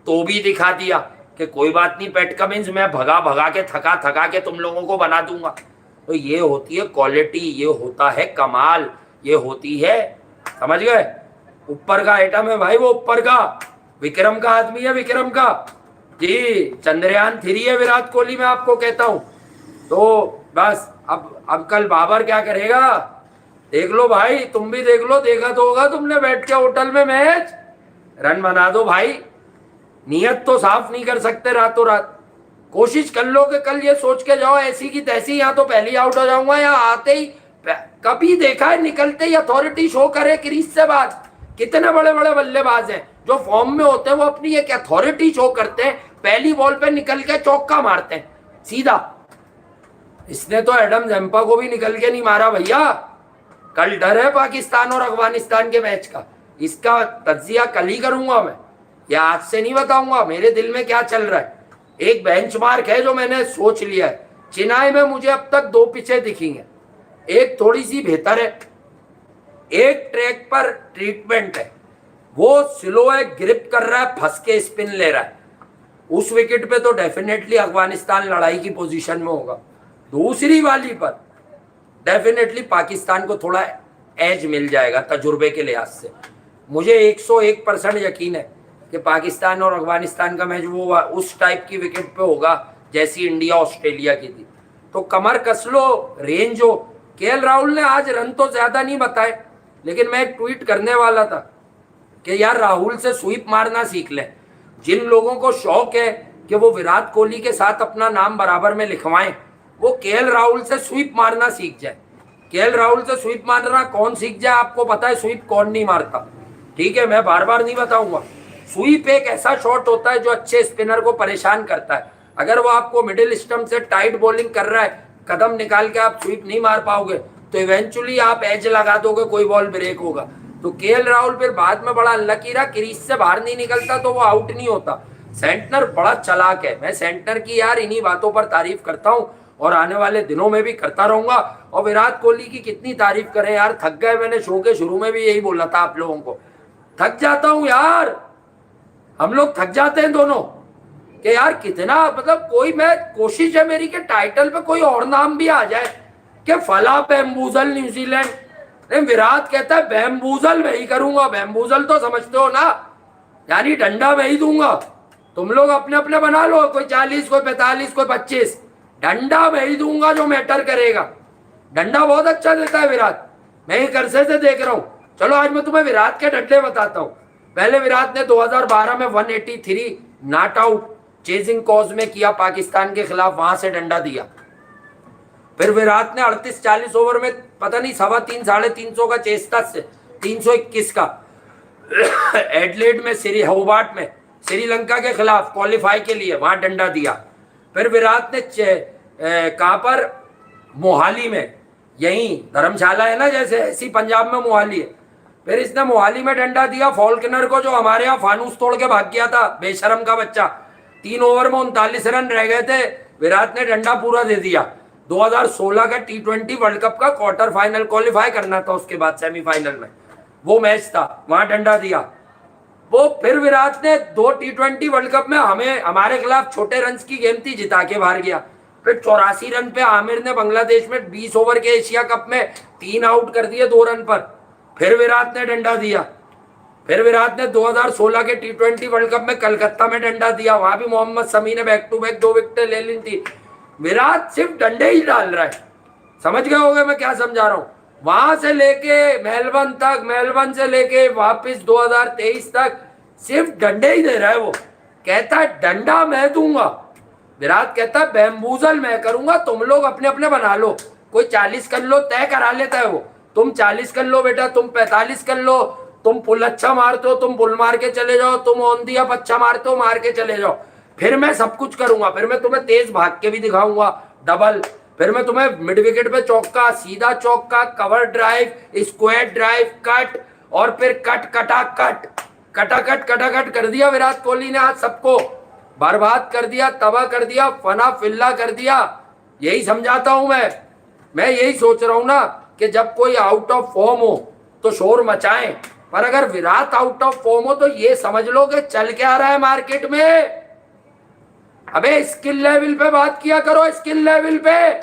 तो भी दिखा दिया कि कोई बात नहीं पैट कमिंस, मैं भगा भगा के थका के तुम लोगों को बना दूंगा। तो ये होती है क्वालिटी, ये होता है कमाल, ये होती है, समझ गए, ऊपर का आइटम है भाई, वो ऊपर का विक्रम का आदमी है, विक्रम का जी। चंद्रयान 3 है विराट कोहली, मैं आपको कहता हूं। तो बस अब कल बाबर क्या करेगा देख लो भाई, तुम भी देख लो, देखा तो होगा तुमने बैठ के होटल में मैच। रन बना दो भाई, नियत तो साफ नहीं कर सकते रातों रात, कोशिश कर लो कि कल ये सोच के जाओ ऐसी की तैसी, या तो पहली आउट हो जाऊंगा या आते ही, कभी देखा है निकलते ही अथॉरिटी शो करे क्रीज से बाद। कितने बड़े बड़े बल्लेबाज हैं जो फॉर्म में होते हैं, वो अपनी एक अथॉरिटी शो करते हैं, पहली बॉल पे निकल के चौका मारते हैं सीधा। इसने तो एडम जम्पा को भी निकल के नहीं मारा भैया। कल डर है पाकिस्तान और अफगानिस्तान के मैच का, इसका तज्जिया कल ही करूंगा मैं, या आज से नहीं बताऊंगा मेरे दिल में क्या चल रहा है। एक बेंचमार्क है जो मैंने सोच लिया है, चेन्नई में मुझे अब तक 2 पिचें दिखी हैं, एक थोड़ी सी बेहतर है, एक ट्रैक पर ट्रीटमेंट है, वो स्लो है, ग्रिप कर रहा है, फंस के स्पिन ले रहा है। उस विकेट पे तो डेफिनेटली अफगानिस्तान लड़ाई की पोजीशन में होगा। दूसरी वाली पर डेफिनेटली पाकिस्तान को थोड़ा एज मिल जाएगा तजुर्बे के लिहाज से। मुझे 101% यकीन है कि पाकिस्तान और अफगानिस्तान का मैच वो उस टाइप की विकेट पे होगा जैसी इंडिया ऑस्ट्रेलिया की थी। तो कमर कस लो, रेंज हो। केएल राहुल ने आज रन तो ज्यादा नहीं बताए, लेकिन मैं एक ट्वीट करने वाला था कि यार राहुल से स्वीप मारना सीख लें। जिन लोगों को शौक है कि वो विराट कोहली के साथ अपना नाम बराबर में लिखवाएं, वो केएल राहुल से स्वीप मारना सीख जाए। केएल राहुल से स्वीप मारना कौन सीख जाए, आपको पता है स्वीप कौन नहीं मारता, ठीक है, मैं बार बार नहीं बताऊंगा। स्वीप एक ऐसा शॉट होता है जो अच्छे स्पिनर को परेशान करता है। अगर वो आपको मिडिल स्टंप से टाइट बॉलिंग कर रहा है, कदम निकाल के आप स्वीप नहीं मार पाओगे, तो इवेंचुअली आप एज लगा दोगे, कोई बॉल ब्रेक होगा। तो केएल राहुल फिर बाद में बड़ा अनलकी रहा, क्रीज से बाहर नहीं निकलता तो वो आउट नहीं होता। सेंटनर बड़ा चालाक है, मैं सेंटनर की यार इन्हीं बातों पर तारीफ करता हूं और आने वाले दिनों में भी करता रहूंगा। और विराट कोहली की कितनी तारीफ करें यार, थक गए। मैंने शो के शुरू में भी यही बोला था आप लोगों को, थक जाता हूं यार, हम लोग थक जाते हैं दोनों कि यार कितना, मतलब कोई, मैं कोशिश है मेरी कि टाइटल पे कोई और नाम भी आ जाए कि फला बैम्बूजल न्यूजीलैंड। विराट कहता है बैम्बूजल मैं ही करूंगा। बैम्बूजल तो समझते हो ना, यानी डंडा मैं ही दूंगा, तुम लोग अपने अपने बना लो, कोई 40, कोई 45, कोई 25, डंडा मैं ही दूंगा जो मैटर करेगा। डंडा बहुत अच्छा देता है विराट, मैं ही करसे से देख रहा हूं। चलो आज मैं तुम्हें विराट के डंडे बताता हूं। पहले विराट ने 2012 में 183 नॉट आउट चेजिंग कॉज में किया पाकिस्तान के खिलाफ, वहां से डंडा दिया। फिर विराट ने 38-40 ओवर में पता नहीं 325 साढ़े 300 का चेस था, 321 का एडलेड में, होबार्ट में श्रीलंका के खिलाफ क्वालिफाई के लिए, वहां डंडा दिया। फिर विराट ने कहां पर, मोहाली में, यही धर्मशाला है ना जैसे, ऐसी पंजाब में मोहाली है, फिर इसने मोहाली में डंडा दिया फॉल्कनर को, जो हमारे यहाँ फानूस तोड़ के भाग गया था, बेशरम का बच्चा। 3 ओवर में 39 रन रह गए थे, विराट ने डंडा पूरा दे दिया। 2016 का T20 वर्ल्ड कप का क्वार्टर फाइनल क्वालिफाई करना था, उसके बाद सेमीफाइनल में वो मैच था, वहां डंडा दिया वो। फिर विराट ने 2 T20 वर्ल्ड कप में हमारे खिलाफ छोटे रन की गेम थी, जिता के बाहर गया। फिर 84 रन पे आमिर ने बांग्लादेश में 20 ओवर के एशिया कप में 3 आउट कर दिए 2 रन पर। फिर विराट ने डंडा दिया। फिर विराट ने 2016 के T20 वर्ल्ड कप में कलकत्ता में डंडा दिया, वहां भी मोहम्मद शमी ने बैक टू बैक 2 विकेटें ले ली थी। विराट सिर्फ डंडे ही डाल रहा है, समझ गए होंगे मैं क्या समझा रहा हूं। वहां से लेके मेलबर्न तक, मेलबर्न से लेके वापस 2023 तक सिर्फ डंडे ही दे रहा है। वो कहता है डंडा मैं दूंगा, विराट कहता है बैम्बूजल मैं करूंगा, तुम लोग अपने अपने बना लो। कोई 40 कर लो, तय करा लेता है वो, तुम 40 कर लो बेटा, तुम 45 कर लो, तुम पुल अच्छा मारते हो, तुम पुल मार के चले जाओ, तुम ऑन दी अप अच्छा मारते हो, मार के चले जाओ। फिर मैं सब कुछ करूंगा, फिर मैं तुम्हें तेज भाग के भी दिखाऊंगा डबल, फिर मैं तुम्हें मिड विकेट पे चौका, सीधा चौका, cover drive, square drive, cut, और फिर कटाकट कर दिया विराट कोहली ने। आज सबको बर्बाद कर दिया, तबाह कर दिया, फना फिल्ला कर दिया। यही समझाता हूं मैं यही सोच रहा हूं ना कि जब कोई आउट ऑफ फॉर्म हो तो शोर मचाएं, पर अगर विराट आउट ऑफ फॉर्म हो तो ये समझ लो कि चल क्या रहा है मार्केट में। अबे स्किल लेवल पे बात किया करो, स्किल लेवल पे।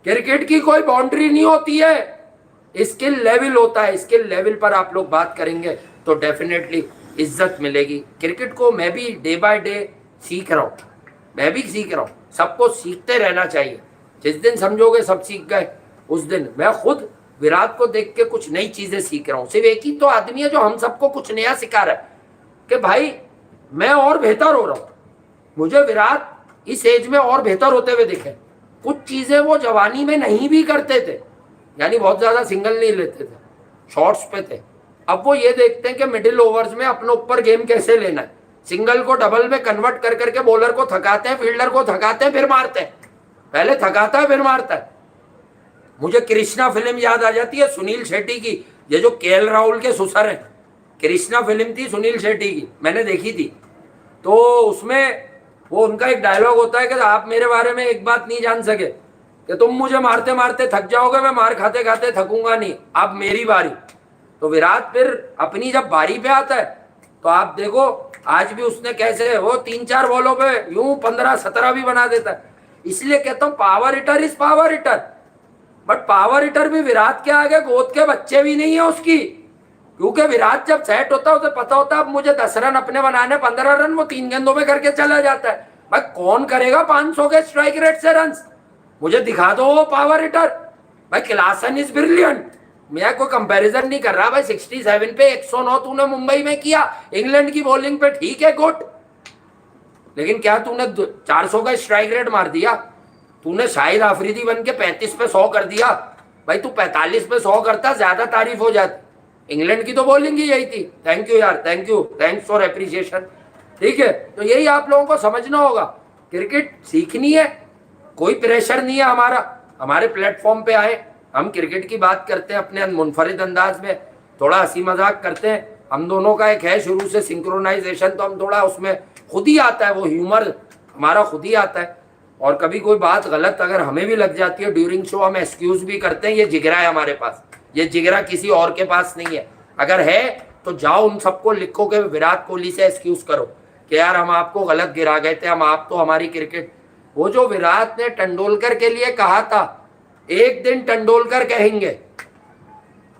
क्रिकेट की कोई बाउंड्री नहीं होती है, स्किल लेवल होता है। स्किल लेवल पर आप लोग बात करेंगे तो डेफिनेटली इज्जत मिलेगी। क्रिकेट को मैं भी डे बाय डे सीख रहा हूँ, मैं भी सीख रहा हूँ। सबको सीखते रहना चाहिए। जिस दिन समझोगे सब सीख गए उस दिन, मैं खुद विराट को देख के कुछ नई चीजें सीख रहा हूँ। सिर्फ एक ही तो आदमी है जो हम सबको कुछ नया सिखा रहा है कि भाई मैं और बेहतर हो रहा हूँ। मुझे विराट इस एज में और बेहतर होते हुए दिखे। कुछ चीजें वो जवानी में नहीं भी करते थे, यानी बहुत ज्यादा सिंगल नहीं लेते थे, शॉट्स पे थे। अब वो ये देखते हैं कि मिडिल ओवर्स में अपने ऊपर गेम कैसे लेना है। सिंगल को डबल में कन्वर्ट कर करके बॉलर को थकाते हैं, फील्डर को थकाते हैं, फिर मारते हैं। पहले थकाता है फिर मारता है। मुझे कृष्णा फिल्म याद आ जाती है सुनील शेट्टी की, ये जो केएल राहुल के ससुर हैं। कृष्णा फिल्म थी सुनील शेट्टी की, मैंने देखी थी। तो उसमें वो उनका एक डायलॉग होता है कि आप मेरे बारे में एक बात नहीं जान सके कि तुम मुझे मारते मारते थक जाओगे, मैं मार खाते खाते थकूंगा नहीं, अब मेरी बारी। तो विराट फिर अपनी जब बारी पे आता है तो आप देखो आज भी उसने कैसे वो 3-4 बॉलों पे यूं 15-17 भी बना देता है। इसलिए कहता हूं power hitter is power hitter, but power hitter भी विराट के आगे गोद के बच्चे भी नहीं है उसकी। क्योंकि विराट जब सेट होता है उसे पता होता है अब मुझे 10 रन अपने बनाने, 15 रन वो 3 गेंदों में करके चला जाता है। भाई कौन करेगा 500 के स्ट्राइक रेट से रन? मुझे दिखा दो वो पावर हिटर। भाई क्लासन इज ब्रिलियंट, मैं कोई कंपैरिजन नहीं कर रहा भाई। 67 पे 109 तूने मुंबई में किया, इंग्लैंड की बॉलिंग पे ठीक है गुड, लेकिन क्या तूने 400 का स्ट्राइक रेट मार दिया? तूने शाहिद आफरीदी बन के 35 पे 100 कर दिया। भाई तू 45 पे 100 करता ज्यादा तारीफ हो जाती। इंग्लैंड की तो बॉलिंग ही यही थी। थैंक यू यार, thank you, thanks for appreciation. ठीक है, तो यही आप लोगों को समझना होगा। क्रिकेट सीखनी है, कोई प्रेशर नहीं है हमारा। हमारे प्लेटफॉर्म पे आए, हम क्रिकेट की बात करते हैं अपने मुनफरिद अंदाज में, थोड़ा हंसी मजाक करते हैं। हम दोनों का एक है शुरू से सिंक्रोनाइजेशन, तो हम थोड़ा उसमें खुद ही आता है, वो ह्यूमर हमारा खुद ही आता है। और कभी कोई बात गलत अगर हमें भी लग जाती है ड्यूरिंग शो, हम एक्सक्यूज भी करते हैं। ये जिगरा है हमारे पास, ये जिगरा किसी और के पास नहीं है। अगर है तो जाओ उन सबको लिखो कि विराट कोहली से एक्सक्यूज करो कि यार हम आपको गलत गिरा गए थे, हम आप तो हमारी क्रिकेट। वो जो विराट ने तेंदुलकर के लिए कहा था, एक दिन तेंदुलकर कहेंगे,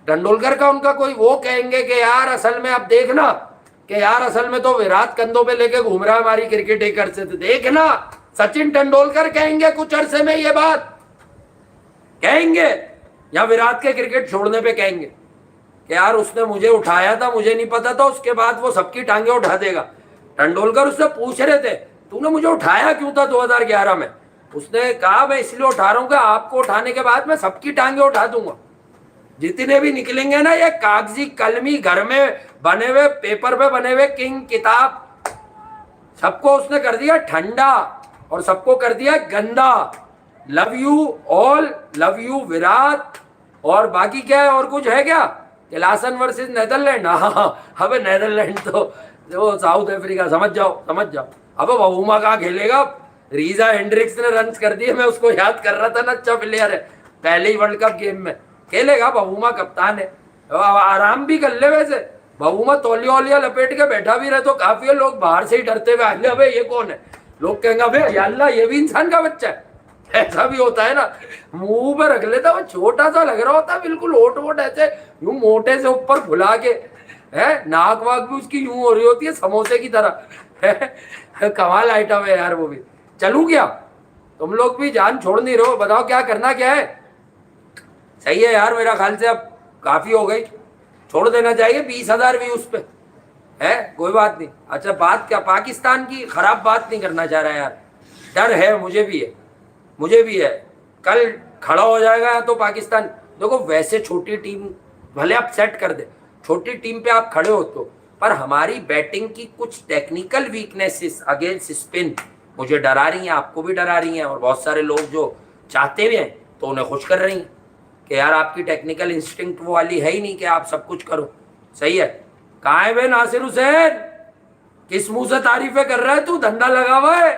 तेंदुलकर का उनका कोई वो कहेंगे कि यार असल में अब देखना कि यार असल में तो विराट कंधों पे लेके घूम रहा है हमारी क्रिकेट एक अरसे से। देखना सचिन तेंदुलकर कहेंगे कुछ अरसे में ये बात कहेंगे, या विराट के क्रिकेट छोड़ने पे कहेंगे कि यार उसने मुझे उठाया था, मुझे नहीं पता था, उसके बाद वो सबकी टांगे उठा देगा। तेंदुलकर उससे पूछ रहे थे तूने मुझे उठाया क्यों था 2011 में? उसने कहा मैं इसलिए उठा रहा हूं कि आपको उठाने के बाद मैं सबकी टांगे उठा दूंगा। जितने भी निकलेंगे ना ये कागजी कलमी घर में बने हुए पेपर पे बने हुए किंग किताब, सबको उसने कर दिया ठंडा और सबको कर दिया गंदा। Love you all, love you Virat. और बाकी क्या है, और कुछ है क्या? क्लासन वर्सेस नेदरलैंड, हाँ अबे नेदरलैंड तो साउथ अफ्रीका, समझ जाओ समझ जाओ। अब बहुमा कहाँ खेलेगा? रीजा हेंड्रिक्स ने रन कर दिए, मैं उसको याद कर रहा था ना, अच्छा प्लेयर है, पहले ही वर्ल्ड कप गेम में खेलेगा। बहुमा कप्तान है, आराम भी कर ले। वैसे बहुमा तौलिया वौलिया लपेट के बैठा भी रहे तो काफी लोग बाहर से ही डरते हुए आए, अबे ये कौन है? लोग कहेंगे अबे अल्लाह ये भी इंसान का बच्चा है। ऐसा भी होता है ना, मुंह पे रख लेता, वो छोटा सा लग रहा होता है बिल्कुल, ओट वोट ऐसे यूं मोटे से ऊपर फुला के है, नाक वाक भी उसकी यूं हो रही होती है समोसे की तरह। कमाल आइटम है यार वो भी। चलूं क्या? तुम लोग भी जान छोड़ नहीं रहे हो, बताओ क्या करना क्या है? सही है यार, मेरा ख्याल से अब काफी हो गई, छोड़ देना चाहिए। 20,000 व्यूज पे है, कोई बात नहीं। अच्छा बात क्या, पाकिस्तान की खराब बात नहीं करना चाह रहा यार, डर है, मुझे भी है, मुझे भी है। कल खड़ा हो जाएगा तो पाकिस्तान, देखो वैसे छोटी टीम भले आप सेट कर दे, छोटी टीम पे आप खड़े हो तो, पर हमारी बैटिंग की कुछ टेक्निकल वीकनेसेस अगेंस्ट स्पिन मुझे डरा रही हैं, आपको भी डरा रही हैं, और बहुत सारे लोग जो चाहते भी हैं तो उन्हें खुश कर रही हैं कि यार आपकी टेक्निकल इंस्टिंक्ट वो वाली है ही नहीं कि आप सब कुछ करो। सही है। कहाँ है बे नासिर हुसैन? किस मुंह से तारीफें कर रहा है तू? धंधा लगा हुआ है,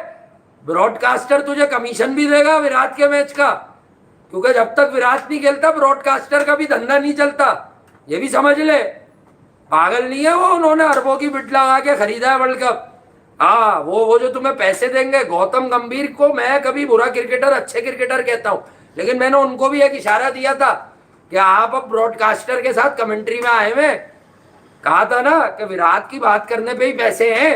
ब्रॉडकास्टर तुझे कमीशन भी देगा विराट के मैच का, क्योंकि जब तक विराट नहीं खेलता ब्रॉडकास्टर का भी धंधा नहीं चलता, ये भी समझ ले। पागल नहीं है वो, उन्होंने अरबों की बिट लगा के खरीदा है वर्ल्ड कप। हाँ, वो जो तुम्हें पैसे देंगे, गौतम गंभीर को मैं कभी बुरा क्रिकेटर, अच्छे क्रिकेटर कहता हूं, लेकिन मैंने उनको भी एक इशारा दिया था कि आप अब ब्रॉडकास्टर के साथ कमेंट्री में आए हुए, कहा था ना कि विराट की बात करने पे ही पैसे हैं।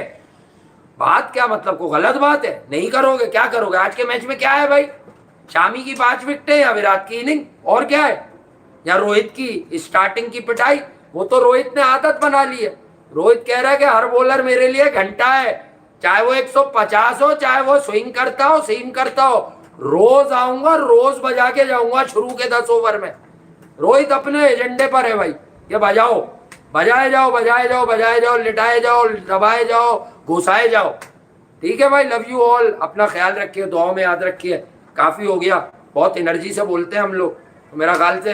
बात क्या मतलब, को गलत बात है? नहीं करोगे, क्या करोगे? आज के मैच में क्या है भाई? शामी की 5 विकेटें या विराट की इनिंग, और क्या है? या रोहित की स्टार्टिंग की पिटाई? वो तो रोहित ने आदत बना ली है। रोहित कह रहा है कि हर बॉलर मेरे लिए घंटा है, चाहे वो 150 हो, चाहे वो स्विंग करता हो, सीम करता हो, रोज आऊंगा, रोज बजा के जाऊंगा शुरू के 10 ओवर में। रोहित अपने एजेंडे पर है भाई, ये बजाओ, बजाए जाओ, बजाए जाओ, बजाए जाओ, लिटाए जाओ, दबाए जाओ, घुसाए जाओ। ठीक है भाई, लव यू ऑल, अपना ख्याल रखिए, दुआओं में याद रखिए। काफी हो गया, बहुत एनर्जी से बोलते हैं हम लोग, तो मेरा ख्याल से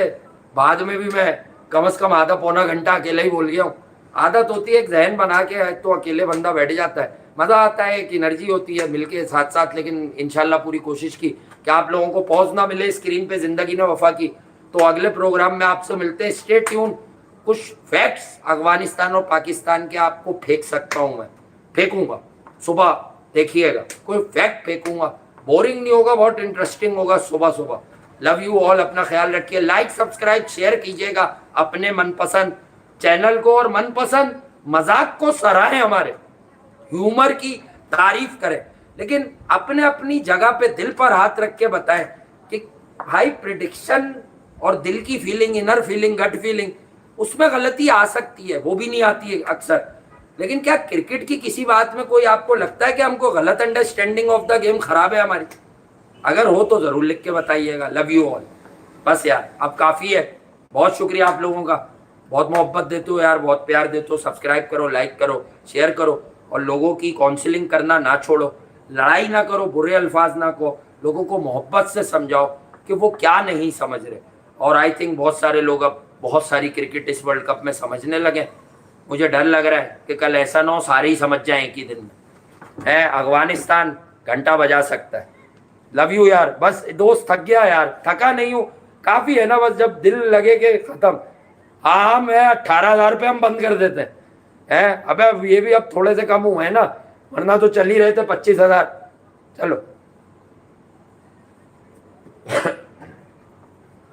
बाद में भी मैं कम से कम आधा पौना घंटा अकेले ही बोल गया हूँ। आदत होती है, एक जहन बना के तो अकेले बंदा बैठ जाता है, मजा आता है, एक एनर्जी होती है मिलके साथ साथ। लेकिन इंशाल्लाह पूरी कोशिश की कि आप लोगों को पॉज ना मिले स्क्रीन पे, जिंदगी ने वफा की। तो अगले प्रोग्राम में आपसे मिलते हैं, स्टे ट्यून। कुछ फैक्ट्स अफगानिस्तान और पाकिस्तान के आपको फेंक सकता हूं मैं, फेंकूंगा सुबह, देखिएगा, कोई फैक्ट फेंकूंगा, बोरिंग नहीं होगा, बहुत इंटरेस्टिंग होगा सुबह सुबह। लव यू ऑल, अपना ख्याल रखिए, लाइक सब्सक्राइब शेयर कीजिएगा अपने मनपसंद चैनल को, और मनपसंद मजाक को सराहें, हमारे ह्यूमर की तारीफ करें, लेकिन अपने अपनी जगह पे दिल पर हाथ रख के बताएं कि भाई प्रिडिक्शन और दिल की feeling, inner feeling, gut feeling, उसमें गलती आ सकती है, वो भी नहीं आती है अक्सर। लेकिन क्या क्रिकेट की किसी बात में कोई आपको लगता है कि हमको गलत अंडरस्टैंडिंग ऑफ द गेम खराब है हमारी? अगर हो तो जरूर लिख के बताइएगा। Love you all. बस यार, अब काफी है, बहुत शुक्रिया आप लोगों का, बहुत मोहब्बत देते हो यार, बहुत प्यार देते हो। सब्सक्राइब करो, लाइक करो, शेयर करो, और लोगों की काउंसलिंग करना ना छोड़ो, लड़ाई ना करो, बुरे अल्फाज ना कहो, लोगों को मोहब्बत से समझाओ कि वो क्या नहीं समझ रहे। और आई थिंक बहुत सारे लोग अब बहुत सारी क्रिकेट इस वर्ल्ड कप में समझने लगे। मुझे डर लग रहा है कि कल ऐसा ना हो सारे ही समझ जाएं एक ही दिन में। है, अफगानिस्तान घंटा बजा सकता है। लव यू यार, बस दोस्त थक गया यार, थका नहीं हूँ, काफी है ना, बस जब दिल लगे कि खत्म। हाँ, मैं 18,000 पे हम बंद कर देते हैं। अबे ये भी अब थोड़े से कम हुए हैं ना, वरना तो चल ही रहे थे 25,000। चलो